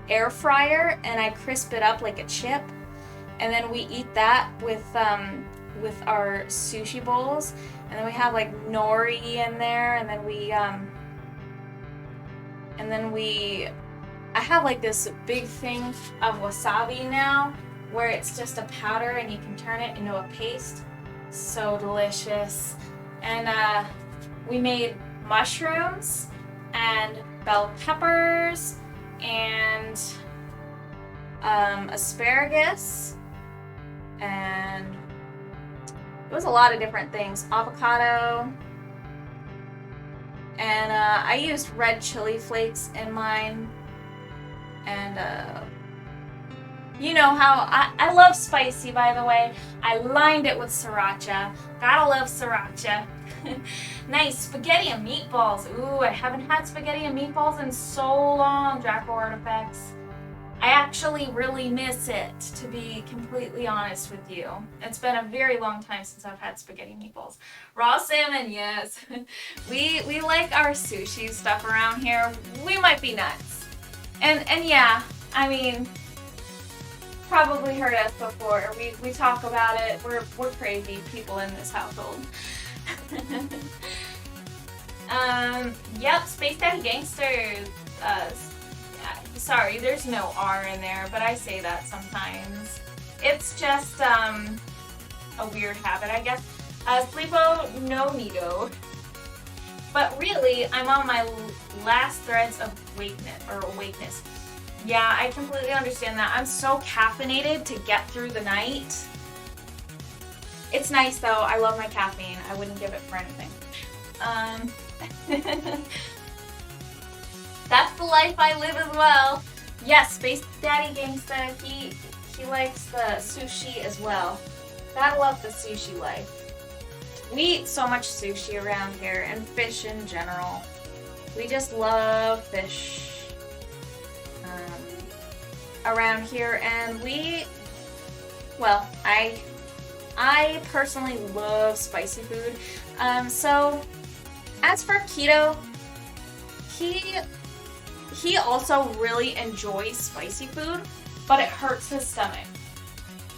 air fryer and I crisp it up like a chip, and then we eat that with our sushi bowls, and then we have like nori in there, and then I have like this big thing of wasabi now where it's just a powder and you can turn it into a paste. So delicious. And we made mushrooms and bell peppers and asparagus, and it was a lot of different things. Avocado. And I used red chili flakes in mine. And you know how I love spicy, by the way. I lined it with sriracha. Gotta love sriracha. Nice. Spaghetti and meatballs. Ooh, I haven't had spaghetti and meatballs in so long, Draco Artifacts. I actually really miss it, to be completely honest with you. It's been a very long time since I've had spaghetti and meatballs. Raw salmon, yes. We like our sushi stuff around here. We might be nuts. And yeah, I mean, probably heard us before. We talk about it. We're crazy people in this household. Yep, Space Daddy Gangsters. Sorry, there's no R in there, but I say that sometimes. It's just a weird habit, I guess. Sleepo no Nido. But really, I'm on my last threads of awakeness. Yeah, I completely understand that. I'm so caffeinated to get through the night. It's nice though. I love my caffeine. I wouldn't give it for anything. That's the life I live as well. Yes, Space Daddy Gangsta, he likes the sushi as well. Gotta love the sushi life. We eat so much sushi around here, and fish in general. We just love fish around here, and I personally love spicy food. So as for Keto, he also really enjoys spicy food, but it hurts his stomach.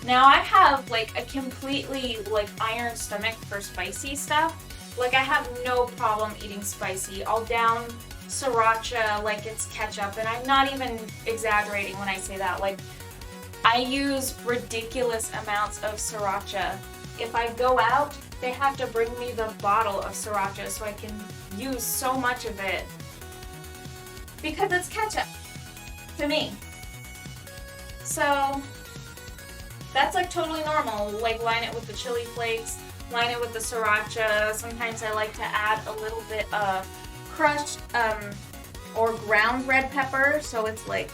Now I have like a completely like iron stomach for spicy stuff. Like I have no problem eating spicy. I'll down sriracha like it's ketchup, and I'm not even exaggerating when I say that. Like I use ridiculous amounts of sriracha. If I go out, they have to bring me the bottle of sriracha so I can use so much of it. Because it's ketchup to me. So that's like totally normal. Like line it with the chili flakes, line it with the sriracha. Sometimes I like to add a little bit of crushed or ground red pepper, so it's like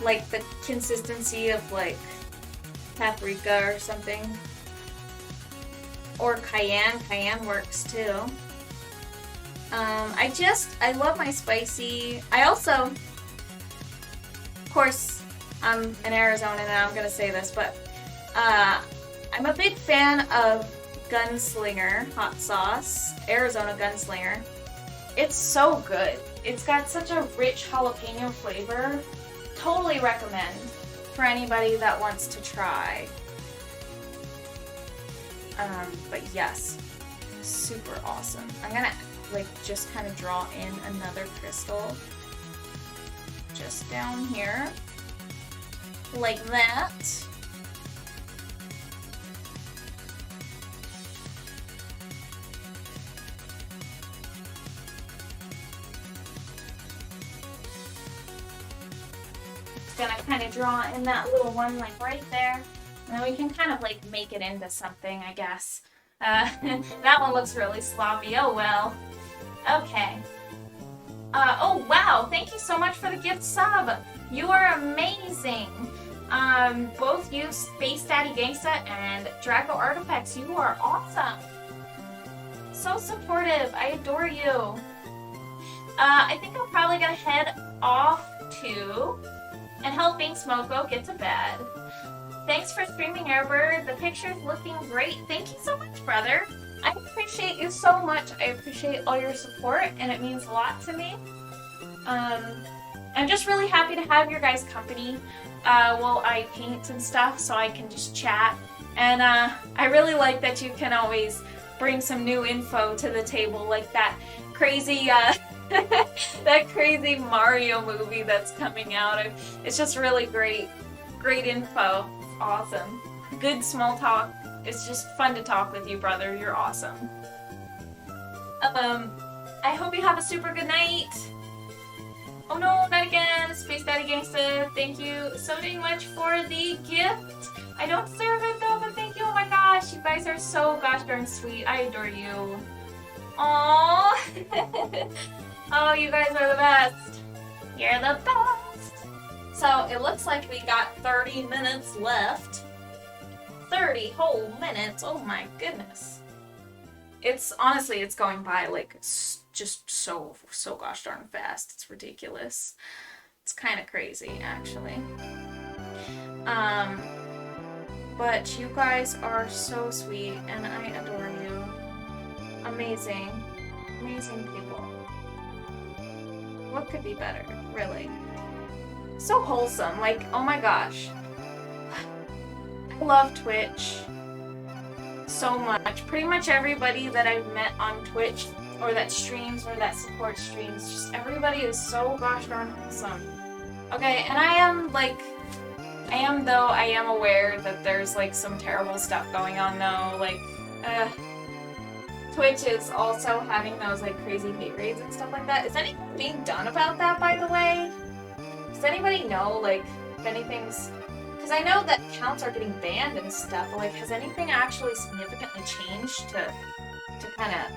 the consistency of like paprika or something. Or cayenne. Cayenne works too. I love my spicy. I also, of course, I'm an Arizonan and I'm gonna say this, but I'm a big fan of Gunslinger hot sauce, Arizona Gunslinger. It's so good. It's got such a rich jalapeno flavor. Totally recommend for anybody that wants to try. But yes, super awesome. I'm gonna like just kind of draw in another crystal just down here like that. gonna kind of draw in that little one like right there. And then we can kind of like make it into something, I guess. That one looks really sloppy. Oh well. Okay. Oh wow, thank you so much for the gift sub. You are amazing. Both you, Space Daddy Gangsta and Draco Artifacts, you are awesome. So supportive, I adore you. I think I'm probably gonna head off too and help Bing Smoko get to bed. Thanks for streaming, Airbird. The picture's looking great. Thank you so much, brother. I appreciate you so much. I appreciate all your support, and it means a lot to me. I'm just really happy to have your guys' company while I paint and stuff, so I can just chat. And I really like that you can always bring some new info to the table, like that crazy that crazy Mario movie that's coming out. It's just really great info. It's awesome. Good small talk. It's just fun to talk with you, brother. You're awesome. I hope you have a super good night. Oh no, not again. Space Daddy Gangsta, thank you so much for the gift. I don't deserve it though, but thank you. Oh my gosh, you guys are so gosh darn sweet. I adore you. Aww. Oh, you guys are the best. You're the best. So it looks like we got 30 minutes left. 30 whole minutes. Oh my goodness. It's honestly, it's going by like just so gosh darn fast. It's ridiculous. It's kind of crazy actually. But you guys are so sweet and I adore you. Amazing. Amazing people. What could be better, really? So wholesome, like, oh my gosh. I love Twitch so much. Pretty much everybody that I've met on Twitch or that streams or that supports streams, just everybody is so gosh darn wholesome. Okay, and I am aware that there's like some terrible stuff going on though, like, Twitch is also having those like crazy hate raids and stuff like that. Is anything being done about that, by the way? Does anybody know, like, if anything's... Because I know that accounts are getting banned and stuff, but like, has anything actually significantly changed to kind of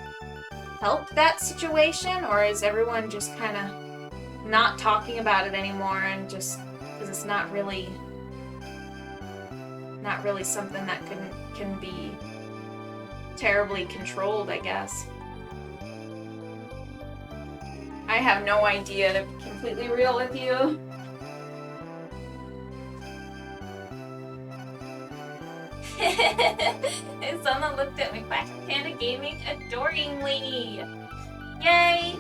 help that situation? Or is everyone just kind of not talking about it anymore and just... Because it's not really something that can be terribly controlled, I guess. I have no idea, to be completely real with you. Someone looked at me, Quack Panda Gaming adoringly. Yay!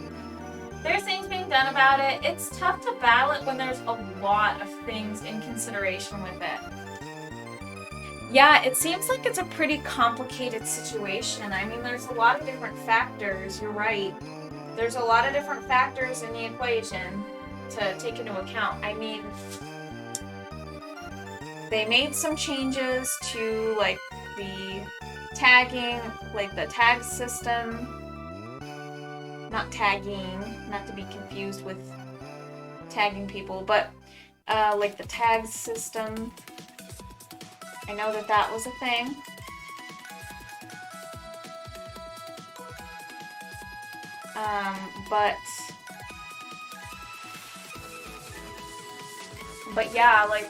There's things being done about it. It's tough to ballot when there's a lot of things in consideration with it. Yeah, it seems like it's a pretty complicated situation. I mean, there's a lot of different factors, you're right. There's a lot of different factors in the equation to take into account. I mean, they made some changes to, like, the tagging, like the tag system. Not tagging, not to be confused with tagging people, but, like the tag system. I know that that was a thing. But yeah, like,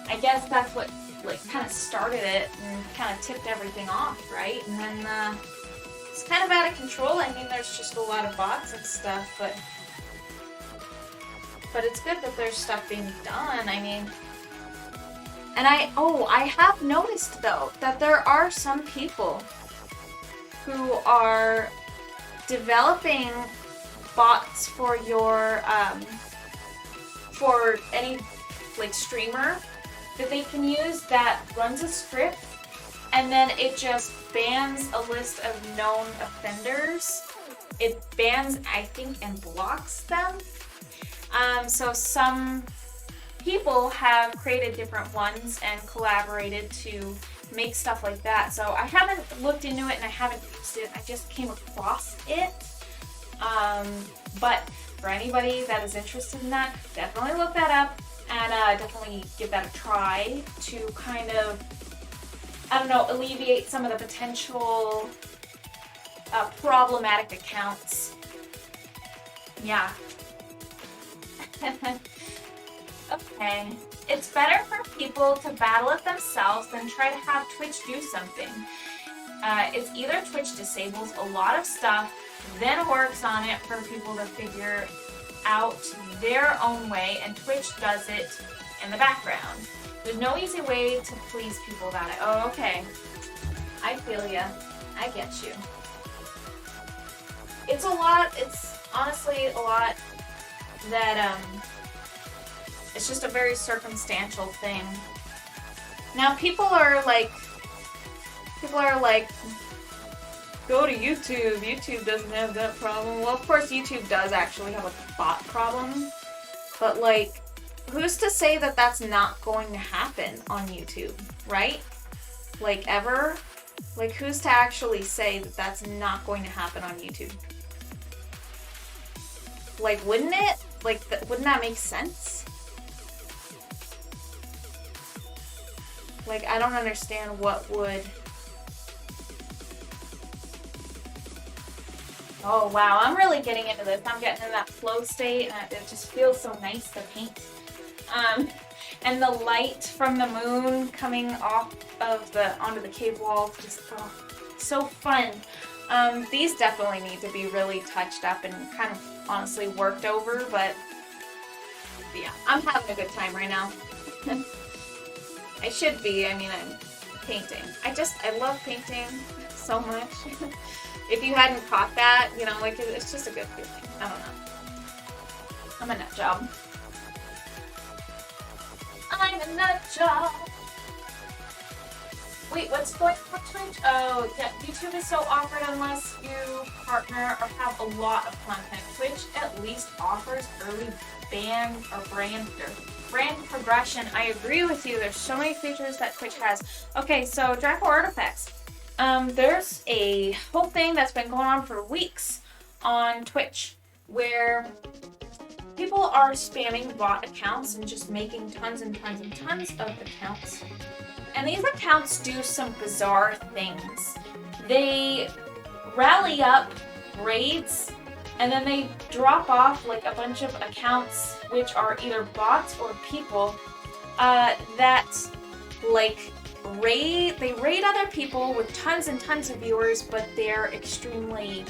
I guess that's what, like, kind of started it and kind of tipped everything off, right? And then, it's kind of out of control. I mean, there's just a lot of bots and stuff, but it's good that there's stuff being done. I mean, and I have noticed, though, that there are some people who are developing bots for your, for any, like, streamer that they can use that runs a script, and then it just bans a list of known offenders. It bans, I think, and blocks them. So some people have created different ones and collaborated to make stuff like that. So I haven't looked into it and I haven't used it. I just came across it. But for anybody that is interested in that, definitely look that up. and definitely give that a try to kind of, I don't know, alleviate some of the potential problematic accounts. Yeah. Okay. It's better for people to battle it themselves than try to have Twitch do something. It's either Twitch disables a lot of stuff, then works on it for people to figure out their own way, and Twitch does it in the background. There's no easy way to please people about it. Oh, okay. I feel ya. I get you. It's a lot. It's honestly a lot that, it's just a very circumstantial thing. Now people are like, go to YouTube. YouTube doesn't have that problem. Well, of course YouTube does actually have a bot problem, but like, who's to say that that's not going to happen on YouTube, right? Like, ever? Like, who's to actually say that that's not going to happen on YouTube? Like, wouldn't it? Like, wouldn't that make sense? Like, I don't understand what would... Oh, wow, I'm really getting into this. I'm getting in that flow state, and it just feels so nice to paint. And the light from the moon coming off of onto the cave wall, just so fun. These definitely need to be really touched up and kind of honestly worked over, but yeah, I'm having a good time right now. I should be. I mean, I'm painting. I love painting so much. If you hadn't caught that, you know, like, it's just a good feeling. I don't know. I'm a nut job. I'm a nut job. Wait, what's going on Twitch? Oh, yeah, YouTube is so awkward unless you partner or have a lot of content. Twitch at least offers early brand progression. I agree with you. There's so many features that Twitch has. Okay, so Draco Artifacts. There's a whole thing that's been going on for weeks on Twitch where people are spamming bot accounts and just making tons and tons and tons of accounts. And these accounts do some bizarre things. They rally up raids and then they drop off like a bunch of accounts which are either bots or people that like they raid other people with tons and tons of viewers, but they're extremely,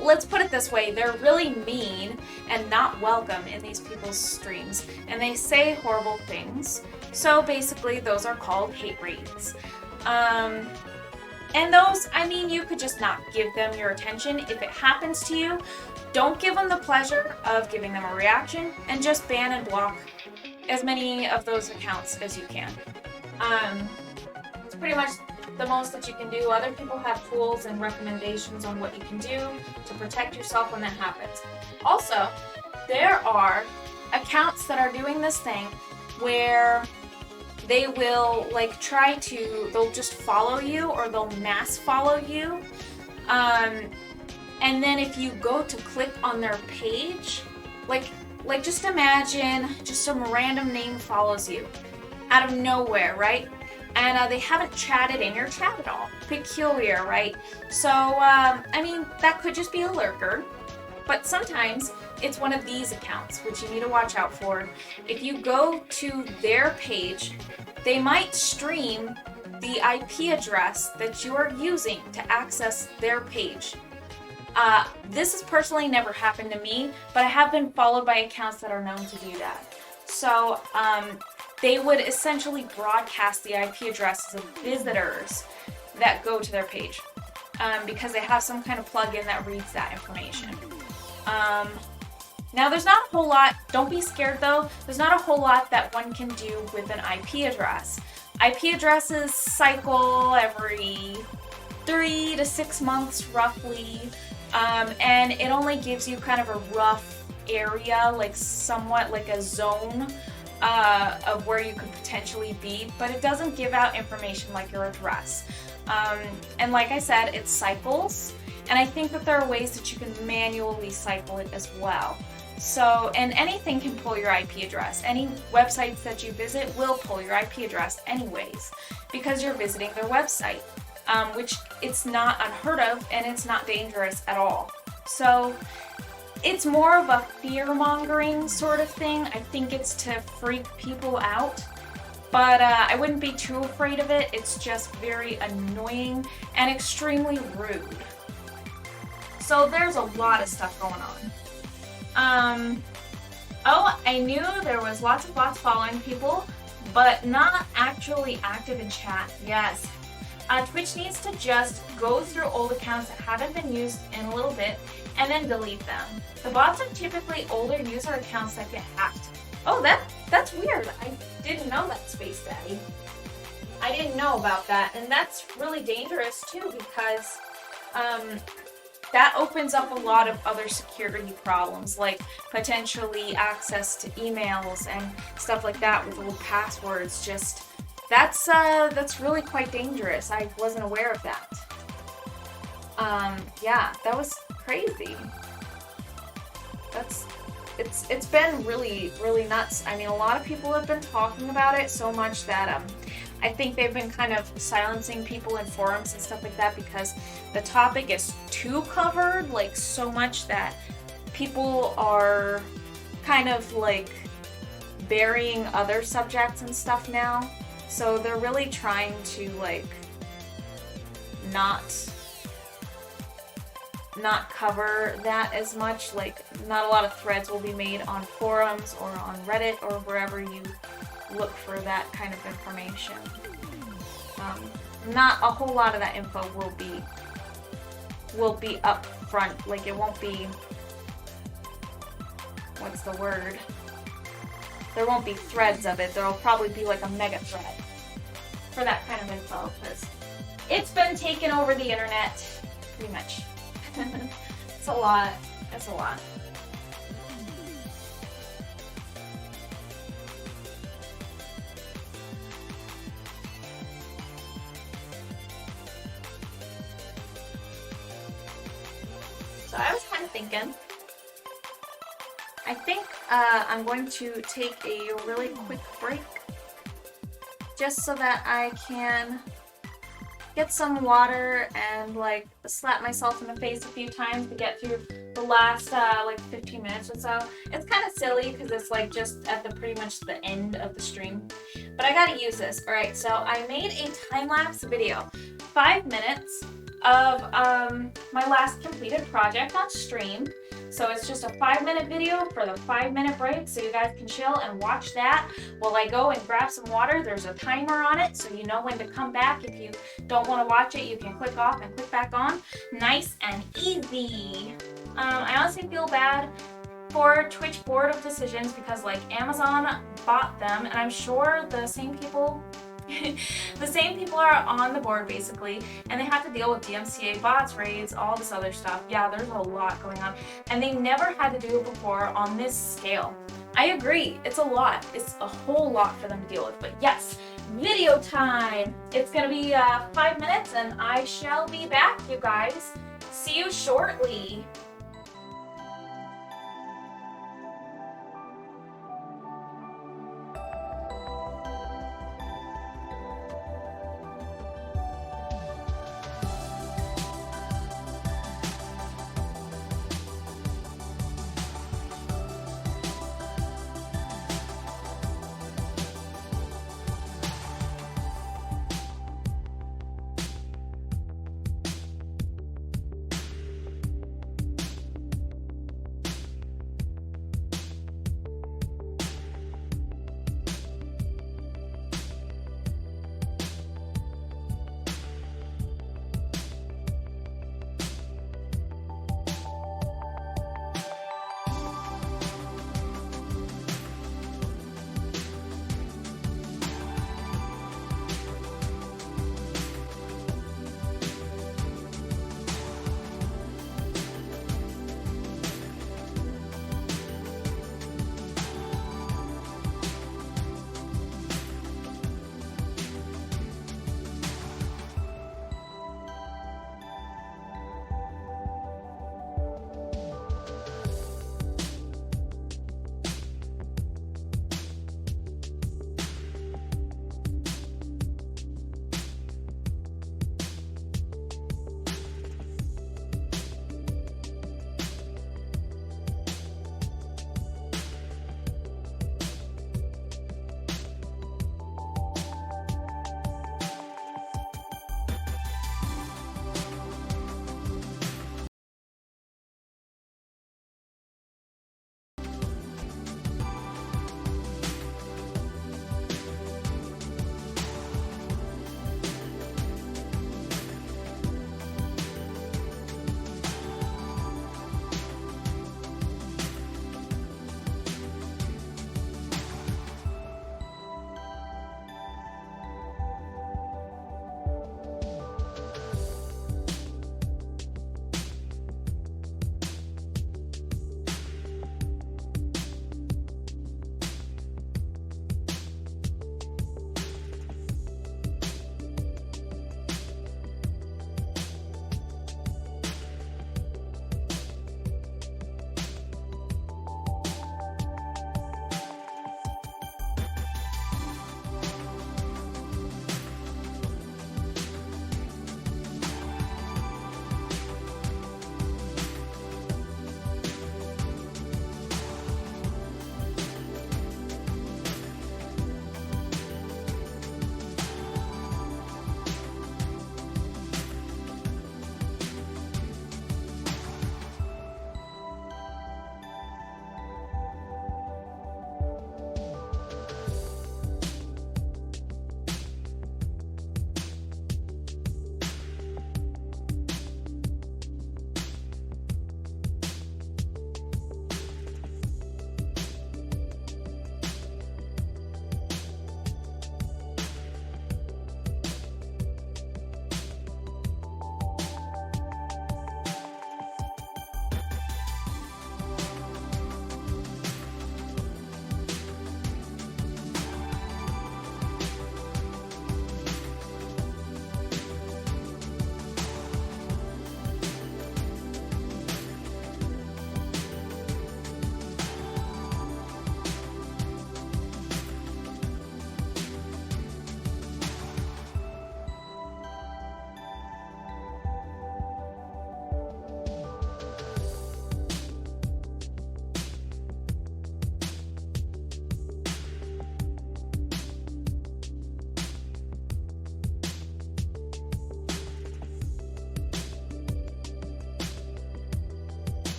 let's put it this way, they're really mean and not welcome in these people's streams, and they say horrible things. So basically those are called hate raids. And those, I mean, you could just not give them your attention. If it happens to you, don't give them the pleasure of giving them a reaction, and just ban and block as many of those accounts as you can. It's pretty much the most that you can do. Other people have tools and recommendations on what you can do to protect yourself when that happens. Also, there are accounts that are doing this thing where they will like they'll just follow you, or they'll mass follow you. And then if you go to click on their page, like just imagine just some random name follows you out of nowhere, right? And they haven't chatted in your chat at all. Peculiar, right? So, I mean, that could just be a lurker, but sometimes it's one of these accounts, which you need to watch out for. If you go to their page, they might stream the IP address that you are using to access their page. This has personally never happened to me, but I have been followed by accounts that are known to do that. So, they would essentially broadcast the IP addresses of visitors that go to their page, because they have some kind of plugin that reads that information. Now, there's not a whole lot, don't be scared though, there's not a whole lot that one can do with an IP address. IP addresses cycle every 3 to 6 months roughly, and it only gives you kind of a rough area, like somewhat like a zone of where you could potentially be, but it doesn't give out information like your address. And like I said, it cycles, and I think that there are ways that you can manually cycle it as well. So, and anything can pull your IP address. Any websites that you visit will pull your IP address anyways, because you're visiting their website, which it's not unheard of and it's not dangerous at all. So it's more of a fear-mongering sort of thing. I think it's to freak people out, but I wouldn't be too afraid of it. It's just very annoying and extremely rude. So there's a lot of stuff going on. Oh, I knew there was lots of bots following people, but not actually active in chat. Yes. Twitch needs to just go through old accounts that haven't been used in a little bit and then delete them. The bots are typically older user accounts that get hacked. Oh, that's weird. I didn't know that, Space Daddy. I didn't know about that, and that's really dangerous too, because that opens up a lot of other security problems, like potentially access to emails and stuff like that with old passwords. Just that's really quite dangerous. I wasn't aware of that. Yeah, that was crazy. It's been really, really nuts. I mean, a lot of people have been talking about it so much that I think they've been kind of silencing people in forums and stuff like that because the topic is too covered, like so much that people are kind of like burying other subjects and stuff now. So they're really trying to like not cover that as much. Like, not a lot of threads will be made on forums or on Reddit or wherever you look for that kind of information. Not a whole lot of that info will be up front. Like, it won't be, what's the word? There won't be threads of it. There'll probably be like a mega thread for that kind of info, because it's been taking over the internet pretty much. It's a lot. It's a lot. So I was kind of thinking, I think I'm going to take a really quick break just so that I can get some water and like slap myself in the face a few times to get through the last like 15 minutes or so. It's kind of silly because it's like just at the pretty much the end of the stream, but I gotta use this. All right, so I made a time-lapse video, 5 minutes of my last completed project on stream. So it's just a 5-minute video for the 5-minute break, so you guys can chill and watch that while I go and grab some water. There's a timer on it, so you know when to come back. If you don't want to watch it, you can click off and click back on. Nice and easy. I honestly feel bad for Twitch board of decisions because like Amazon bought them, and I'm sure the same people are on the board basically, and they have to deal with DMCA bots, raids, all this other stuff. Yeah, there's a lot going on, and they never had to do it before on this scale. I agree, it's a lot. It's a whole lot for them to deal with, but yes, video time. It's gonna be 5 minutes, and I shall be back, you guys. See you shortly.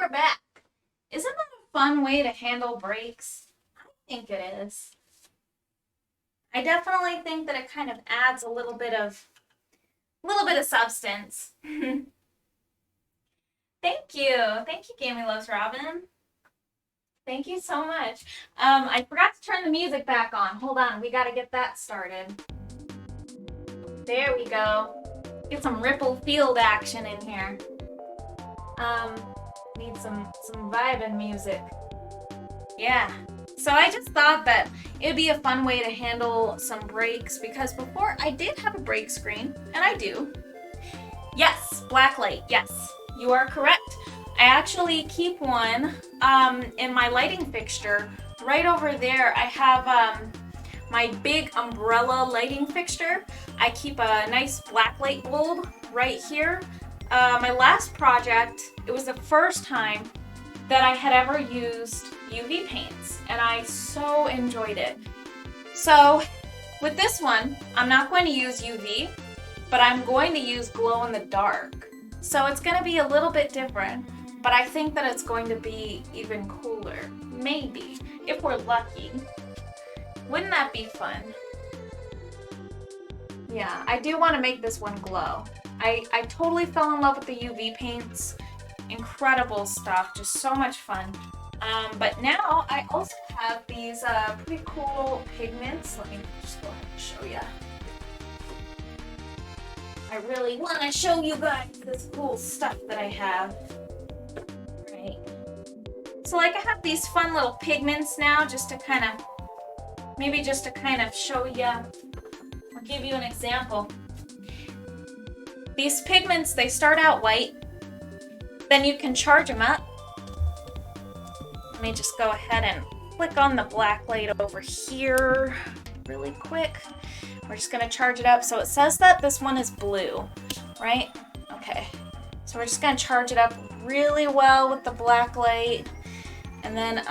we're back. Isn't that a fun way to handle breaks? I think it is. I definitely think that it kind of adds a little bit of substance. Thank you, Gamey Loves Robin. Thank you so much. I forgot to turn the music back on. Hold on, we gotta get that started. There we go. Get some Ripple Field action in here. Need some vibin' music. Yeah. So I just thought that it'd be a fun way to handle some breaks, because before I did have a break screen, and I do. Yes, black light. Yes, you are correct. I actually keep one in my lighting fixture. Right over there, I have my big umbrella lighting fixture. I keep a nice black light bulb right here. My last project, it was the first time that I had ever used UV paints, and I so enjoyed it. So with this one, I'm not going to use UV, but I'm going to use glow in the dark. So it's going to be a little bit different, but I think that it's going to be even cooler. Maybe, if we're lucky. Wouldn't that be fun? Yeah, I do want to make this one glow. I totally fell in love with the UV paints. Incredible stuff, just so much fun. But now I also have these pretty cool pigments. Let me just go ahead and show you. I really want to show you guys this cool stuff that I have. Right. So like I have these fun little pigments now, just to kind of, maybe just to kind of show you, or give you an example. These pigments, they start out white, then you can charge them up. Let me just go ahead and click on the black light over here really quick. We're just gonna charge it up. So it says that this one is blue, right? Okay, so we're just gonna charge it up really well with the black light. And then,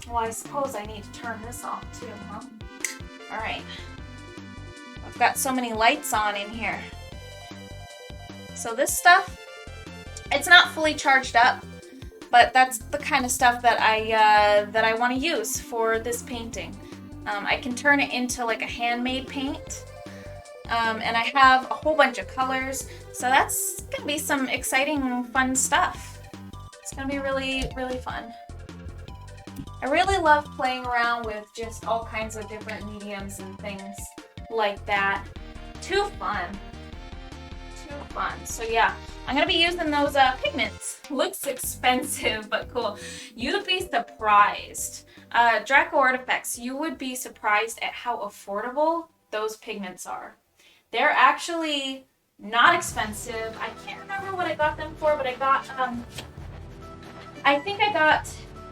well, I suppose I need to turn this off too, huh? All right, I've got so many lights on in here. So this stuff, it's not fully charged up, but that's the kind of stuff that I want to use for this painting. I can turn it into like a handmade paint, and I have a whole bunch of colors, so that's gonna be some exciting, fun stuff. It's gonna be really, really fun. I really love playing around with just all kinds of different mediums and things like that. Too fun. Too fun. So yeah, I'm gonna be using those pigments. Looks expensive, but cool. You'd be surprised. Draco Artifacts, you would be surprised at how affordable those pigments are. They're actually not expensive. I can't remember what I got them for, but I got, I think I got,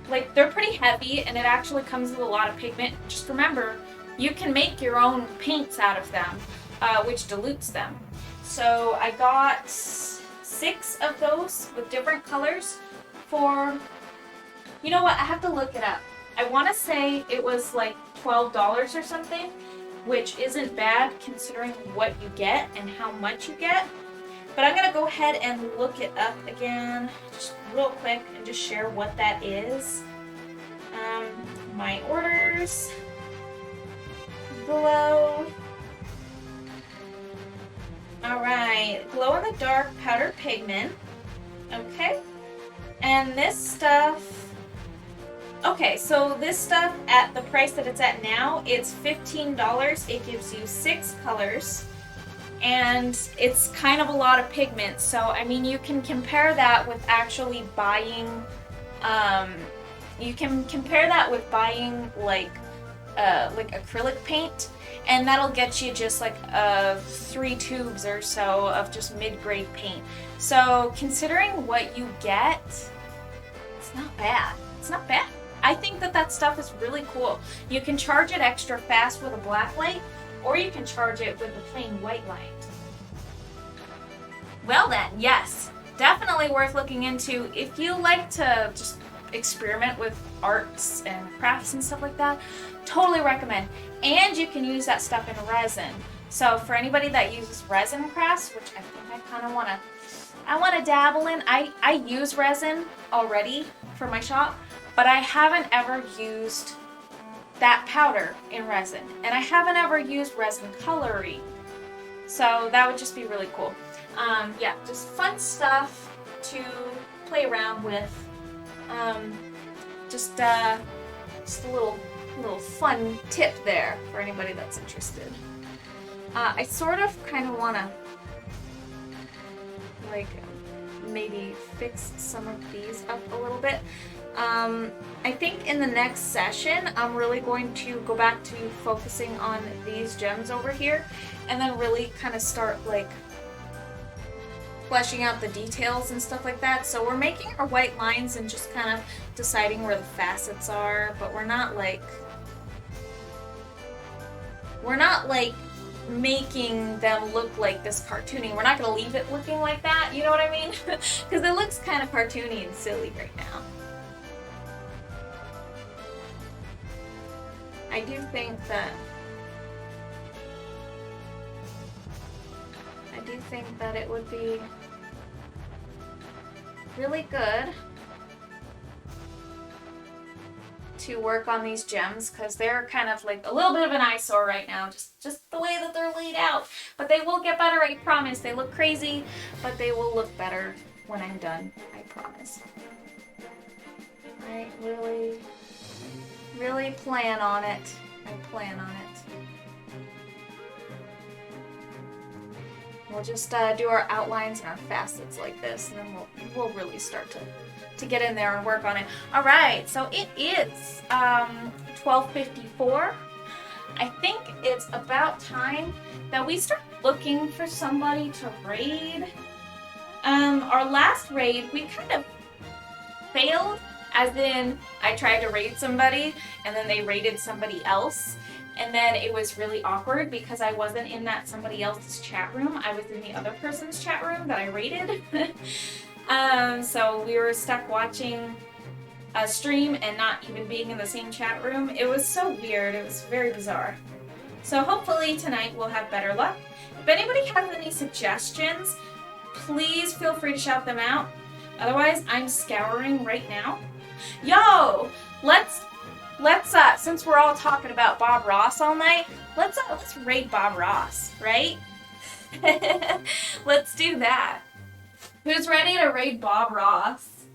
like, they're pretty heavy, and it actually comes with a lot of pigment. Just remember, you can make your own paints out of them, which dilutes them. So I got 6 of those with different colors for, you know what, I have to look it up. I want to say it was like $12 or something, which isn't bad considering what you get and how much you get. But I'm going to go ahead and look it up again just real quick and just share what that is. My orders. Glow. Alright, glow in the dark powder pigment. Okay. And this stuff. Okay, so this stuff at the price that it's at now, it's $15. It gives you 6 colors, and it's kind of a lot of pigment. So I mean, you can compare that with actually buying. You can compare that with buying like acrylic paint, and that'll get you just like 3 tubes or so of just mid-grade paint. So considering what you get, it's not bad. It's not bad. I think that that stuff is really cool. You can charge it extra fast with a black light, or you can charge it with a plain white light. Well then, yes, definitely worth looking into. If you like to just experiment with arts and crafts and stuff like that, totally recommend. And you can use that stuff in resin. So for anybody that uses resin crafts, which I think I kind of want to I want to dabble in. I use resin already for my shop, but I haven't ever used that powder in resin, and I haven't ever used resin coloring. So that would just be really cool. Yeah, just fun stuff to play around with. Just a little fun tip there for anybody that's interested. I sort of kind of want to like maybe fix some of these up a little bit. I think in the next session I'm really going to go back to focusing on these gems over here, and then really kind of start like fleshing out the details and stuff like that. So we're making our white lines and just kind of deciding where the facets are, but we're not like making them look like this cartoony. We're not going to leave it looking like that, you know what I mean? Because it looks kind of cartoony and silly right now. I do think that it would be really good to work on these gems, because they're kind of like a little bit of an eyesore right now, just the way that they're laid out. But they will get better, I promise. They look crazy, but they will look better when I'm done, I promise. I really plan on it. I plan on it. We'll just do our outlines and our facets like this, and then we'll really start to get in there and work on it. All right, so it is 12:54. I think it's about time that we start looking for somebody to raid. Our last raid, we kind of failed, as in I tried to raid somebody and then they raided somebody else. And then it was really awkward because I wasn't in that somebody else's chat room. I was in the other person's chat room that I raided. So we were stuck watching a stream and not even being in the same chat room. It was so weird. It was very bizarre. So hopefully tonight we'll have better luck. If anybody has any suggestions, please feel free to shout them out. Otherwise, I'm scouring right now. Yo, let's since we're all talking about Bob Ross all night, let's raid Bob Ross, right? Let's do that. Who's ready to raid Bob Ross?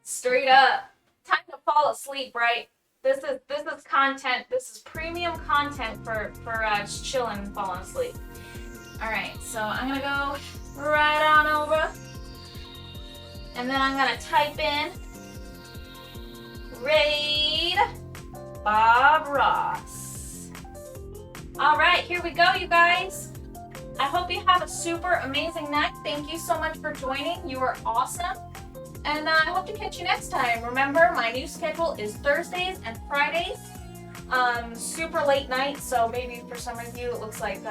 Straight up. Time to fall asleep, right? This is content. This is premium content for just chilling and falling asleep. All right, so I'm gonna go right on over, and then I'm gonna type in raid Bob Ross. All right, here we go, you guys. I hope you have a super amazing night. Thank you so much for joining. You are awesome. And I hope to catch you next time. Remember, my new schedule is Thursdays and Fridays. Super late night, so maybe for some of you it looks like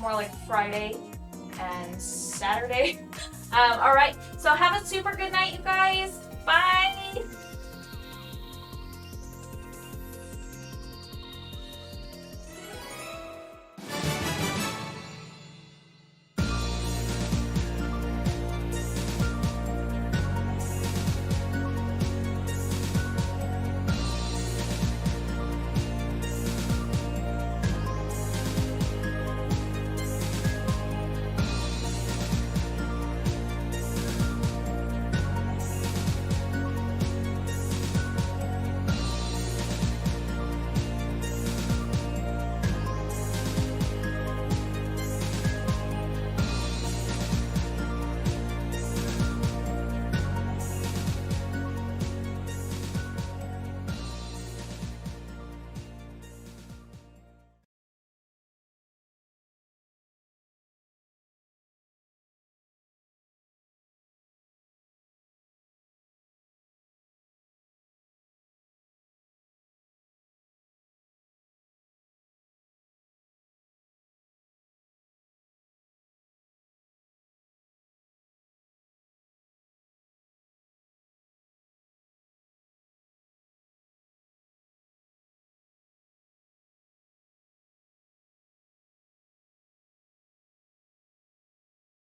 more like Friday and Saturday. All right, so have a super good night, you guys. Bye.